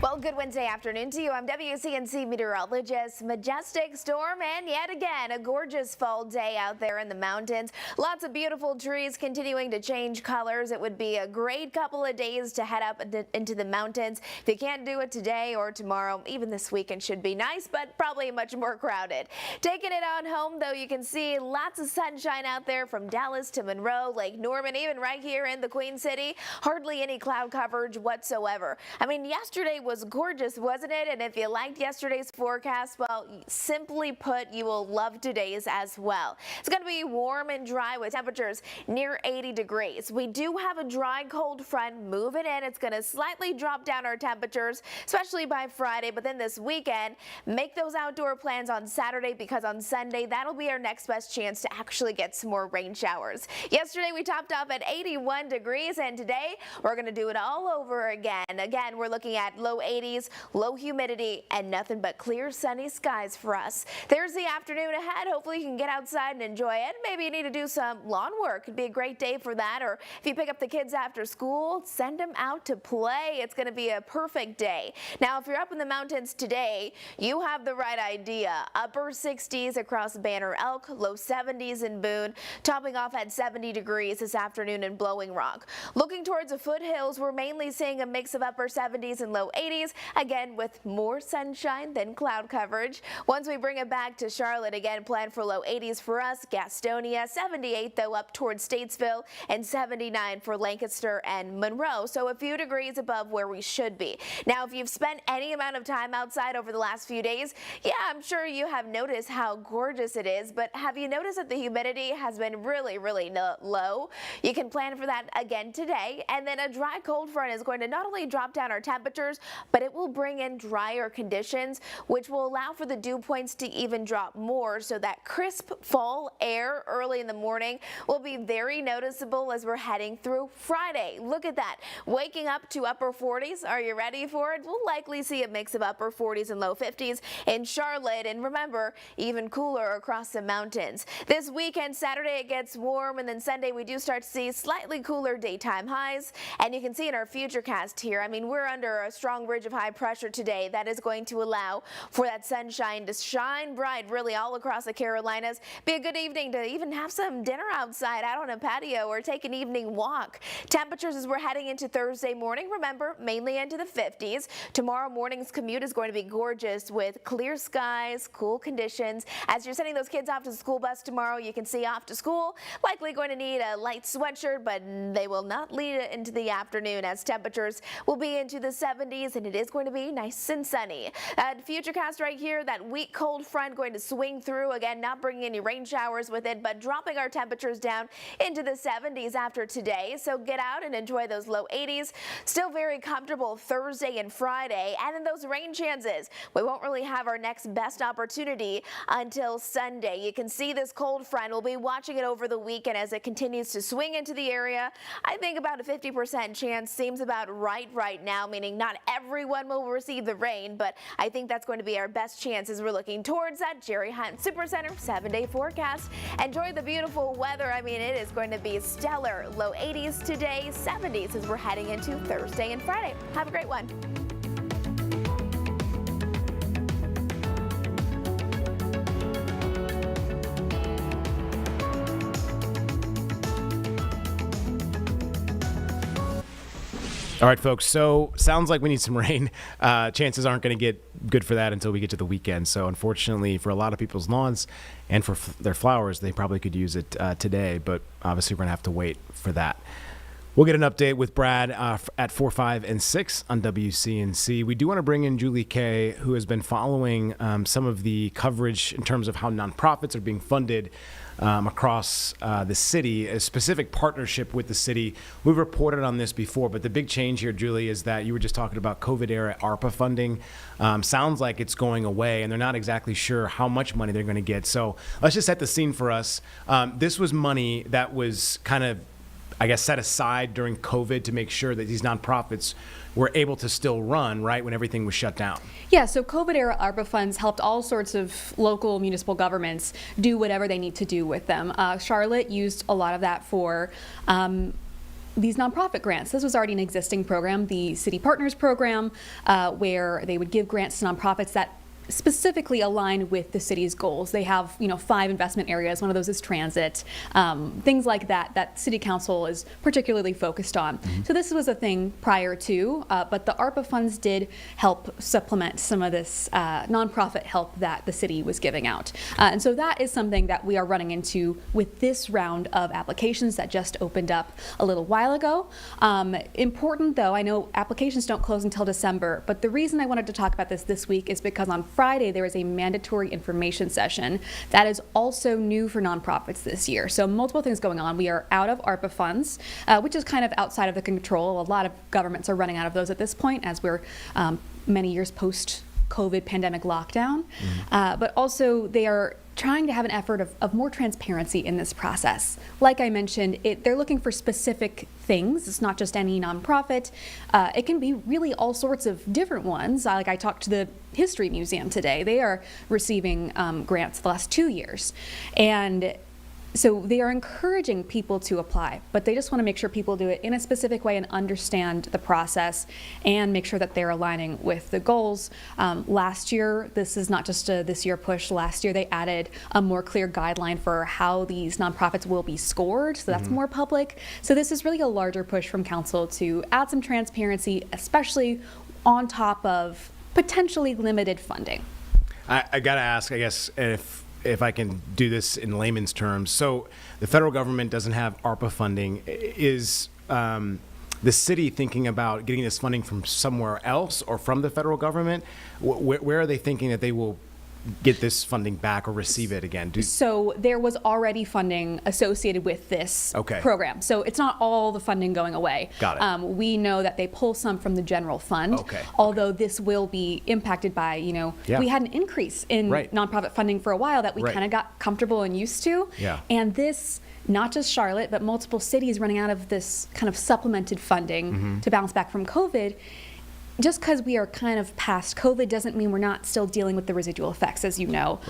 Well, good Good Wednesday afternoon to you. I'm WCNC meteorologist. Majestic storm and yet again a gorgeous fall day out there in the mountains. Lots of beautiful trees continuing to change colors. It would be a great couple of days to head up into the mountains. If you can't do it today or tomorrow, even this weekend should be nice, but probably much more crowded. Taking it on home, though, you can see lots of sunshine out there from Dallas to Monroe, Lake Norman, even right here in the Queen City. Hardly any cloud coverage whatsoever. I mean, yesterday was gorgeous, wasn't it? And if you liked yesterday's forecast, well, simply put, you will love today's as well. It's going to be warm and dry with temperatures near 80 degrees. We do have a dry cold front moving in. It's going to slightly drop down our temperatures, especially by Friday. But then this weekend, make those outdoor plans on Saturday, because on Sunday, that'll be our next best chance to actually get some more rain showers. Yesterday, we topped off at 81 degrees, and today, we're going to do it all over again. Again, we're looking at low 80s, low humidity, and nothing but clear sunny skies for us. There's the afternoon ahead. Hopefully you can get outside and enjoy it. Maybe you need to do some lawn work. It'd be a great day for that. Or if you pick up the kids after school, send them out to play. It's going to be a perfect day. Now, if you're up in the mountains today, you have the right idea. Upper 60s across Banner Elk, low 70s in Boone, topping off at 70 degrees this afternoon in Blowing Rock. Looking towards the foothills, we're mainly seeing a mix of upper 70s and low 80s, again with more sunshine than cloud coverage. Once we bring it back to Charlotte, again plan for low 80s for us, Gastonia, 78 though up towards Statesville, and 79 for Lancaster and Monroe, so a few degrees above where we should be. Now, if you've spent any amount of time outside over the last few days, yeah, I'm sure you have noticed how gorgeous it is, but have you noticed that the humidity has been really low? You can plan for that again today, and then a dry cold front is going to not only drop down our temperatures, but it will bring in drier conditions, which will allow for the dew points to even drop more, so that crisp fall air early in the morning will be very noticeable as we're heading through Friday. Look at that. Waking up to upper 40s. Are you ready for it? We'll likely see a mix of upper 40s and low 50s in Charlotte, and remember, even cooler across the mountains. This weekend, Saturday, it gets warm, and then Sunday we do start to see slightly cooler daytime highs, and you can see in our futurecast here, I mean, we're under a strong ridge of high pressure today that is going to allow for that sunshine to shine bright really all across the Carolinas. Be a good evening to even have some dinner outside out on a patio or take an evening walk. Temperatures as we're heading into Thursday morning, remember, mainly into the 50s. Tomorrow morning's commute is going to be gorgeous with clear skies, cool conditions. As you're sending those kids off to the school bus tomorrow, you can see off to school. Likely going to need a light sweatshirt, but they will not lead it into the afternoon as temperatures will be into the 70s, and it is going to be nice and sunny. Futurecast right here, that weak cold front going to swing through again, not bringing any rain showers with it, but dropping our temperatures down into the 70s after today. So get out and enjoy those low 80s. Still very comfortable Thursday and Friday, and then those rain chances. We won't really have our next best opportunity until Sunday. You can see this cold front. We'll be watching it over the weekend as it continues to swing into the area. I think about a 50% chance seems about right now, meaning not everyone will receive the rain, but I think that's going to be our best chance as we're looking towards that Jerry Hunt Supercenter 7-day forecast. Enjoy the beautiful weather. I mean, it is going to be stellar. Low 80s today, 70s as we're heading into Thursday and Friday. Have a great one. All right, folks, so sounds like we need some rain. Chances aren't going to get good for that until we get to the weekend. So unfortunately, for a lot of people's lawns and for their flowers, they probably could use it today, but obviously we're going to have to wait for that. We'll get an update with Brad at 4, 5, and 6 on WCNC. We do want to bring in Julie Kay, who has been following some of the coverage in terms of how nonprofits are being funded across the city, a specific partnership with the city. We've reported on this before, but the big change here, Julie, is that you were just talking about COVID-era ARPA funding. Sounds like it's going away, and they're not exactly sure how much money they're going to get. So let's just set the scene for us. This was money that was kind of, I guess, set aside during COVID to make sure that these nonprofits were able to still run, right, when everything was shut down. Yeah, so COVID-era ARPA funds helped all sorts of local municipal governments do whatever they need to do with them. Charlotte used a lot of that for these nonprofit grants. This was already an existing program, the City Partners program, where they would give grants to nonprofits that specifically aligned with the city's goals. They have, 5 investment areas. One of those is transit, things like that City Council is particularly focused on. So this was a thing prior to, but the ARPA funds did help supplement some of this nonprofit help that the city was giving out. And so that is something that we are running into with this round of applications that just opened up a little while ago. Important though, I know applications don't close until December, but the reason I wanted to talk about this week is because on Friday, there is a mandatory information session that is also new for nonprofits this year. So multiple things going on. We are out of ARPA funds, which is kind of outside of the control. A lot of governments are running out of those at this point as we're many years post-COVID pandemic lockdown. But also they are trying to have an effort of more transparency in this process. Like I mentioned, they're looking for specific things. It's not just any nonprofit. It can be really all sorts of different ones. Like I talked to the History Museum today. They are receiving grants the last 2 years. And so they are encouraging people to apply, but they just want to make sure people do it in a specific way and understand the process and make sure that they're aligning with the goals. Last year, this is not just a this year push. Last year, they added a more clear guideline for how these nonprofits will be scored, so that's more public. So this is really a larger push from council to add some transparency, especially on top of potentially limited funding. I got to ask, I guess, if I can do this in layman's terms. So the federal government doesn't have ARPA funding. Is the city thinking about getting this funding from somewhere else or from the federal government? Where are they thinking that they will get this funding back or receive it again? So there was already funding associated with this program. So it's not all the funding going away. Got it. We know that they pull some from the general fund, although this will be impacted by, we had an increase in nonprofit funding for a while that we kind of got comfortable and used to. And this, not just Charlotte, but multiple cities running out of this kind of supplemented funding to bounce back from COVID. Just because we are kind of past COVID doesn't mean we're not still dealing with the residual effects, as you know.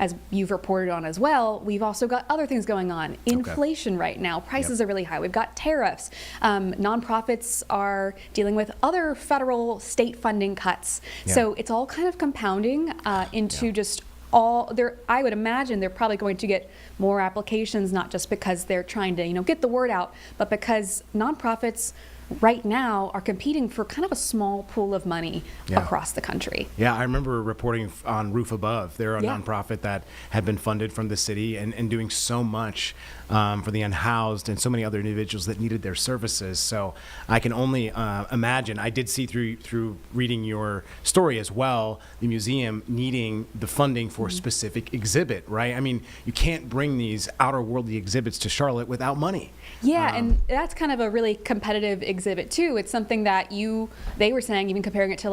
As you've reported on as well, we've also got other things going on. Inflation right now, prices are really high. We've got tariffs. Nonprofits are dealing with other federal, state funding cuts. So it's all kind of compounding into just I would imagine they're probably going to get more applications, not just because they're trying to, get the word out, but because nonprofits right now are competing for kind of a small pool of money across the country. I remember reporting on Roof Above. They're a nonprofit that had been funded from the city and doing so much for the unhoused and so many other individuals that needed their services. So I can only imagine. I did see through reading your story as well, the museum needing the funding for a specific exhibit, right? I mean, you can't bring these outer worldly exhibits to Charlotte without money. And that's kind of a really competitive exhibit too. It's something that they were saying, even comparing it to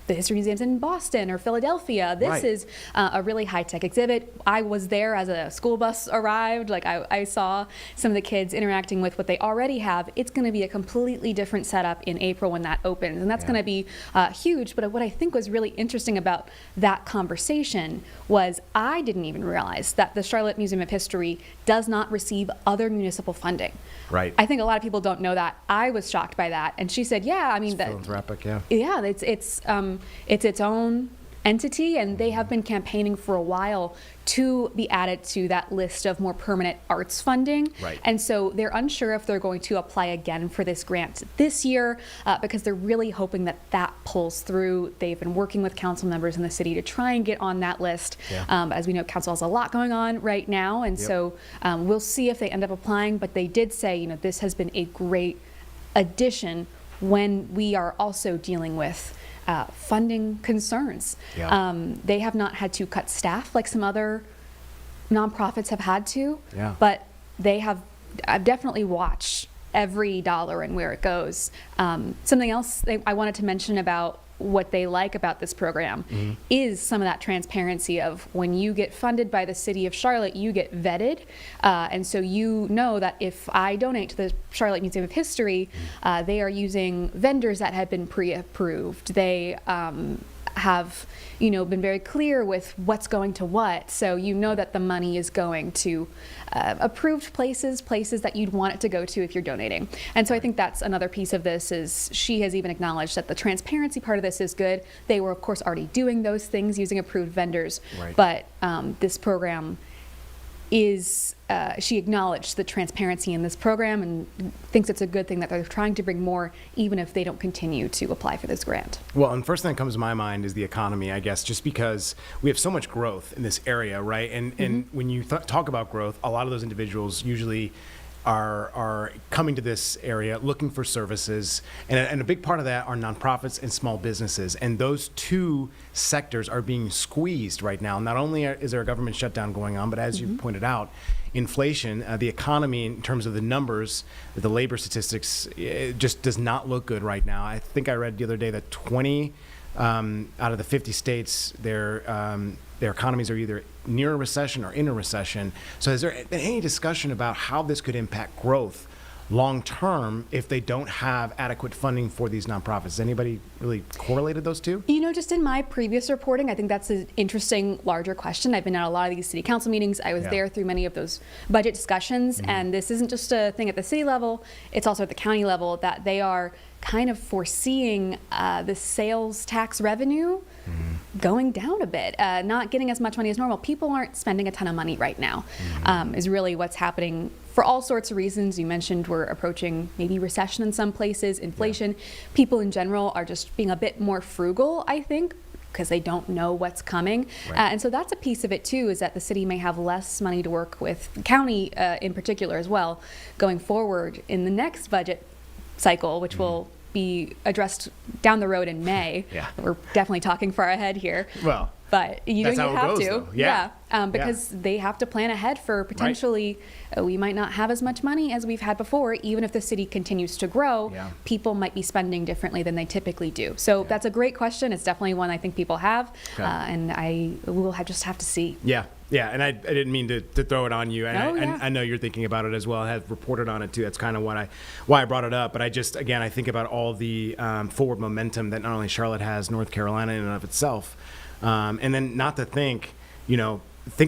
the history museums in Boston or Philadelphia. This is a really high-tech exhibit. I was there as a school bus arrived. I saw some of the kids interacting with what they already have. It's going to be a completely different setup in April when that opens, and that's going to be huge. But what I think was really interesting about that conversation was I didn't even realize that the Charlotte Museum of History does not receive other municipal funding. I think a lot of people don't know that. I was shocked by that, and she said, it's philanthropic, it's its own entity, and they have been campaigning for a while to be added to that list of more permanent arts funding. And so they're unsure if they're going to apply again for this grant this year because they're really hoping that pulls through. They've been working with council members in the city to try and get on that list. As we know, council has a lot going on right now, and so we'll see if they end up applying, but they did say, this has been a great addition when we are also dealing with funding concerns. They have not had to cut staff like some other nonprofits have had to, but I've definitely watched every dollar and where it goes. Something else I wanted to mention about what they like about this program is some of that transparency of when you get funded by the city of Charlotte, you get vetted. And so you know that if I donate to the Charlotte Museum of History, they are using vendors that have been pre-approved. They have, been very clear with what's going to what. So you know that the money is going to approved places that you'd want it to go to if you're donating. And so I think that's another piece of this is she has even acknowledged that the transparency part of this is good. They were, of course, already doing those things using approved vendors. Right. But this program is, she acknowledged the transparency in this program and thinks it's a good thing that they're trying to bring more, even if they don't continue to apply for this grant. Well, and first thing that comes to my mind is the economy, I guess, just because we have so much growth in this area, right? And when you talk about growth, a lot of those individuals usually are coming to this area looking for services, and a big part of that are nonprofits and small businesses, and those two sectors are being squeezed right now. Not only is there a government shutdown going on, but as you pointed out, inflation, the economy in terms of the numbers, the labor statistics, it just does not look good right now. I think I read the other day that 20 out of the 50 states, their economies are either near a recession or in a recession. So has there been any discussion about how this could impact growth long term if they don't have adequate funding for these nonprofits? Has anybody really correlated those two? Just in my previous reporting, I think that's an interesting, larger question. I've been at a lot of these city council meetings. I was there through many of those budget discussions, and this isn't just a thing at the city level, it's also at the county level that they are kind of foreseeing the sales tax revenue going down a bit, not getting as much money as normal. People aren't spending a ton of money right now, is really what's happening for all sorts of reasons. You mentioned we're approaching maybe recession in some places, inflation. People in general are just being a bit more frugal, I think, because they don't know what's coming. And so that's a piece of it too, is that the city may have less money to work with, the county in particular as well, going forward in the next budget cycle, which will be addressed down the road in May. We're definitely talking far ahead here. Well, but you that's how it have goes, to, though. because they have to plan ahead for potentially we might not have as much money as we've had before. Even if the city continues to grow, people might be spending differently than they typically do. So that's a great question. It's definitely one I think people have, and I will just have to see. Yeah, and I didn't mean to throw it on you. And I know you're thinking about it as well. I have reported on it too. That's kind of why I brought it up. But I just, again, I think about all the forward momentum that not only Charlotte has, North Carolina in and of itself. And then not to think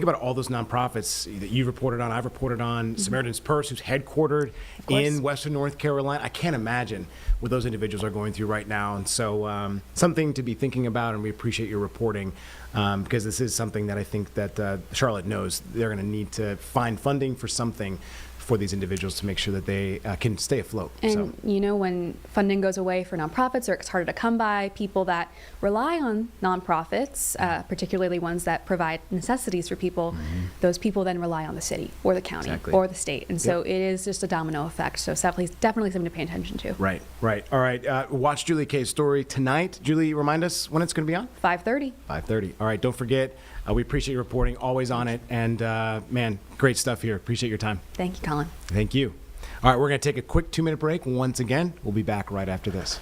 about all those nonprofits that you've reported on, I've reported on, Samaritan's Purse, who's headquartered in Western North Carolina. I can't imagine what those individuals are going through right now. And so something to be thinking about, and we appreciate your reporting because this is something that I think that Charlotte knows they're going to need to find funding for something for these individuals to make sure that they can stay afloat. And when funding goes away for nonprofits, or it's harder to come by, people that rely on nonprofits, particularly ones that provide necessities for people, those people then rely on the city or the county or the state. And so it is just a domino effect. So it's definitely something to pay attention to. Right. All right. Watch Julie K's story tonight. Julie, remind us when it's going to be on? 5:30. 5:30. All right. Don't forget. We appreciate your reporting, always on it. And man, great stuff here. Appreciate your time. Thank you, Colin. Thank you. All right, we're going to take a quick 2-minute break. Once again, we'll be back right after this.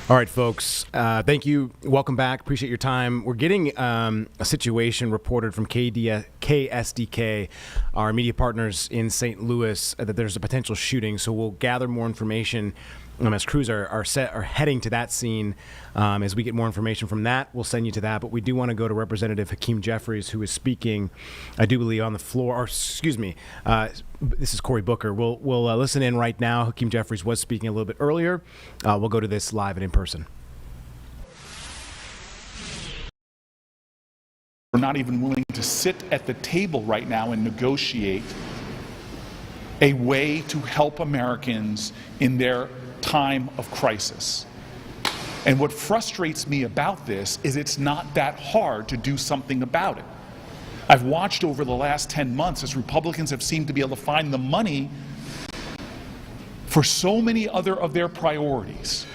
All right, folks. Thank you. Welcome back. Appreciate your time. We're getting a situation reported from KSDK, our media partners in St. Louis, that there's a potential shooting. So we'll gather more information as crews are heading to that scene. As we get more information from that, we'll send you to that. But we do want to go to Representative Hakeem Jeffries, who is speaking, I do believe, on the floor. Or excuse me, this is Cory Booker. We'll listen in right now. Hakeem Jeffries was speaking a little bit earlier. We'll go to this live and in person. We're not even willing to sit at the table right now and negotiate a way to help Americans in their time of crisis. And what frustrates me about this is it's not that hard to do something about it. I've watched over the last 10 months as Republicans have seemed to be able to find the money for so many other of their priorities,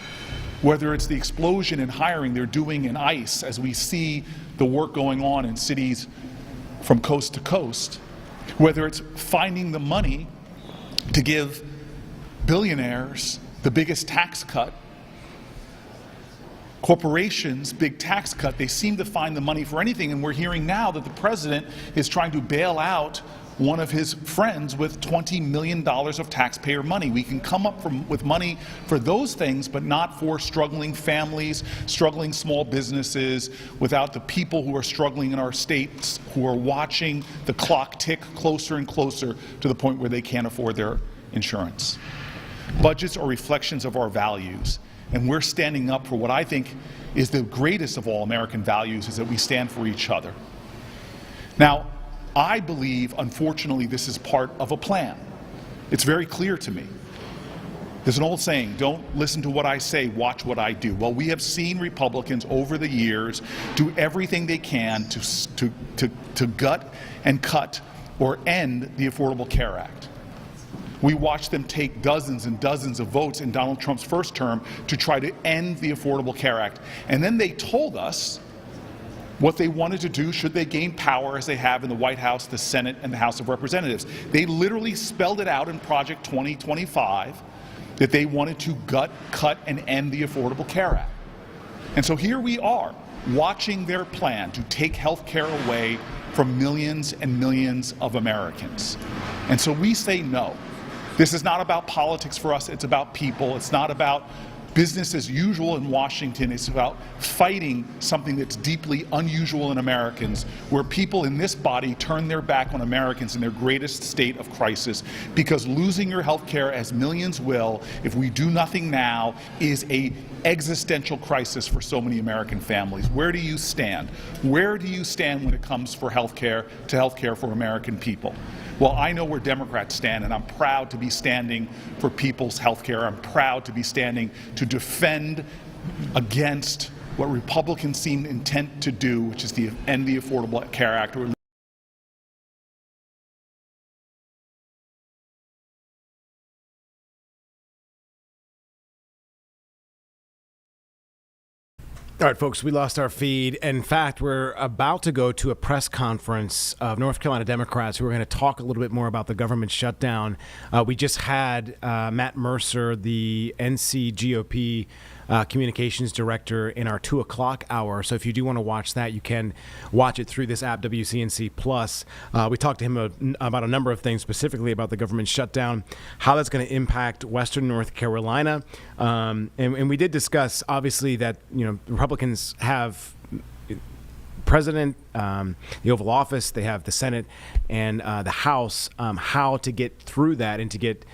whether it's the explosion in hiring they're doing in ICE as we see the work going on in cities from coast to coast, whether it's finding the money to give billionaires the biggest tax cut, corporations, big tax cut. They seem to find the money for anything, and we're hearing now that the president is trying to bail out one of his friends with $20 million of taxpayer money. We can come up with money for those things, but not for struggling families, struggling small businesses, without the people who are struggling in our states, who are watching the clock tick closer and closer to the point where they can't afford their insurance. Budgets are reflections of our values, and we're standing up for what I think is the greatest of all American values, is that we stand for each other. Now, I believe, unfortunately, this is part of a plan. It's very clear to me. There's an old saying, don't listen to what I say, watch what I do. Well, we have seen Republicans over the years do everything they can to gut and cut or end the Affordable Care Act. We watched them take dozens and dozens of votes in Donald Trump's first term to try to end the Affordable Care Act. And then they told us what they wanted to do should they gain power as they have in the White House, the Senate, and the House of Representatives. They literally spelled it out in Project 2025 that they wanted to gut, cut, and end the Affordable Care Act. And so here we are, watching their plan to take health care away from millions and millions of Americans. And so we say no. This is not about politics for us, it's about people. It's not about business as usual in Washington. It's about fighting something that's deeply unusual in Americans, where people in this body turn their back on Americans in their greatest state of crisis, because losing your health care, as millions will, if we do nothing now, is a existential crisis for so many American families. Where do you stand? Where do you stand when it comes for health care, to health care for American people? Well, I know where Democrats stand, and I'm proud to be standing for people's health care. I'm proud to be standing to defend against what Republicans seem intent to do, which is to end the Affordable Care Act. All right, folks, we lost our feed. In fact, we're about to go to a press conference of North Carolina Democrats who are going to talk a little bit more about the government shutdown. We just had Matt Mercer, the NC GOP communications director, in our 2 o'clock hour. So if you do want to watch that, you can watch it through this app, WCNC Plus. We talked to him about a number of things, specifically about the government shutdown, how that's going to impact Western North Carolina. And we did discuss, obviously, that, you know, Republicans have president, the Oval Office, they have the Senate and the House, how to get through that and to get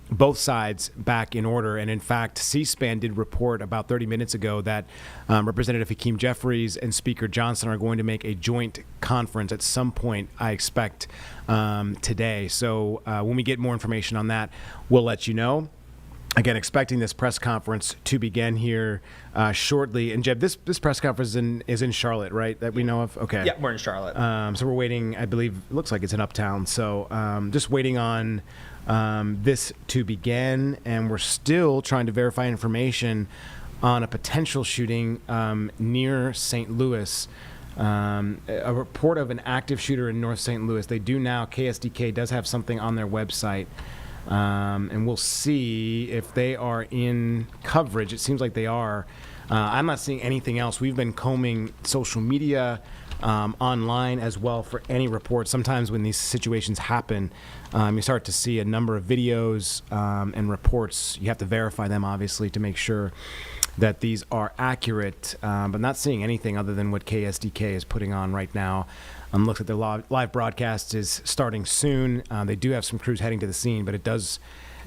both sides back in order. And in fact, C-SPAN did report about 30 minutes ago that Representative Hakeem Jeffries and Speaker Johnson are going to make a joint conference at some point, I expect, today. So when we get more information on that, we'll let you know. Again, expecting this press conference to begin here shortly. And Jeb, this press conference is in Charlotte, right? That we know of? Okay. Yeah, we're in Charlotte. So we're waiting, I believe, it looks like it's in Uptown. So just waiting on this to begin. And we're still trying to verify information on a potential shooting near St. Louis. A report of an active shooter in North St. Louis. They do now, KSDK does have something on their website And we'll see if they are in coverage. It seems like they are. I'm not seeing anything else. We've been combing social media, online as well for any reports. Sometimes when these situations happen, you start to see a number of videos and reports. You have to verify them, obviously, to make sure that these are accurate, but not seeing anything other than what KSDK is putting on right now. Looks like the live broadcast is starting soon. They do have some crews heading to the scene, but it does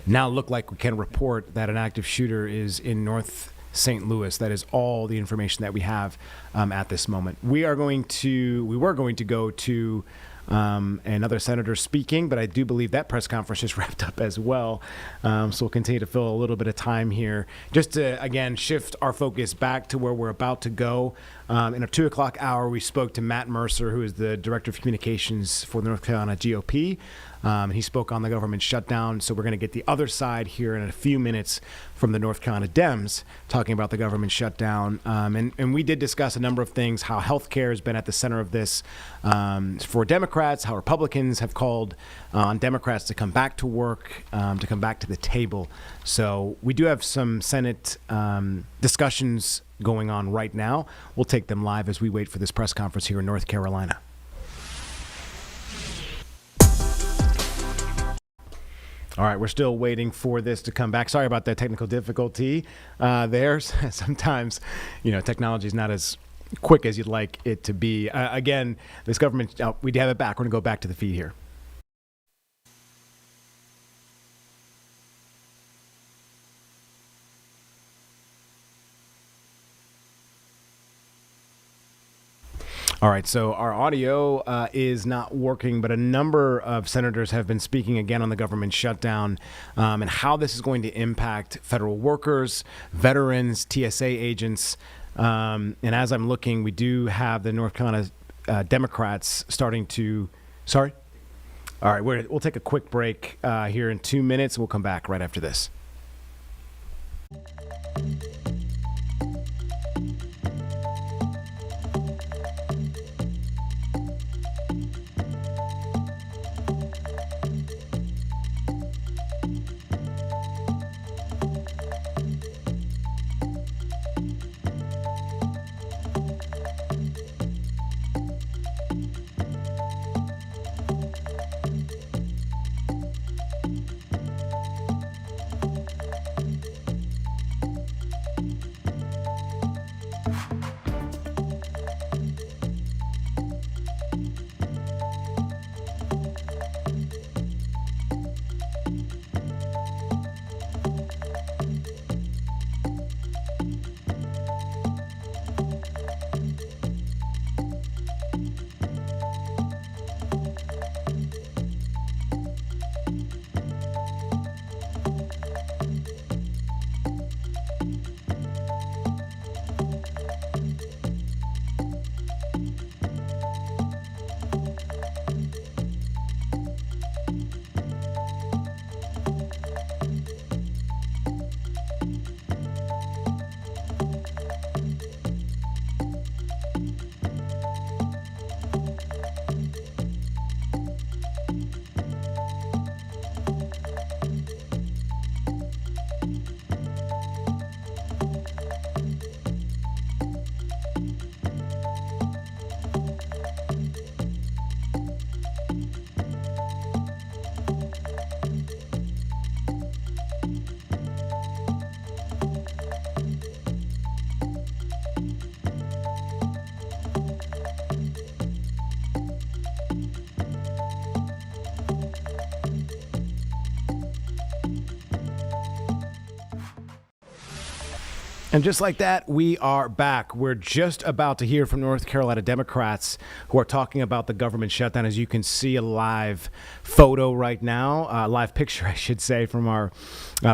now look like we can report that an active shooter is in North St. Louis. That is all the information that we have at this moment. We were going to go to another senator speaking, but I do believe that press conference just wrapped up as well. So we'll continue to fill a little bit of time here just to, again, shift our focus back to where we're about to go. In a 2 o'clock hour, we spoke to Matt Mercer, who is the Director of Communications for the North Carolina GOP. He spoke on the government shutdown. So we're going to get the other side here in a few minutes from the North Carolina Dems talking about the government shutdown. And we did discuss a number of things, how healthcare has been at the center of this for Democrats, how Republicans have called on Democrats to come back to work, to come back to the table. So we do have some Senate discussions going on right now. We'll take them live as we wait for this press conference here in North Carolina. All right, we're still waiting for this to come back. Sorry about that technical difficulty there. Sometimes, technology is not as quick as you'd like it to be. Again, this government, we have it back. We're going to go back to the feed here. All right, so our audio is not working, but a number of senators have been speaking again on the government shutdown and how this is going to impact federal workers, veterans, TSA agents. And as I'm looking, we do have the North Carolina Democrats starting to... Sorry? All right, we'll take a quick break here in 2 minutes. We'll come back right after this. And just like that, we are back. We're just about to hear from North Carolina Democrats who are talking about the government shutdown. As you can see, a live photo right now, live picture, I should say, from our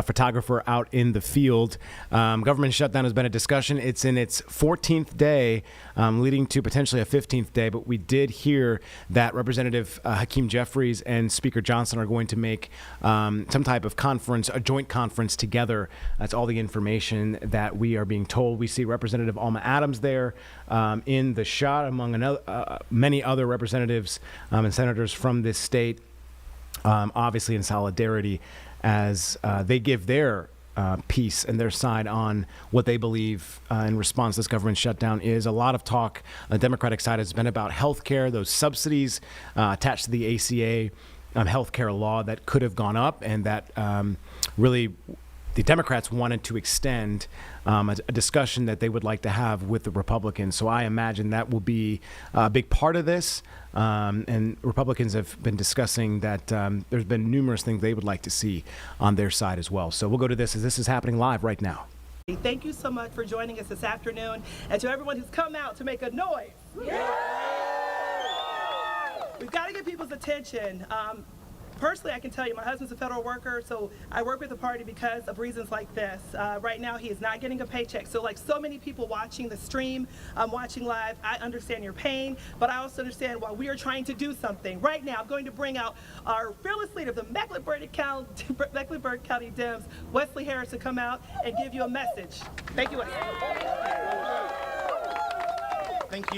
photographer out in the field. Government shutdown has been a discussion. It's in its 14th day, leading to potentially a 15th day. But we did hear that Representative Hakeem Jeffries and Speaker Johnson are going to make some type of conference, a joint conference together. That's all the information that we are being told. We see Representative Alma Adams there in the shot, among many other representatives and senators from this state. obviously in solidarity as they give their piece and their side on what they believe in response to this government shutdown is. A lot of talk on the Democratic side has been about health care, those subsidies attached to the ACA health care law that could have gone up, and that really the Democrats wanted to extend a discussion that they would like to have with the Republicans. So I imagine that will be a big part of this. And Republicans have been discussing that there's been numerous things they would like to see on their side as well. So we'll go to this as this is happening live right now. Thank you so much for joining us this afternoon, and to everyone who's come out to make a noise. Yeah. We've got to get people's attention. Personally, I can tell you, my husband's a federal worker, so I work with the party because of reasons like this. Right now, he is not getting a paycheck. So like so many people watching the stream, watching live, I understand your pain, but I also understand why we are trying to do something. Right now, I'm going to bring out our fearless leader of the Mecklenburg County Dems, Wesley Harris, to come out and give you a message. Thank you, Wesley. Thank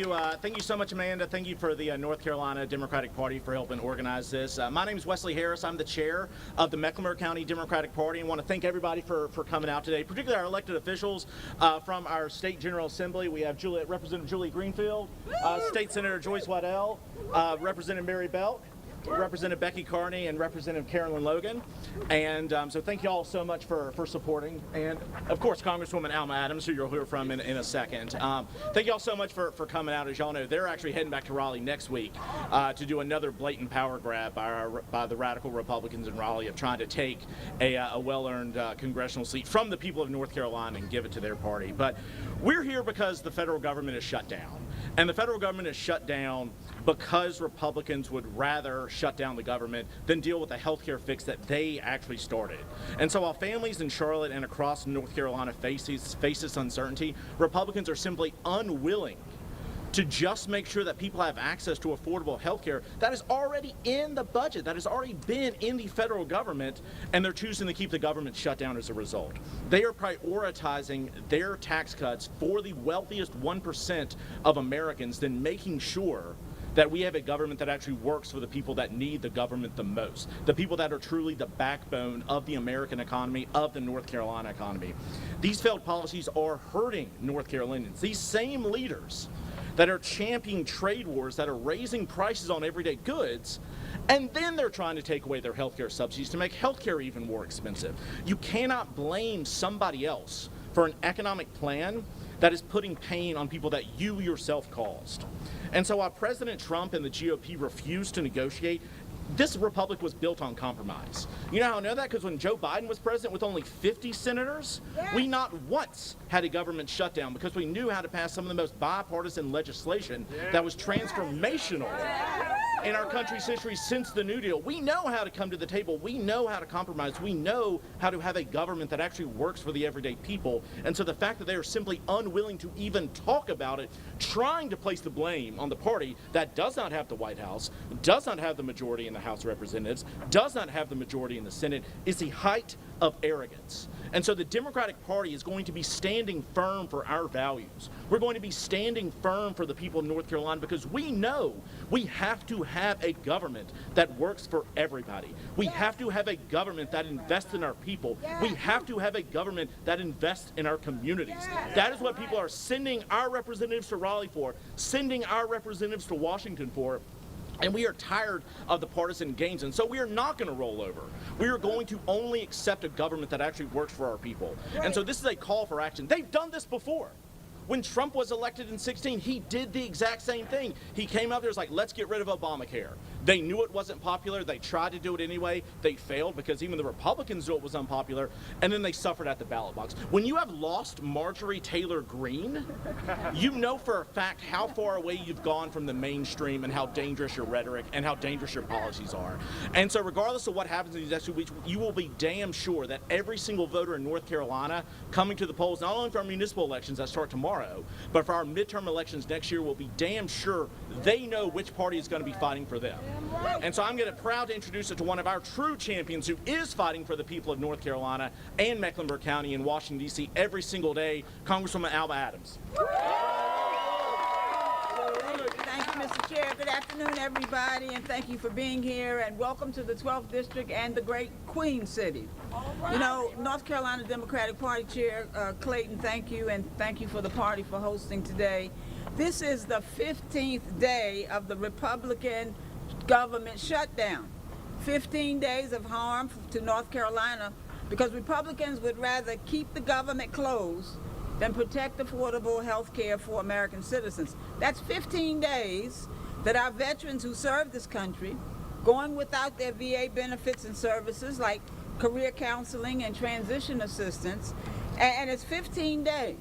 you so much, Amanda. Thank you for the North Carolina Democratic Party for helping organize this. My name is Wesley Harris. I'm the chair of the Mecklenburg County Democratic Party, and want to thank everybody for coming out today, particularly our elected officials from our State General Assembly. We have Representative Julie Greenfield, State Senator Joyce Waddell, Representative Mary Belk, Representative Becky Carney, and Representative Carolyn Logan. And so thank you all so much for supporting. And of course, Congresswoman Alma Adams, who you'll hear from in a second. Thank you all so much for coming out. As y'all know, they're actually heading back to Raleigh next week to do another blatant power grab by the radical Republicans in Raleigh of trying to take a well-earned congressional seat from the people of North Carolina and give it to their party. But we're here because the federal government is shut down. And the federal government is shut down because Republicans would rather shut down the government than deal with the health care fix that they actually started. And so while families in Charlotte and across North Carolina face this uncertainty, Republicans are simply unwilling to just make sure that people have access to affordable health care that is already in the budget, that has already been in the federal government, and they're choosing to keep the government shut down as a result. They are prioritizing their tax cuts for the wealthiest 1% of Americans than making sure that we have a government that actually works for the people that need the government the most, the people that are truly the backbone of the American economy, of the North Carolina economy. These failed policies are hurting North Carolinians. These same leaders that are championing trade wars, that are raising prices on everyday goods, and then they're trying to take away their healthcare subsidies to make healthcare even more expensive. You cannot blame somebody else for an economic plan that is putting pain on people that you yourself caused. And so while President Trump and the GOP refused to negotiate, this republic was built on compromise. You know how I know that? Because when Joe Biden was president with only 50 senators, we not once had a government shutdown because we knew how to pass some of the most bipartisan legislation that was transformational in our country's history since the New Deal. We know how to come to the table. We know how to compromise. We know how to have a government that actually works for the everyday people. And so the fact that they are simply unwilling to even talk about it, trying to place the blame on the party that does not have the White House, does not have the majority in the House of Representatives, does not have the majority in the Senate, is the height of arrogance. And so the Democratic Party is going to be standing firm for our values. We're going to be standing firm for the people of North Carolina because we know we have to have a government that works for everybody. We have to have a government that invests in our people. We have to have a government that invests in our communities. That is what people are sending our representatives to Raleigh for, sending our representatives to Washington for. And we are tired of the partisan games, and so we are not going to roll over. We are going to only accept a government that actually works for our people. And so this is a call for action. They've done this before. When Trump was elected in 2016, he did the exact same thing. He came out there and was like, let's get rid of Obamacare. They knew it wasn't popular. They tried to do it anyway. They failed because even the Republicans knew it was unpopular, and then they suffered at the ballot box. When you have lost Marjorie Taylor Greene, you know for a fact how far away you've gone from the mainstream and how dangerous your rhetoric and how dangerous your policies are. And so regardless of what happens in these next 2 weeks, you will be damn sure that every single voter in North Carolina coming to the polls, not only for our municipal elections that start tomorrow, but for our midterm elections next year, will be damn sure they know which party is going to be fighting for them. And so I'm proud to introduce it to one of our true champions who is fighting for the people of North Carolina and Mecklenburg County and Washington, D.C. every single day, Congresswoman Alma Adams. Thank you, Mr. Chair, good afternoon, everybody, and thank you for being here, and welcome to the 12th District and the great Queen City. You know, North Carolina Democratic Party Chair Clayton, thank you, and thank you for the party for hosting today. This is the 15th day of the Republican government shutdown. 15 days of harm to North Carolina because Republicans would rather keep the government closed than protect affordable health care for American citizens. That's 15 days that our veterans who serve this country, going without their VA benefits and services like career counseling and transition assistance, and it's 15 days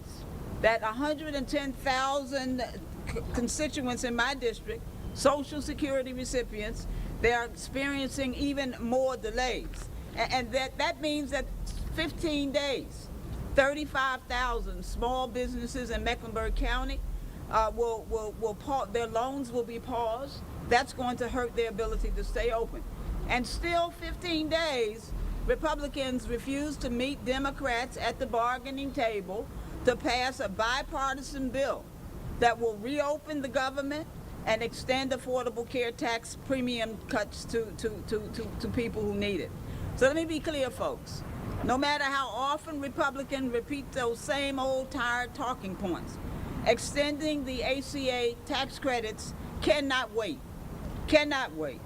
that 110,000 constituents in my district, Social Security recipients, they are experiencing even more delays. And that means that 15 days, 35,000 small businesses in Mecklenburg County their loans will be paused. That's going to hurt their ability to stay open. And still 15 days, Republicans refuse to meet Democrats at the bargaining table to pass a bipartisan bill that will reopen the government and extend affordable care tax premium cuts to people who need it. So let me be clear, folks. No matter how often Republicans repeat those same old tired talking points, extending the ACA tax credits cannot wait. Cannot wait.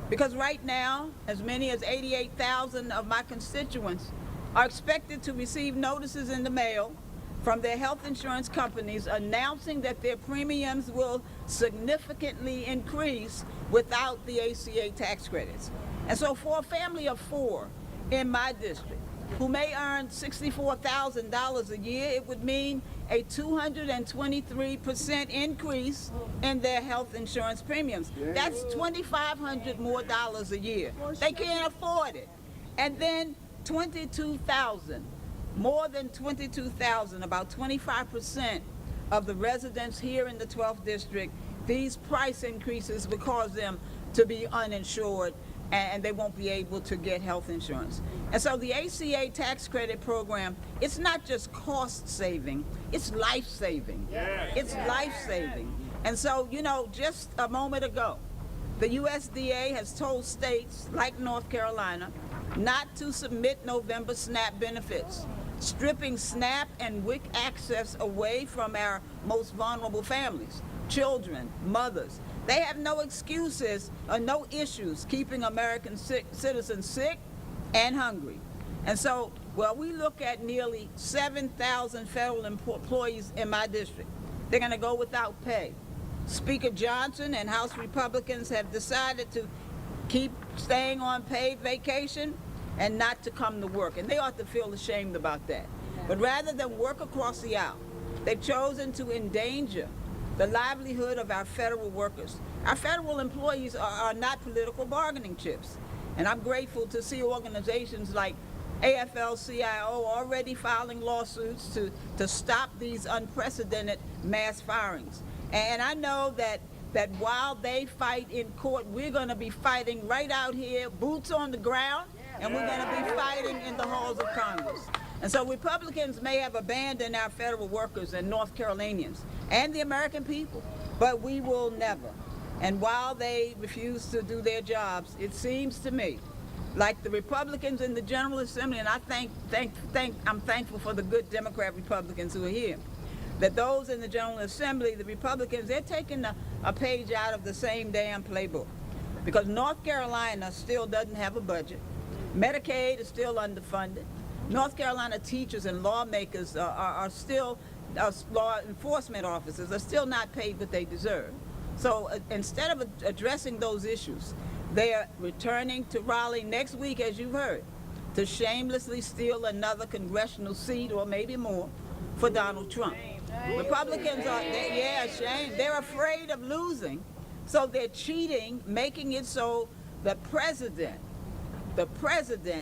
Because right now, as many as 88,000 of my constituents are expected to receive notices in the mail from their health insurance companies announcing that their premiums will significantly increase without the ACA tax credits. And so for a family of 4 in my district who may earn $64,000 a year, it would mean a 223% increase in their health insurance premiums. That's $2,500 more a year. They can't afford it. And then 22,000, more than 22,000, about 25% of the residents here in the 12th District, these price increases will cause them to be uninsured and they won't be able to get health insurance. And so the ACA tax credit program, it's not just cost saving, it's life saving. It's life saving. And so, you know, just a moment ago, the USDA has told states like North Carolina not to submit November SNAP benefits, stripping SNAP and WIC access away from our most vulnerable families, children, mothers. They have no excuses or no issues keeping American citizens sick and hungry. And so, well, we look at nearly 7,000 federal employees in my district. They're going to go without pay. Speaker Johnson and House Republicans have decided to keep staying on paid vacation and not to come to work. And they ought to feel ashamed about that. But rather than work across the aisle, they've chosen to endanger the livelihood of our federal workers. Our federal employees are not political bargaining chips. And I'm grateful to see organizations like AFL-CIO already filing lawsuits to stop these unprecedented mass firings. And I know that while they fight in court, we're going to be fighting right out here, boots on the ground, and we're going to be fighting in the halls of Congress. And so Republicans may have abandoned our federal workers and North Carolinians and the American people, but we will never. And while they refuse to do their jobs, it seems to me like the Republicans in the General Assembly, and I'm thankful for the good Democrat Republicans who are here, that those in the General Assembly, the Republicans, they're taking a page out of the same damn playbook. Because North Carolina still doesn't have a budget. Medicaid is still underfunded. North Carolina teachers and lawmakers are still, law enforcement officers are still not paid what they deserve. So instead of addressing those issues, they are returning to Raleigh next week, as you've heard, to shamelessly steal another congressional seat or maybe more for Donald Trump. Republicans are, ashamed. They're afraid of losing, so they're cheating, making it so the president,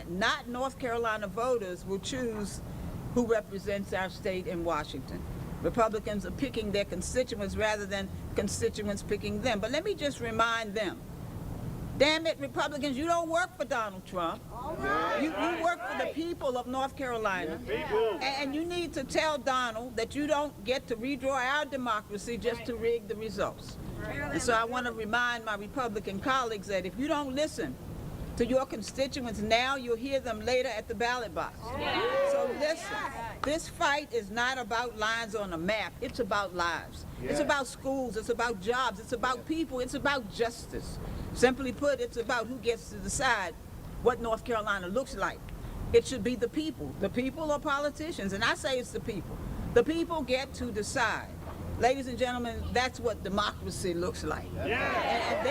not North Carolina voters, will choose who represents our state in Washington. Republicans are picking their constituents rather than constituents picking them. But let me just remind them, damn it, Republicans, you don't work for Donald Trump. You work for the people of North Carolina. And you need to tell Donald that you don't get to redraw our democracy just to rig the results. And so I want to remind my Republican colleagues that if you don't listen to your constituents now, you'll hear them later at the ballot box. So listen, this fight is not about lines on a map, it's about lives. It's about schools, it's about jobs, it's about people, it's about justice. Simply put, it's about who gets to decide what North Carolina looks like. It should be the people. The people are politicians, and I say it's the people. The people get to decide. Ladies and gentlemen, that's what democracy looks like. And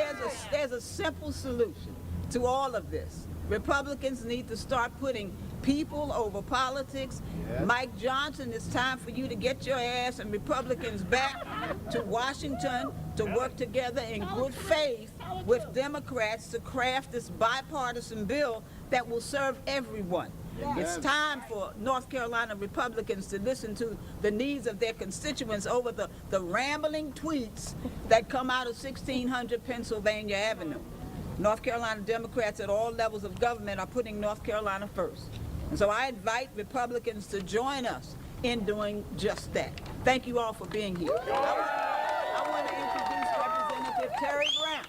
there's a simple solution to all of this. Republicans need to start putting people over politics. Mike Johnson, it's time for you to get your ass and Republicans back to Washington to work together in good faith with Democrats to craft this bipartisan bill that will serve everyone. It's time for North Carolina Republicans to listen to the needs of their constituents over the rambling tweets that come out of 1600 Pennsylvania Avenue. North Carolina Democrats at all levels of government are putting North Carolina first. And so I invite Republicans to join us in doing just that. Thank you all for being here. I want to introduce Representative Terry Brown.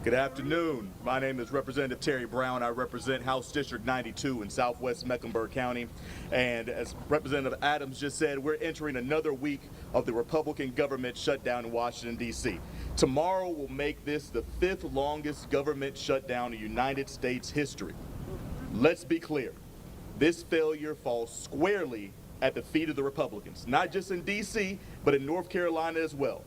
Good afternoon. My name is Representative Terry Brown. I represent House District 92 in Southwest Mecklenburg County. And as Representative Adams just said, we're entering another week of the Republican government shutdown in Washington, D.C. Tomorrow will make this the 5th longest government shutdown in United States history. Let's be clear. This failure falls squarely at the feet of the Republicans, not just in D.C., but in North Carolina as well.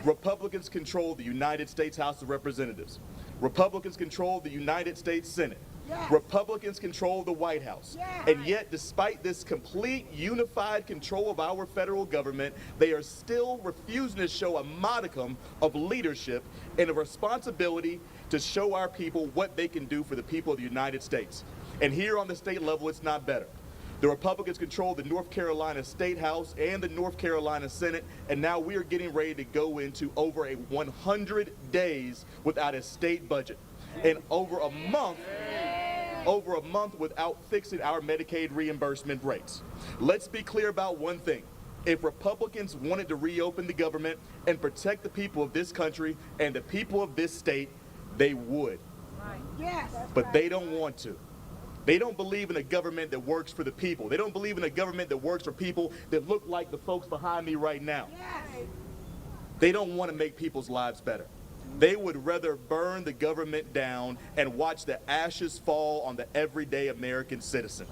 Republicans control the United States House of Representatives. Republicans control the United States Senate. Republicans control the White House. And yet, despite this complete unified control of our federal government, they are still refusing to show a modicum of leadership and a responsibility to show our people what they can do for the people of the United States. And here on the state level, it's not better. The Republicans control the North Carolina State House and the North Carolina Senate, and now we are getting ready to go into over 100 days without a state budget, and over a month without fixing our Medicaid reimbursement rates. Let's be clear about one thing. If Republicans wanted to reopen the government and protect the people of this country and the people of this state, they would. But they don't want to. They don't believe in a government that works for the people. They don't believe in a government that works for people that look like the folks behind me right now. They don't want to make people's lives better. They would rather burn the government down and watch the ashes fall on the everyday American citizen.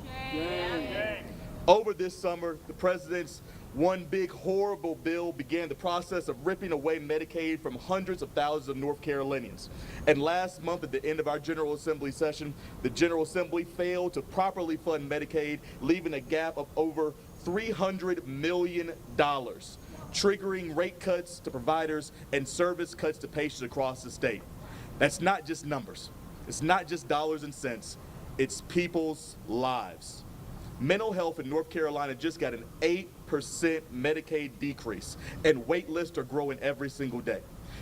Over this summer, the president's one big horrible bill began the process of ripping away Medicaid from hundreds of thousands of North Carolinians. And last month at the end of our General Assembly session, the General Assembly failed to properly fund Medicaid, leaving a gap of over $300 million, triggering rate cuts to providers and service cuts to patients across the state. That's not just numbers. It's not just dollars and cents. It's people's lives. Mental health in North Carolina just got an 8% Medicaid decrease, and wait lists are growing every single day.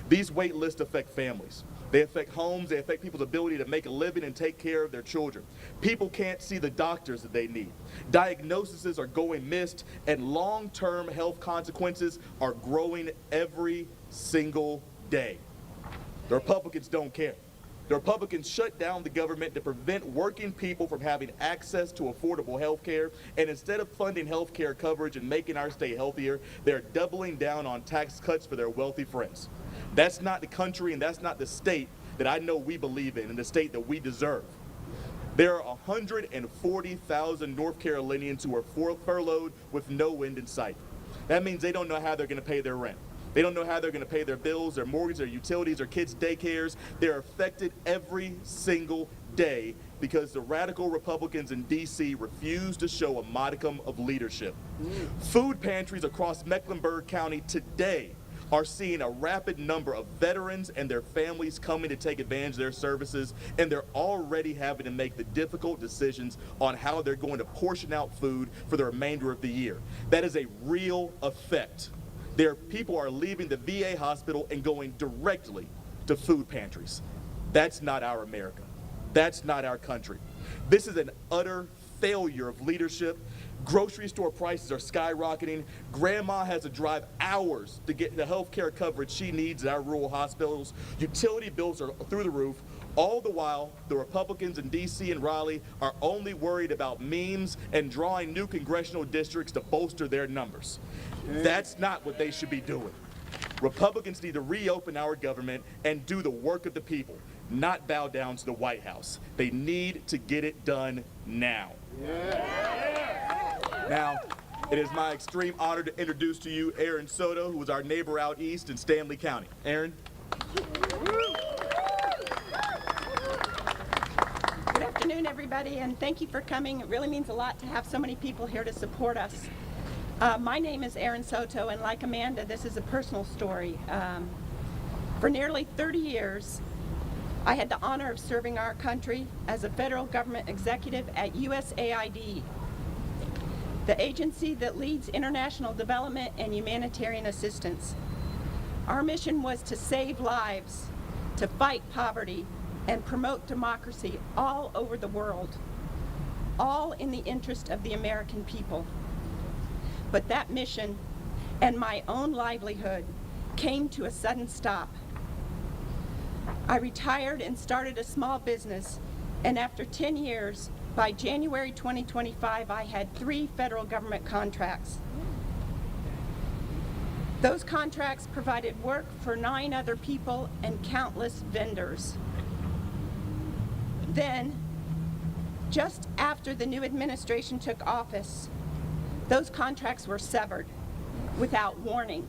These wait lists affect families. They affect homes. They affect people's ability to make a living and take care of their children. People can't see the doctors that they need. Diagnoses are going missed, and long-term health consequences are growing every single day. The Republicans don't care. The Republicans shut down the government to prevent working people from having access to affordable health care, and instead of funding health care coverage and making our state healthier, they're doubling down on tax cuts for their wealthy friends. That's not the country and that's not the state that I know we believe in and the state that we deserve. There are 140,000 North Carolinians who are furloughed with no end in sight. That means they don't know how they're going to pay their rent. They don't know how they're going to pay their bills, their mortgage, their utilities, their kids' daycares. They're affected every single day because the radical Republicans in D.C. refuse to show a modicum of leadership. Food pantries across Mecklenburg County today are seeing a rapid number of veterans and their families coming to take advantage of their services, and they're already having to make the difficult decisions on how they're going to portion out food for the remainder of the year. That is a real effect. People are leaving the VA hospital and going directly to food pantries. That's not our America. That's not our country. This is an utter failure of leadership. Grocery store prices are skyrocketing. Grandma has to drive hours to get the health care coverage she needs at our rural hospitals. Utility bills are through the roof. All the while, the Republicans in D.C. and Raleigh are only worried about memes and drawing new congressional districts to bolster their numbers. That's not what they should be doing. Republicans need to reopen our government and do the work of the people, not bow down to the White House. They need to get it done now. Now, it is my extreme honor to introduce to you Aaron Soto, who is our neighbor out east in Stanley County. Aaron? Good afternoon, everybody, and thank you for coming. It really means a lot to have so many people here to support us. My name is Aaron Soto, and like Amanda, this is a personal story. For nearly 30 years, I had the honor of serving our country as a federal government executive at USAID, the agency that leads international development and humanitarian assistance. Our mission was to save lives, to fight poverty, and promote democracy all over the world, all in the interest of the American people. But that mission and my own livelihood came to a sudden stop. I retired and started a small business, and after 10 years, by January 2025, I had 3 federal government contracts. Those contracts provided work for 9 other people and countless vendors. Then, just after the new administration took office, those contracts were severed without warning,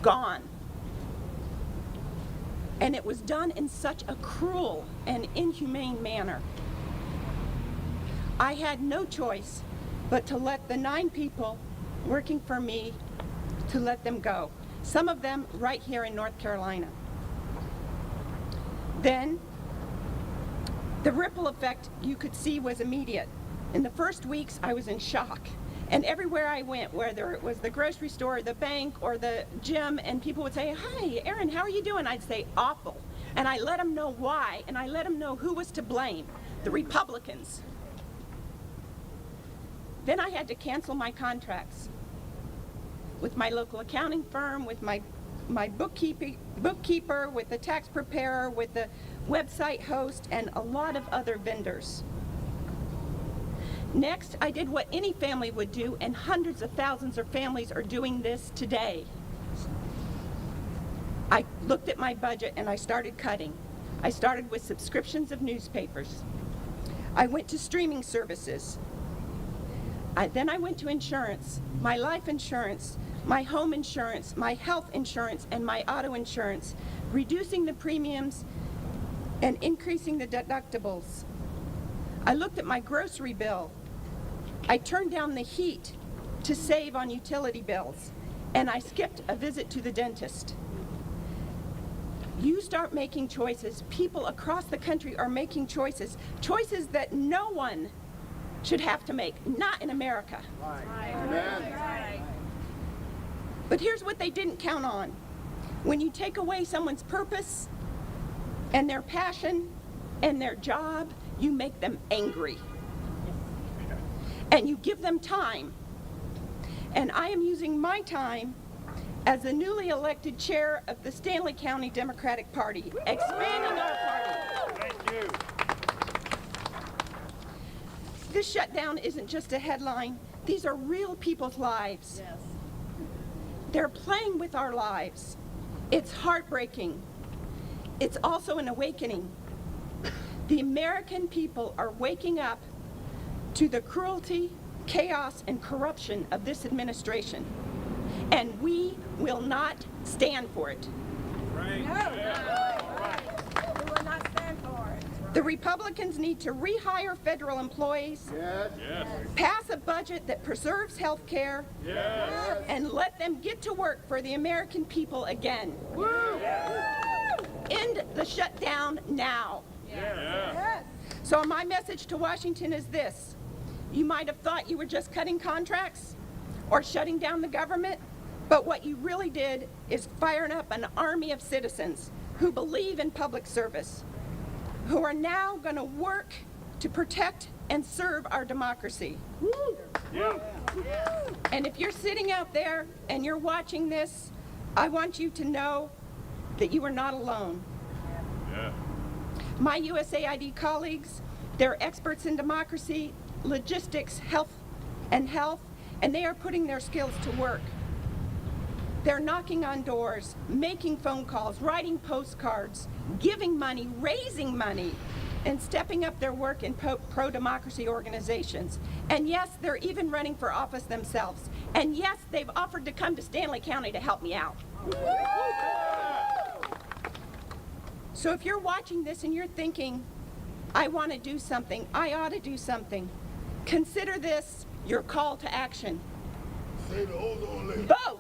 gone. And it was done in such a cruel and inhumane manner. I had no choice but to let the 9 people working for me, to let them go. Some of them right here in North Carolina. Then, the ripple effect you could see was immediate. In the first weeks, I was in shock. And everywhere I went, whether it was the grocery store, the bank, or the gym, and people would say, "Hi, Erin, how are you doing?" I'd say, "Awful." And I let them know why, and I let them know who was to blame, the Republicans. Then I had to cancel my contracts with my local accounting firm, with my bookkeeper, with the tax preparer, with the website host, and a lot of other vendors. Next, I did what any family would do, and hundreds of thousands of families are doing this today. I looked at my budget and I started cutting. I started with subscriptions of newspapers. I went to streaming services. Then I went to insurance, my life insurance, my home insurance, my health insurance, and my auto insurance, reducing the premiums and increasing the deductibles. I looked at my grocery bill. I turned down the heat to save on utility bills, and I skipped a visit to the dentist. You start making choices. People across the country are making choices that no one should have to make, not in America. Right. But here's what they didn't count on. When you take away someone's purpose and their passion and their job, you make them angry. And you give them time. And I am using my time as the newly elected chair of the Stanley County Democratic Party, expanding our party. Thank you. This shutdown isn't just a headline. These are real people's lives. Yes. They're playing with our lives. It's heartbreaking. It's also an awakening. The American people are waking up to the cruelty, chaos, and corruption of this administration. And we will not stand for it. Right. No. We will not stand for it. The Republicans need to rehire federal employees, yes. Pass a budget that preserves health care, yes. And let them get to work for the American people again. Woo. Yes. End the shutdown now. Yes. So my message to Washington is this. You might have thought you were just cutting contracts or shutting down the government, but what you really did is firing up an army of citizens who believe in public service, who are now going to work to protect and serve our democracy. And if you're sitting out there and you're watching this, I want you to know that you are not alone. My USAID colleagues, they're experts in democracy, logistics, health, and they are putting their skills to work. They're knocking on doors, making phone calls, writing postcards, giving money, raising money, and stepping up their work in pro-democracy organizations. And yes, they're even running for office themselves. And yes, they've offered to come to Stanley County to help me out. So if you're watching this and you're thinking, I want to do something, I ought to do something, consider this your call to action. Vote!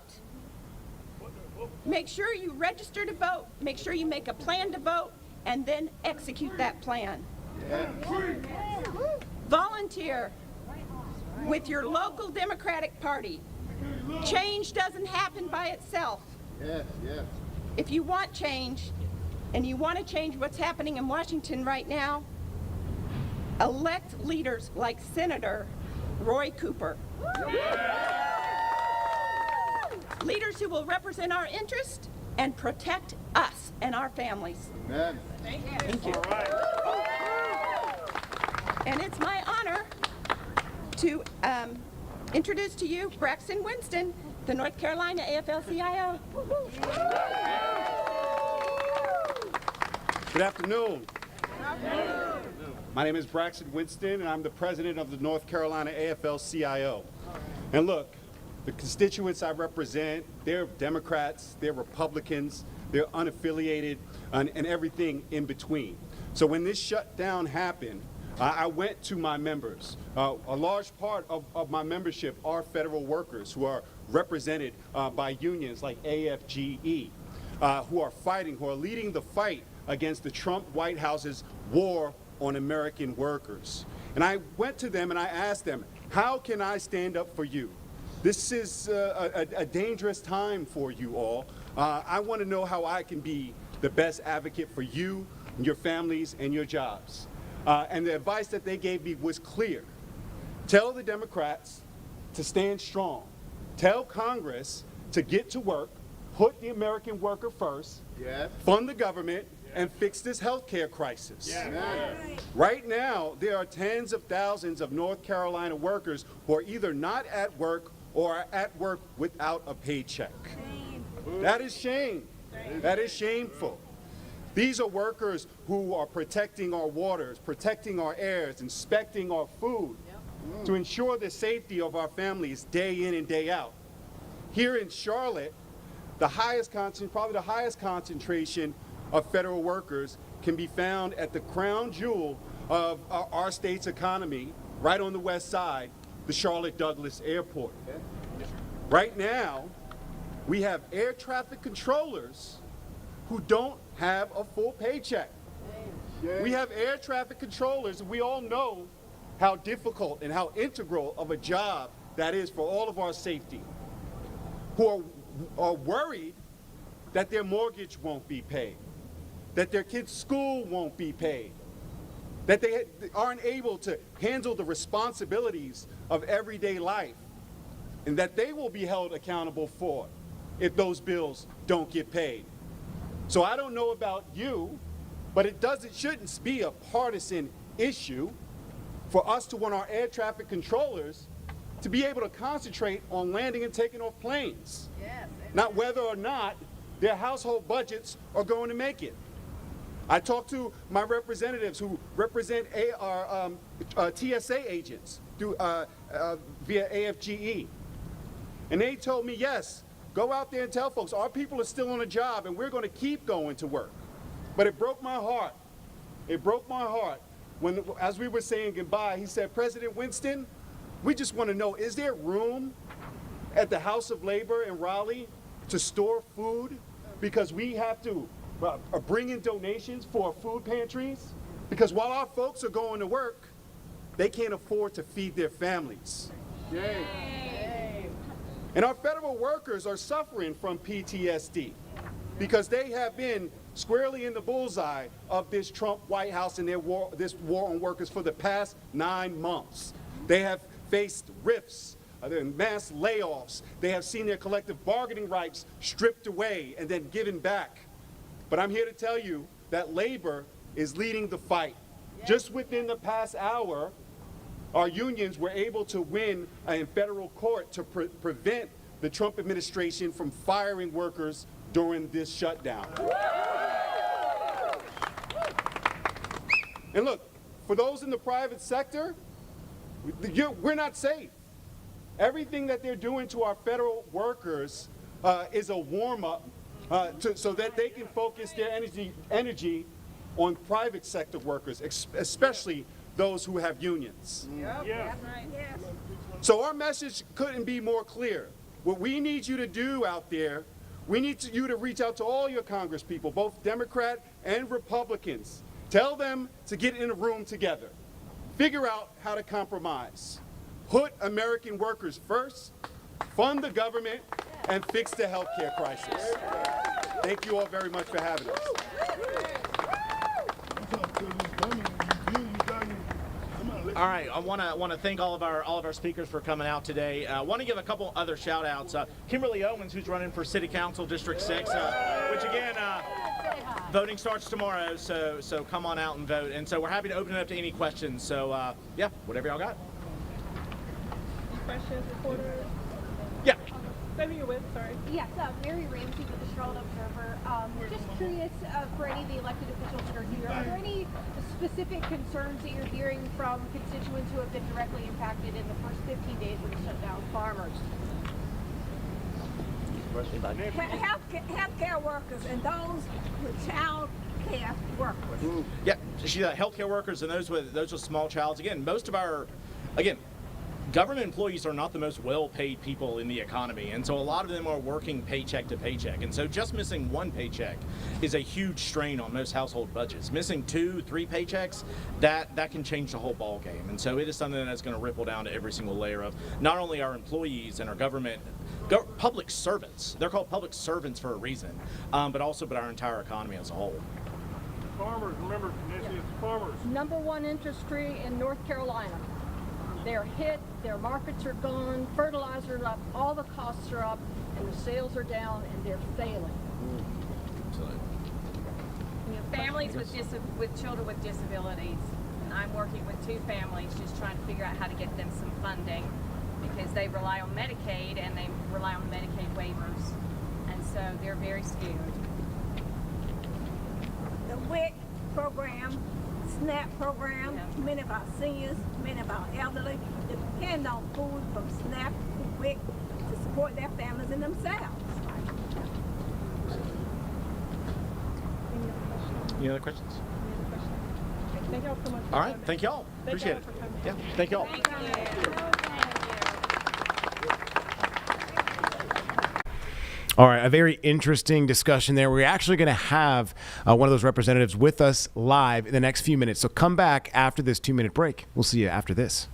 Make sure you register to vote, make sure you make a plan to vote, and then execute that plan. Volunteer with your local Democratic Party. Change doesn't happen by itself. If you want change, and you want to change what's happening in Washington right now, elect leaders like Senator Roy Cooper. Leaders who will represent our interest and protect us and our families. Amen. Thank you. And it's my honor to introduce to you Braxton Winston, the North Carolina AFL-CIO. Good afternoon. My name is Braxton Winston, and I'm the president of the North Carolina AFL-CIO. And look, the constituents I represent, they're Democrats, they're Republicans, they're unaffiliated, and everything in between. So when this shutdown happened, I went to my members. A large part of my membership are federal workers who are represented by unions like AFGE, who are fighting, who are leading the fight against the Trump White House's war on American workers. And I went to them and I asked them, how can I stand up for you? This is a dangerous time for you all. I want to know how I can be the best advocate for you, and your families, and your jobs. And the advice that they gave me was clear. Tell the Democrats to stand strong. Tell Congress to get to work, put the American worker first, fund the government, and fix this health care crisis. Right now, there are tens of thousands of North Carolina workers who are either not at work or are at work without a paycheck. That is shame. That is shameful. These are workers who are protecting our waters, protecting our airs, inspecting our food to ensure the safety of our families day in and day out. Here in Charlotte, probably the highest concentration of federal workers can be found at the crown jewel of our state's economy, right on the west side, the Charlotte Douglas Airport. Right now, we have air traffic controllers who don't have a full paycheck. We have air traffic controllers, and we all know how difficult and how integral of a job that is for all of our safety, who are worried that their mortgage won't be paid, that their kids' school won't be paid, that they aren't able to handle the responsibilities of everyday life, and that they will be held accountable for if those bills don't get paid. So I don't know about you, but it shouldn't be a partisan issue for us to want our air traffic controllers to be able to concentrate on landing and taking off planes, not whether or not their household budgets are going to make it. I talked to my representatives who represent our TSA agents through, via AFGE. And they told me, yes, go out there and tell folks our people are still on a job and we're going to keep going to work. But it broke my heart. It broke my heart when, as we were saying goodbye, he said, President Winston, we just want to know, is there room at the House of Labor in Raleigh to store food? Because we have to bring in donations for food pantries, because while our folks are going to work, they can't afford to feed their families. And our federal workers are suffering from PTSD because they have been squarely in the bullseye of this Trump White House and this war on workers for the past 9 months. They have faced rifts, mass layoffs. They have seen their collective bargaining rights stripped away and then given back. But I'm here to tell you that labor is leading the fight. Just within the past hour, our unions were able to win in federal court to prevent the Trump administration from firing workers during this shutdown. And look, for those in the private sector, we're not safe. Everything that they're doing to our federal workers is a warm-up so that they can focus their energy on private sector workers, especially those who have unions. So our message couldn't be more clear. What we need you to do out there, we need you to reach out to all your congresspeople, both Democrat and Republicans. Tell them to get in a room together. Figure out how to compromise. Put American workers first, fund the government, and fix the health care crisis. Thank you all very much for having us. All right, I want to thank all of our speakers for coming out today. I want to give a couple other shout outs. Kimberly Owens, who's running for City Council District 6, which again, voting starts tomorrow, so come on out and vote. And so we're happy to open it up to any questions. So yeah, whatever y'all got. Questions, reporters? Yeah. Maybe you're with, sorry. Yes, Mary Ramsey with the Charlotte Observer. Just curious for any of the elected officials that are here, are there any specific concerns that you're hearing from constituents who have been directly impacted in the first 15 days of the shutdown? Farmers. Healthcare workers and those with child care workers. Yeah, healthcare workers and those with small childs. Again, most of our, government employees are not the most well-paid people in the economy, and so a lot of them are working paycheck to paycheck. And so just missing one paycheck is a huge strain on most household budgets. Missing 2-3 paychecks, that can change the whole ball game. And so it is something that's going to ripple down to every single layer of not only our employees and our government, public servants. They're called public servants for a reason, but our entire economy as a whole. Farmers, remember, Nancy, it's farmers. #1 industry in North Carolina. They're hit, their markets are gone, fertilizer's up, all the costs are up, and the sales are down, and they're failing. Families with children with disabilities. I'm working with 2 families just trying to figure out how to get them some funding because they rely on Medicaid and they rely on Medicaid waivers, and so they're very skewed. The WIC program, SNAP program, many of our seniors, many of our elderly depend on food from SNAP and WIC to support their families and themselves. Any other questions? Thank y'all so much. All right, thank y'all. Appreciate it. Yeah, thank y'all. All right, a very interesting discussion there. We're actually going to have one of those representatives with us live in the next few minutes. So come back after this 2-minute break. We'll see you after this.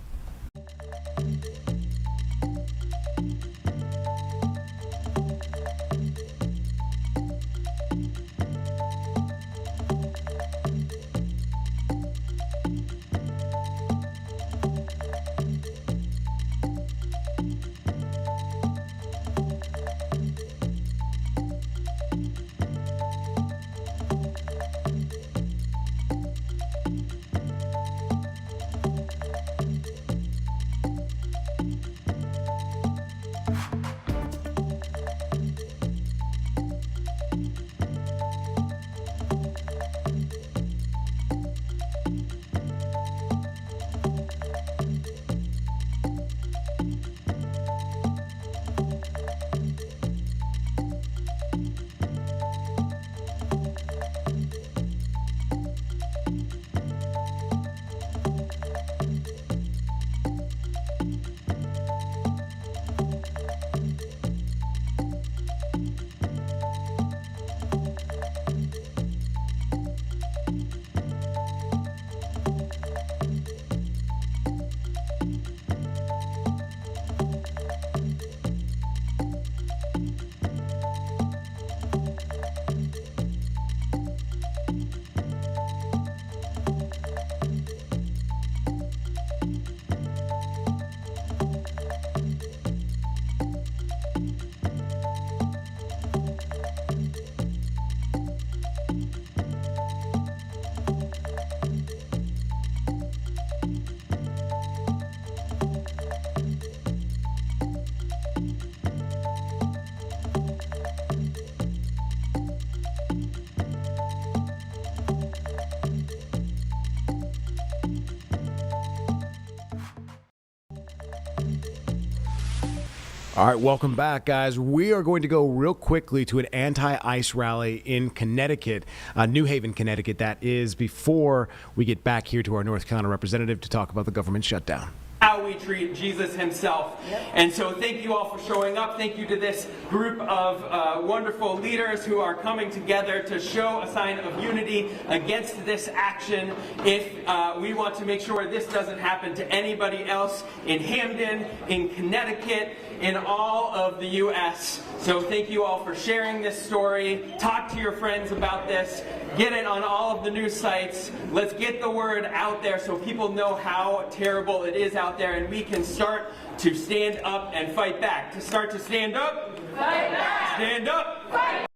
All right, welcome back, guys. We are going to go real quickly to an anti-ICE rally in Connecticut, New Haven, Connecticut, that is, before we get back here to our North Carolina representative to talk about the government shutdown. How we treat Jesus himself. And so thank you all for showing up. Thank you to this group of wonderful leaders who are coming together to show a sign of unity against this action. If we want to make sure this doesn't happen to anybody else in Hamden, in Connecticut, in all of the U.S. So thank you all for sharing this story. Talk to your friends about this. Get it on all of the news sites. Let's get the word out there so people know how terrible it is out there, and we can start to stand up and fight back. To start to stand up, fight back. Stand up, fight.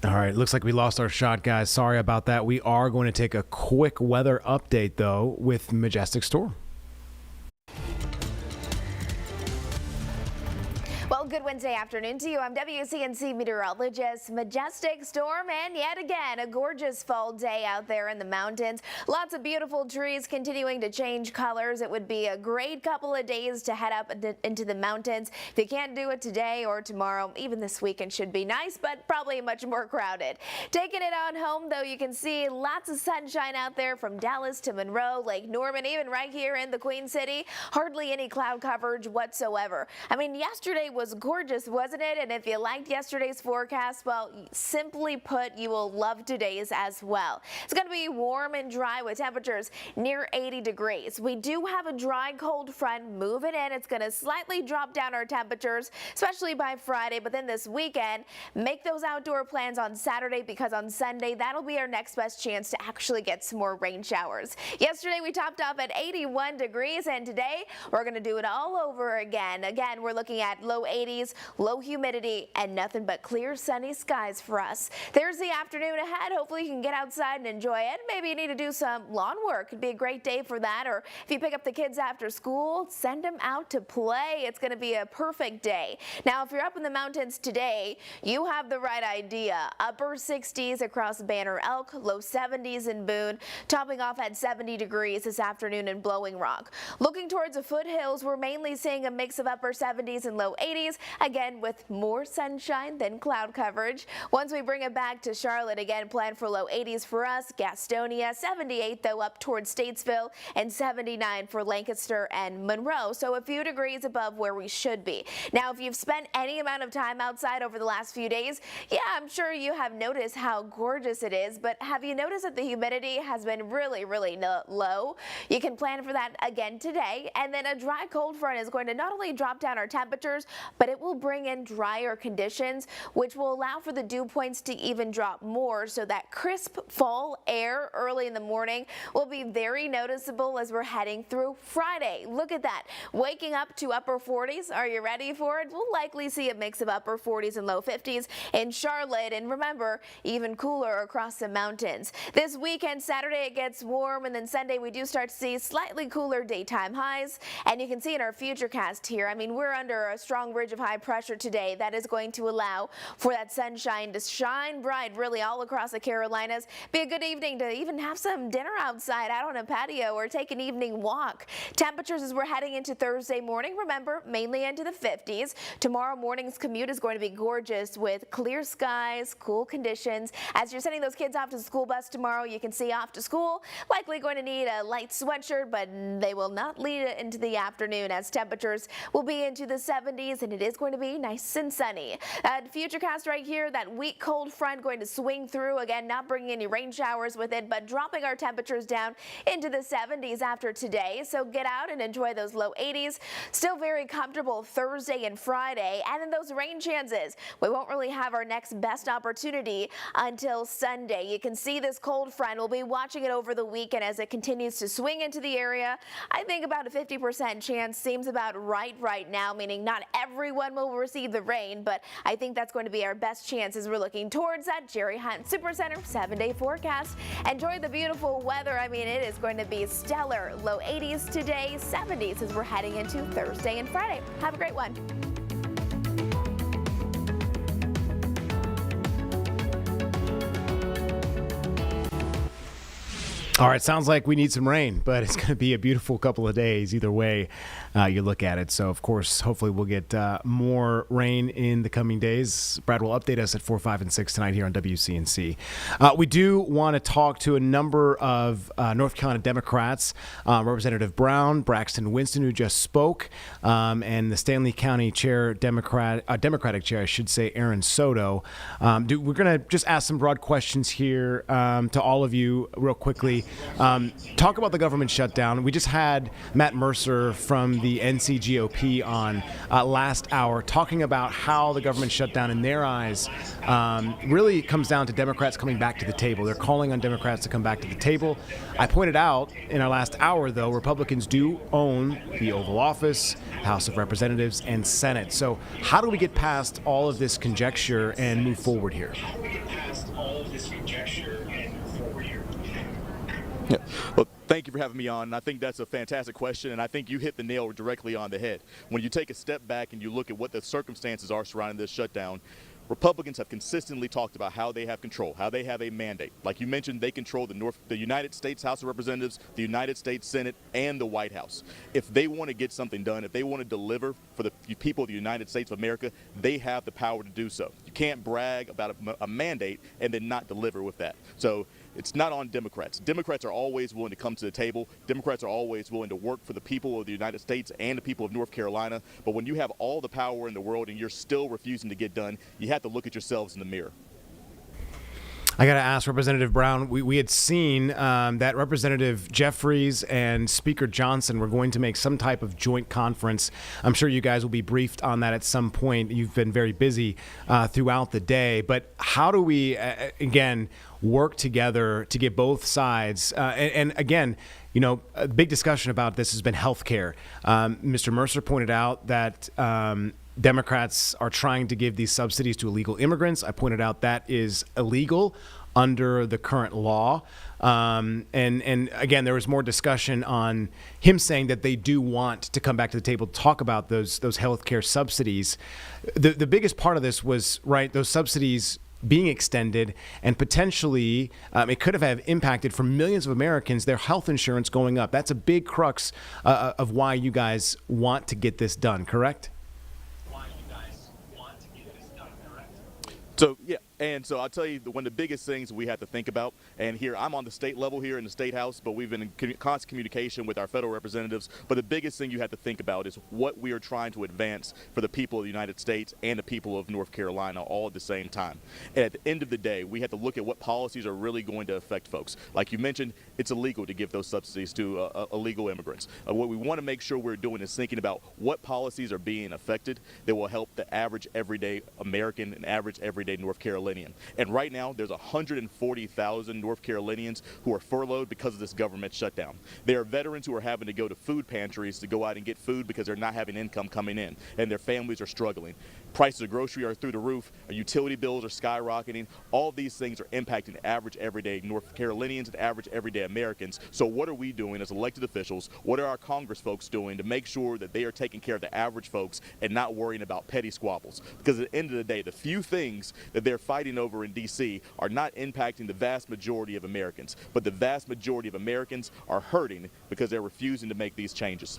All right, looks like we lost our shot, guys. Sorry about that. We are going to take a quick weather update, though, with Majestic Storm. Well, good Wednesday afternoon to you. I'm WCNC meteorologist. Majestic storm, and yet again, a gorgeous fall day out there in the mountains. Lots of beautiful trees continuing to change colors. It would be a great couple of days to head up into the mountains. If you can't do it today or tomorrow, even this weekend should be nice, but probably much more crowded. Taking it on home, though, you can see lots of sunshine out there from Dallas to Monroe, Lake Norman, even right here in the Queen City. Hardly any cloud coverage whatsoever. I mean, yesterday was gorgeous, wasn't it? And if you liked yesterday's forecast, well, simply put, you will love today's as well. It's going to be warm and dry with temperatures near 80 degrees. We do have a dry, cold front moving in. It's going to slightly drop down our temperatures, especially by Friday. But then this weekend, make those outdoor plans on Saturday, because on Sunday, that'll be our next best chance to actually get some more rain showers. Yesterday, we topped off at 81 degrees, and today, we're going to do it all over again. Again, we're looking at low 80s, low humidity, and nothing but clear, sunny skies for us. There's the afternoon ahead. Hopefully, you can get outside and enjoy it. Maybe you need to do some lawn work. It'd be a great day for that. Or if you pick up the kids after school, send them out to play. It's going to be a perfect day. Now, if you're up in the mountains today, you have the right idea. Upper 60s across Banner Elk, low 70s in Boone, topping off at 70 degrees this afternoon in Blowing Rock. Looking towards the foothills, we're mainly seeing a mix of upper 70s and low 80s, again with more sunshine than cloud coverage. Once we bring it back to Charlotte, again plan for low 80s for us. Gastonia, 78 though up towards Statesville, and 79 for Lancaster and Monroe, so a few degrees above where we should be. Now, if you've spent any amount of time outside over the last few days, yeah, I'm sure you have noticed how gorgeous it is, but have you noticed that the humidity has been really low? You can plan for that again today, and then a dry cold front is going to not only drop down our temperatures, but it will bring in drier conditions, which will allow for the dew points to even drop more, so that crisp fall air early in the morning will be very noticeable as we're heading through Friday. Look at that. Waking up to upper 40s. Are you ready for it? We'll likely see a mix of upper 40s and low 50s in Charlotte, and remember, even cooler across the mountains. This weekend, Saturday, it gets warm, and then Sunday we do start to see slightly cooler daytime highs, and you can see in our futurecast here, I mean, we're under a strong ridge of high pressure today that is going to allow for that sunshine to shine bright really all across the Carolinas. Be a good evening to even have some dinner outside out on a patio or take an evening walk. Temperatures as we're heading into Thursday morning, remember, mainly into the 50s. Tomorrow morning's commute is going to be gorgeous with clear skies, cool conditions. As you're sending those kids off to the school bus tomorrow, you can see off to school, likely going to need a light sweatshirt, but they will not lead it into the afternoon as temperatures will be into the 70s, and it is going to be nice and sunny. That futurecast right here, that weak cold front going to swing through, again, not bringing any rain showers with it, but dropping our temperatures down into the 70s after today. So get out and enjoy those low 80s. Still very comfortable Thursday and Friday, and then those rain chances. We won't really have our next best opportunity until Sunday. You can see this cold front. We'll be watching it over the weekend as it continues to swing into the area. I think about a 50% chance seems about right now, meaning not everyone everyone will receive the rain, but I think that's going to be our best chance as we're looking towards that Jerry Hunt Supercenter 7-day forecast. Enjoy the beautiful weather. I mean, it is going to be stellar. Low 80s today, 70s as we're heading into Thursday and Friday. Have a great one. All right, sounds like we need some rain, but it's going to be a beautiful couple of days either way you look at it. So, of course, hopefully we'll get more rain in the coming days. Brad will update us at 4, 5, and 6 tonight here on WCNC. We do want to talk to a number of North Carolina Democrats, Representative Brown, Braxton Winston, who just spoke, and the Stanley County Chair, Democratic Chair, I should say, Aaron Soto. We're going to just ask some broad questions here to all of you real quickly. Talk about the government shutdown. We just had Matt Mercer from the NCGOP on last hour talking about how the government shutdown in their eyes really comes down to Democrats coming back to the table. They're calling on Democrats to come back to the table. I pointed out in our last hour, though, Republicans do own the Oval Office, House of Representatives, and Senate. So how do we get past all of this conjecture and move forward here? Yeah. Well, thank you for having me on. I think that's a fantastic question, and I think you hit the nail directly on the head. When you take a step back and you look at what the circumstances are surrounding this shutdown, Republicans have consistently talked about how they have control, how they have a mandate. Like you mentioned, they control the United States House of Representatives, the United States Senate, and the White House. If they want to get something done, if they want to deliver for the people of the United States of America, they have the power to do so. You can't brag about a mandate and then not deliver with that. So it's not on Democrats. Democrats are always willing to come to the table. Democrats are always willing to work for the people of the United States and the people of North Carolina. But when you have all the power in the world and you're still refusing to get done, you have to look at yourselves in the mirror. I got to ask Representative Brown, we had seen that Representative Jeffries and Speaker Johnson were going to make some type of joint conference. I'm sure you guys will be briefed on that at some point. You've been very busy throughout the day. But how do we, again, work together to get both sides? And again, you know, a big discussion about this has been health care. Mr. Mercer pointed out that Democrats are trying to give these subsidies to illegal immigrants. I pointed out that is illegal under the current law. And again, there was more discussion on him saying that they do want to come back to the table to talk about those health care subsidies. The biggest part of this was, right, those subsidies being extended and potentially it could have impacted for millions of Americans, their health insurance going up. That's a big crux of why you guys want to get this done, correct? So, yeah, and so I'll tell you one of the biggest things we have to think about, and here I'm on the state level here in the State House, but we've been in constant communication with our federal representatives. But the biggest thing you have to think about is what we are trying to advance for the people of the United States and the people of North Carolina all at the same time. And at the end of the day, we have to look at what policies are really going to affect folks. Like you mentioned, it's illegal to give those subsidies to illegal immigrants. What we want to make sure we're doing is thinking about what policies are being affected that will help the average everyday American and average everyday North Carolinian. And right now, there's 140,000 North Carolinians who are furloughed because of this government shutdown. There are veterans who are having to go to food pantries to go out and get food because they're not having income coming in, and their families are struggling. Prices of grocery are through the roof, utility bills are skyrocketing. All these things are impacting average everyday North Carolinians and average everyday Americans. So what are we doing as elected officials? What are our Congress folks doing to make sure that they are taking care of the average folks and not worrying about petty squabbles? Because at the end of the day, the few things that they're fighting over in D.C. are not impacting the vast majority of Americans, but the vast majority of Americans are hurting because they're refusing to make these changes.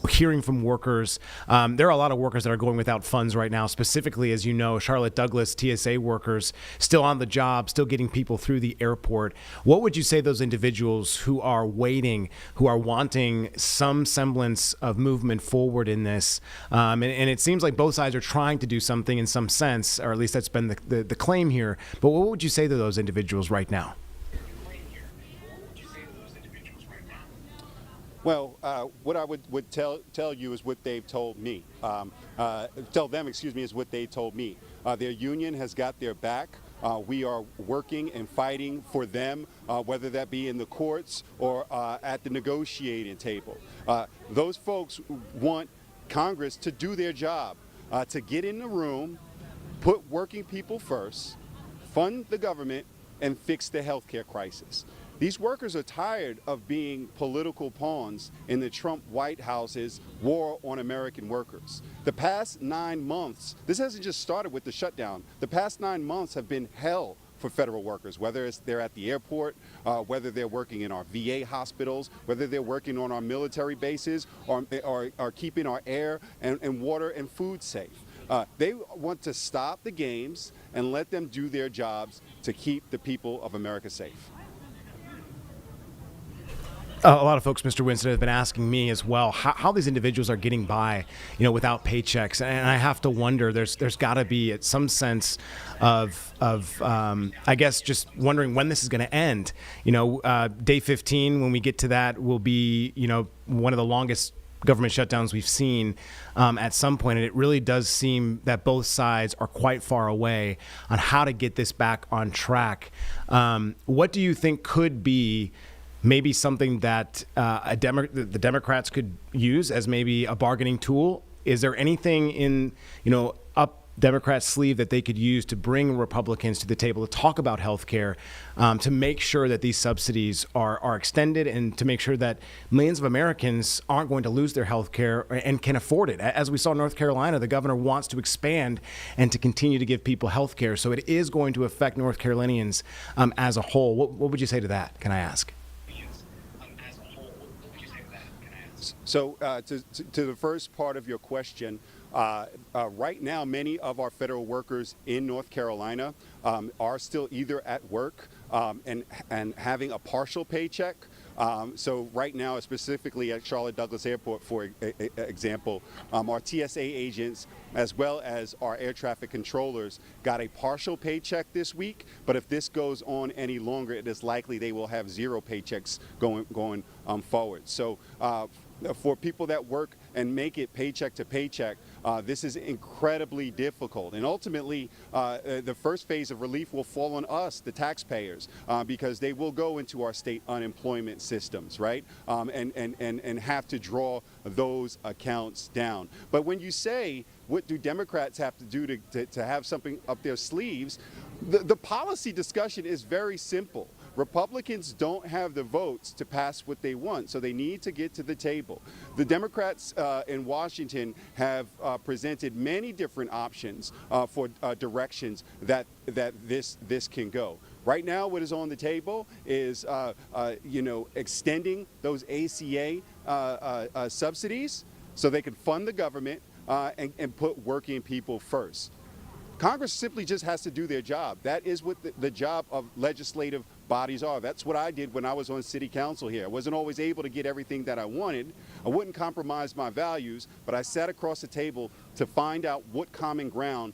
Hearing from workers, there are a lot of workers that are going without funds right now, specifically, as you know, Charlotte Douglas TSA workers still on the job, still getting people through the airport. What would you say those individuals who are waiting, who are wanting some semblance of movement forward in this? And it seems like both sides are trying to do something in some sense, or at least that's been the claim here. But what would you say to those individuals right now? Well, what I would tell you is what they've told me. Tell them, excuse me, is what they told me. Their union has got their back. We are working and fighting for them, whether that be in the courts or at the negotiating table. Those folks want Congress to do their job, to get in the room, put working people first, fund the government, and fix the healthcare crisis. These workers are tired of being political pawns in the Trump White House's war on American workers. The past 9 months, this hasn't just started with the shutdown, the past 9 months have been hell for federal workers, whether they're at the airport, whether they're working in our VA hospitals, whether they're working on our military bases, or keeping our air and water and food safe. They want to stop the games and let them do their jobs to keep the people of America safe. A lot of folks, Mr. Winston, have been asking me as well how these individuals are getting by, without paychecks, and I have to wonder. There's got to be some sense of I guess just wondering when this is going to end. Day 15, when we get to that, will be one of the longest government shutdowns we've seen at some point, and it really does seem that both sides are quite far away on how to get this back on track. What do you think could be maybe something that the Democrats could use as maybe a bargaining tool? Is there anything in, up Democrats' sleeve that they could use to bring Republicans to the table to talk about health care, to make sure that these subsidies are extended, and to make sure that millions of Americans aren't going to lose their health care and can afford it? As we saw in North Carolina, the governor wants to expand and to continue to give people health care. So it is going to affect North Carolinians as a whole. What would you say to that, can I ask? So to the first part of your question, right now many of our federal workers in North Carolina are still either at work and having a partial paycheck. So right now, specifically at Charlotte Douglas Airport, for example, our TSA agents as well as our air traffic controllers got a partial paycheck this week. But if this goes on any longer, it is likely they will have zero paychecks going forward. So for people that work and make it paycheck to paycheck, this is incredibly difficult. And ultimately, the first phase of relief will fall on us, the taxpayers, because they will go into our state unemployment systems, right? And have to draw those accounts down. But when you say, what do Democrats have to do to have something up their sleeves, the policy discussion is very simple. Republicans don't have the votes to pass what they want, so they need to get to the table. The Democrats in Washington have presented many different options for directions that this can go. Right now, what is on the table is extending those ACA subsidies so they can fund the government and put working people first. Congress simply just has to do their job. That is what the job of legislative bodies are. That's what I did when I was on city council here. I wasn't always able to get everything that I wanted. I wouldn't compromise my values, but I sat across the table to find out what common ground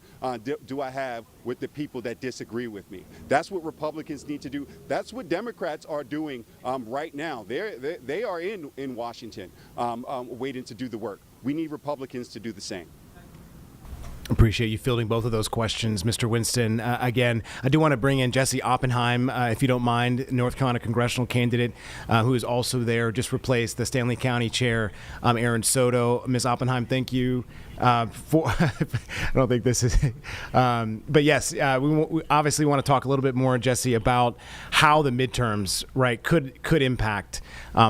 do I have with the people that disagree with me. That's what Republicans need to do. That's what Democrats are doing right now. They are in Washington waiting to do the work. We need Republicans to do the same. Appreciate you fielding both of those questions, Mr. Winston. Again, I do want to bring in Jesse Oppenheim, if you don't mind, North Carolina congressional candidate, who is also there, just replaced the Stanley County Chair, Aaron Soto. Ms. Oppenheim, thank you for, I don't think this is, but yes, we obviously want to talk a little bit more, Jesse, about how the midterms, right, could impact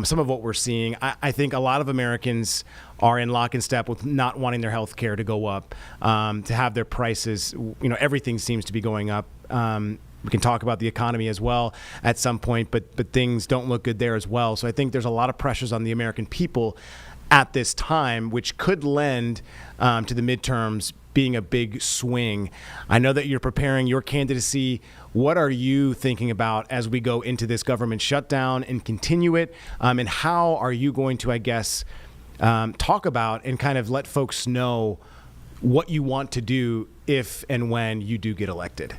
some of what we're seeing. I think a lot of Americans are in lock and step with not wanting their health care to go up, to have their prices, everything seems to be going up. We can talk about the economy as well at some point, but things don't look good there as well. So I think there's a lot of pressures on the American people at this time, which could lend to the midterms being a big swing. I know that you're preparing your candidacy. What are you thinking about as we go into this government shutdown and continue it? And how are you going to, I guess, talk about and kind of let folks know what you want to do if and when you do get elected?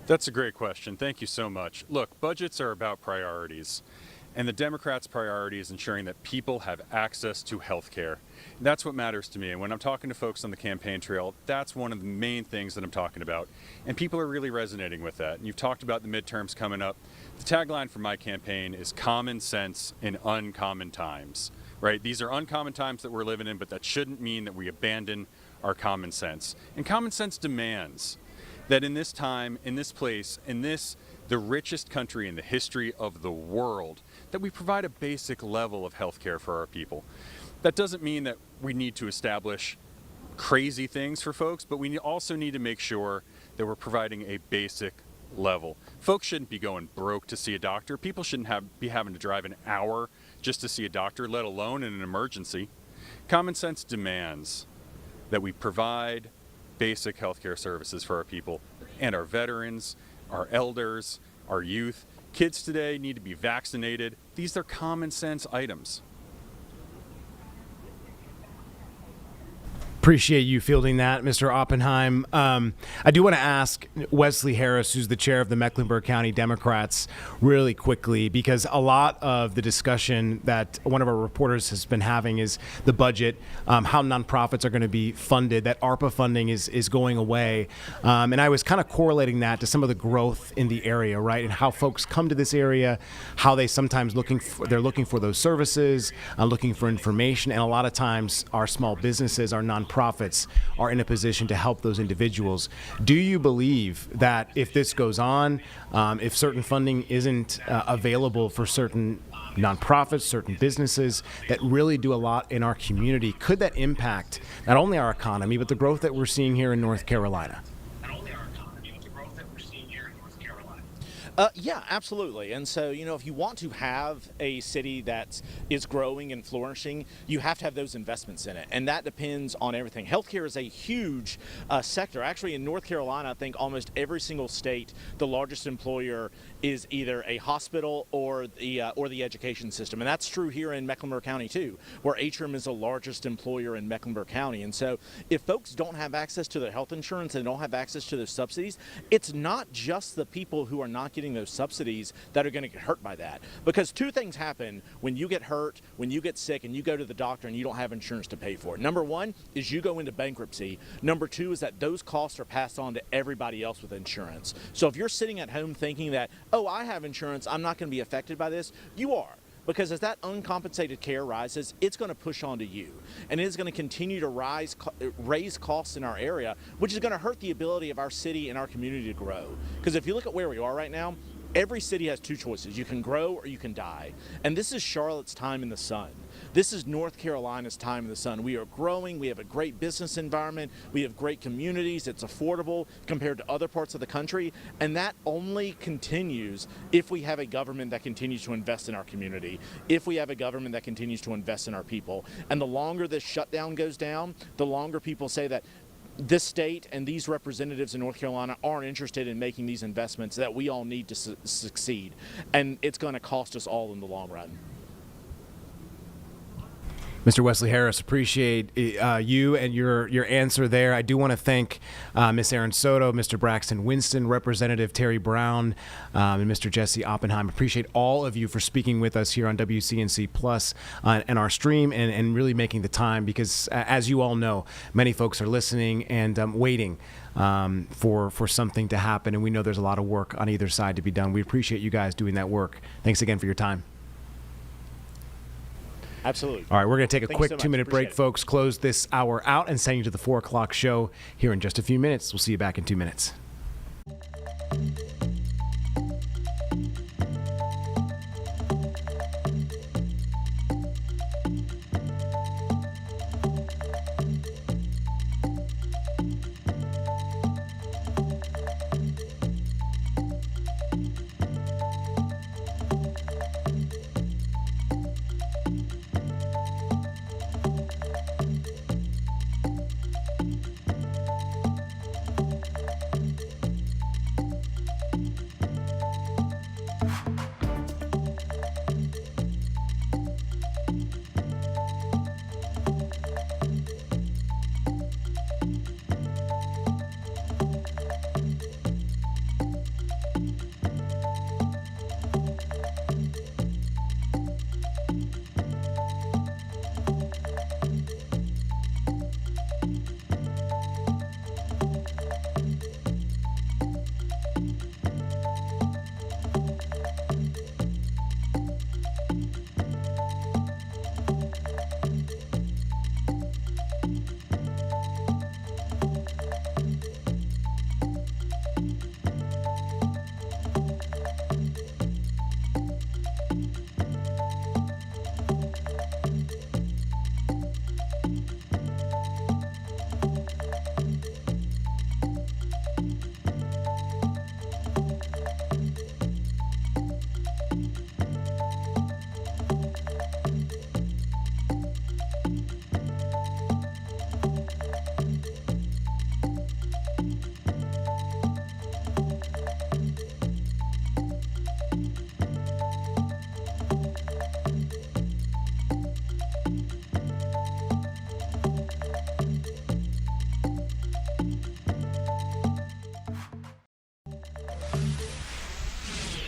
That's a great question. Thank you so much. Look, budgets are about priorities, and the Democrats' priority is ensuring that people have access to health care. That's what matters to me. And when I'm talking to folks on the campaign trail, that's one of the main things that I'm talking about. And people are really resonating with that. And you've talked about the midterms coming up. The tagline for my campaign is common sense in uncommon times, right? These are uncommon times that we're living in, but that shouldn't mean that we abandon our common sense. And common sense demands that in this time, in this place, in this, the richest country in the history of the world, that we provide a basic level of health care for our people. That doesn't mean that we need to establish crazy things for folks, but we also need to make sure that we're providing a basic level. Folks shouldn't be going broke to see a doctor. People shouldn't be having to drive an hour just to see a doctor, let alone in an emergency. Common sense demands that we provide basic healthcare services for our people and our veterans, our elders, our youth. Kids today need to be vaccinated. These are common sense items. Appreciate you fielding that, Mr. Oppenheim. I do want to ask Wesley Harris, who's the chair of the Mecklenburg County Democrats, really quickly, because a lot of the discussion that one of our reporters has been having is the budget, how nonprofits are going to be funded, that ARPA funding is going away. And I was kind of correlating that to some of the growth in the area, right? And how folks come to this area, how they sometimes they're looking for those services, looking for information. And a lot of times our small businesses, our nonprofits are in a position to help those individuals. Do you believe that if this goes on, if certain funding isn't available for certain nonprofits, certain businesses that really do a lot in our community, could that impact not only our economy, but the growth that we're seeing here in North Carolina? Yeah, absolutely. And so, if you want to have a city that is growing and flourishing, you have to have those investments in it. And that depends on everything. Healthcare is a huge sector. Actually, in North Carolina, I think almost every single state, the largest employer is either a hospital or the education system. And that's true here in Mecklenburg County, too, where Atrium is the largest employer in Mecklenburg County. And so if folks don't have access to their health insurance and don't have access to those subsidies, it's not just the people who are not getting those subsidies that are going to get hurt by that. Because two things happen when you get hurt, when you get sick, and you go to the doctor and you don't have insurance to pay for it. Number one is you go into bankruptcy. Number two is that those costs are passed on to everybody else with insurance. So if you're sitting at home thinking that, oh, I have insurance, I'm not going to be affected by this, you are. Because as that uncompensated care rises, it's going to push onto you. And it is going to continue to raise costs in our area, which is going to hurt the ability of our city and our community to grow. Because if you look at where we are right now, every city has two choices. You can grow or you can die. And this is Charlotte's time in the sun. This is North Carolina's time in the sun. We are growing. We have a great business environment. We have great communities. It's affordable compared to other parts of the country. And that only continues if we have a government that continues to invest in our community, if we have a government that continues to invest in our people. And the longer this shutdown goes down, the longer people say that this state and these representatives in North Carolina aren't interested in making these investments that we all need to succeed. And it's going to cost us all in the long run. Mr. Wesley Harris, appreciate you and your answer there. I do want to thank Ms. Erin Soto, Mr. Braxton Winston, Representative Terry Brown, and Mr. Jesse Oppenheim. Appreciate all of you for speaking with us here on WCNC Plus and our stream and really making the time because, as you all know, many folks are listening and waiting for something to happen, and we know there's a lot of work on either side to be done. We appreciate you guys doing that work. Thanks again for your time. Absolutely. All right, we're going to take a quick so 2-minute break, folks. Close this hour out and send you to the 4 o'clock show here in just a few minutes. We'll see you back in 2 minutes.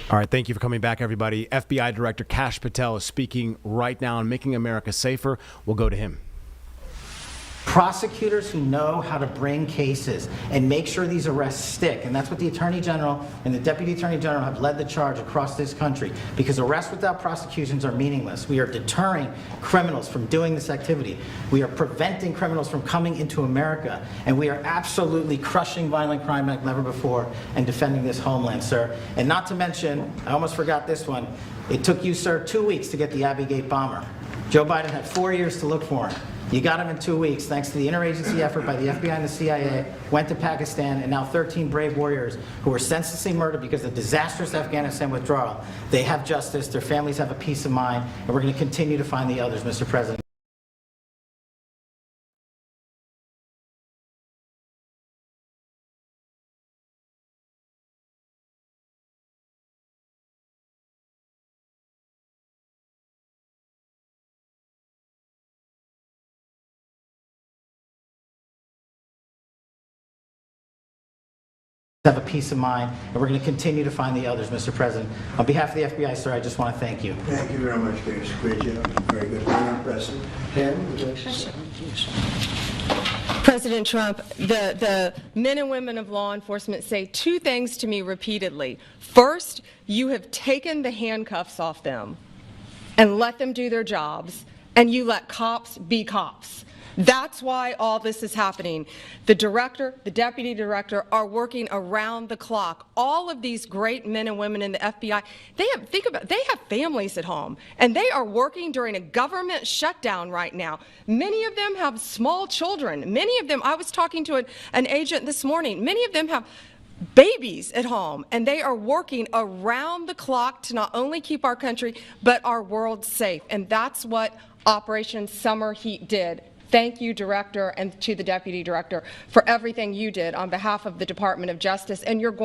All right, thank you for coming back, everybody. FBI Director Kash Patel is speaking right now on making America safer. We'll go to him. Prosecutors who know how to bring cases and make sure these arrests stick. And that's what the Attorney General and the Deputy Attorney General have led the charge across this country, because arrests without prosecutions are meaningless. We are deterring criminals from doing this activity. We are preventing criminals from coming into America. And we are absolutely crushing violent crime like never before and defending this homeland, sir. And not to mention, I almost forgot this one, it took you, sir, 2 weeks to get the Abbey Gate bomber. Joe Biden had 4 years to look for him. You got him in 2 weeks, thanks to the interagency effort by the FBI and the CIA, went to Pakistan, and now 13 brave warriors who were senselessly murdered because of the disastrous Afghanistan withdrawal. They have justice, their families have a peace of mind, and we're going to continue to find the others, Mr. President. Have a peace of mind, and we're going to continue to find the others, Mr. President. On behalf of the FBI, sir, I just want to thank you. Thank you very much, Chris. Great job. Very good. Very impressive. Ken, would you like to say something? Yes. President Trump, the men and women of law enforcement say two things to me repeatedly. First, you have taken the handcuffs off them and let them do their jobs, and you let cops be cops. That's why all this is happening. The director, the deputy director are working around the clock. All of these great men and women in the FBI, they have families at home, and they are working during a government shutdown right now. Many of them have small children. Many of them, I was talking to an agent this morning, many of them have babies at home, and they are working around the clock to not only keep our country, but our world safe. And that's what Operation Summer Heat did. Thank you, Director, and to the Deputy Director for everything you did on behalf of the Department of Justice, and you're going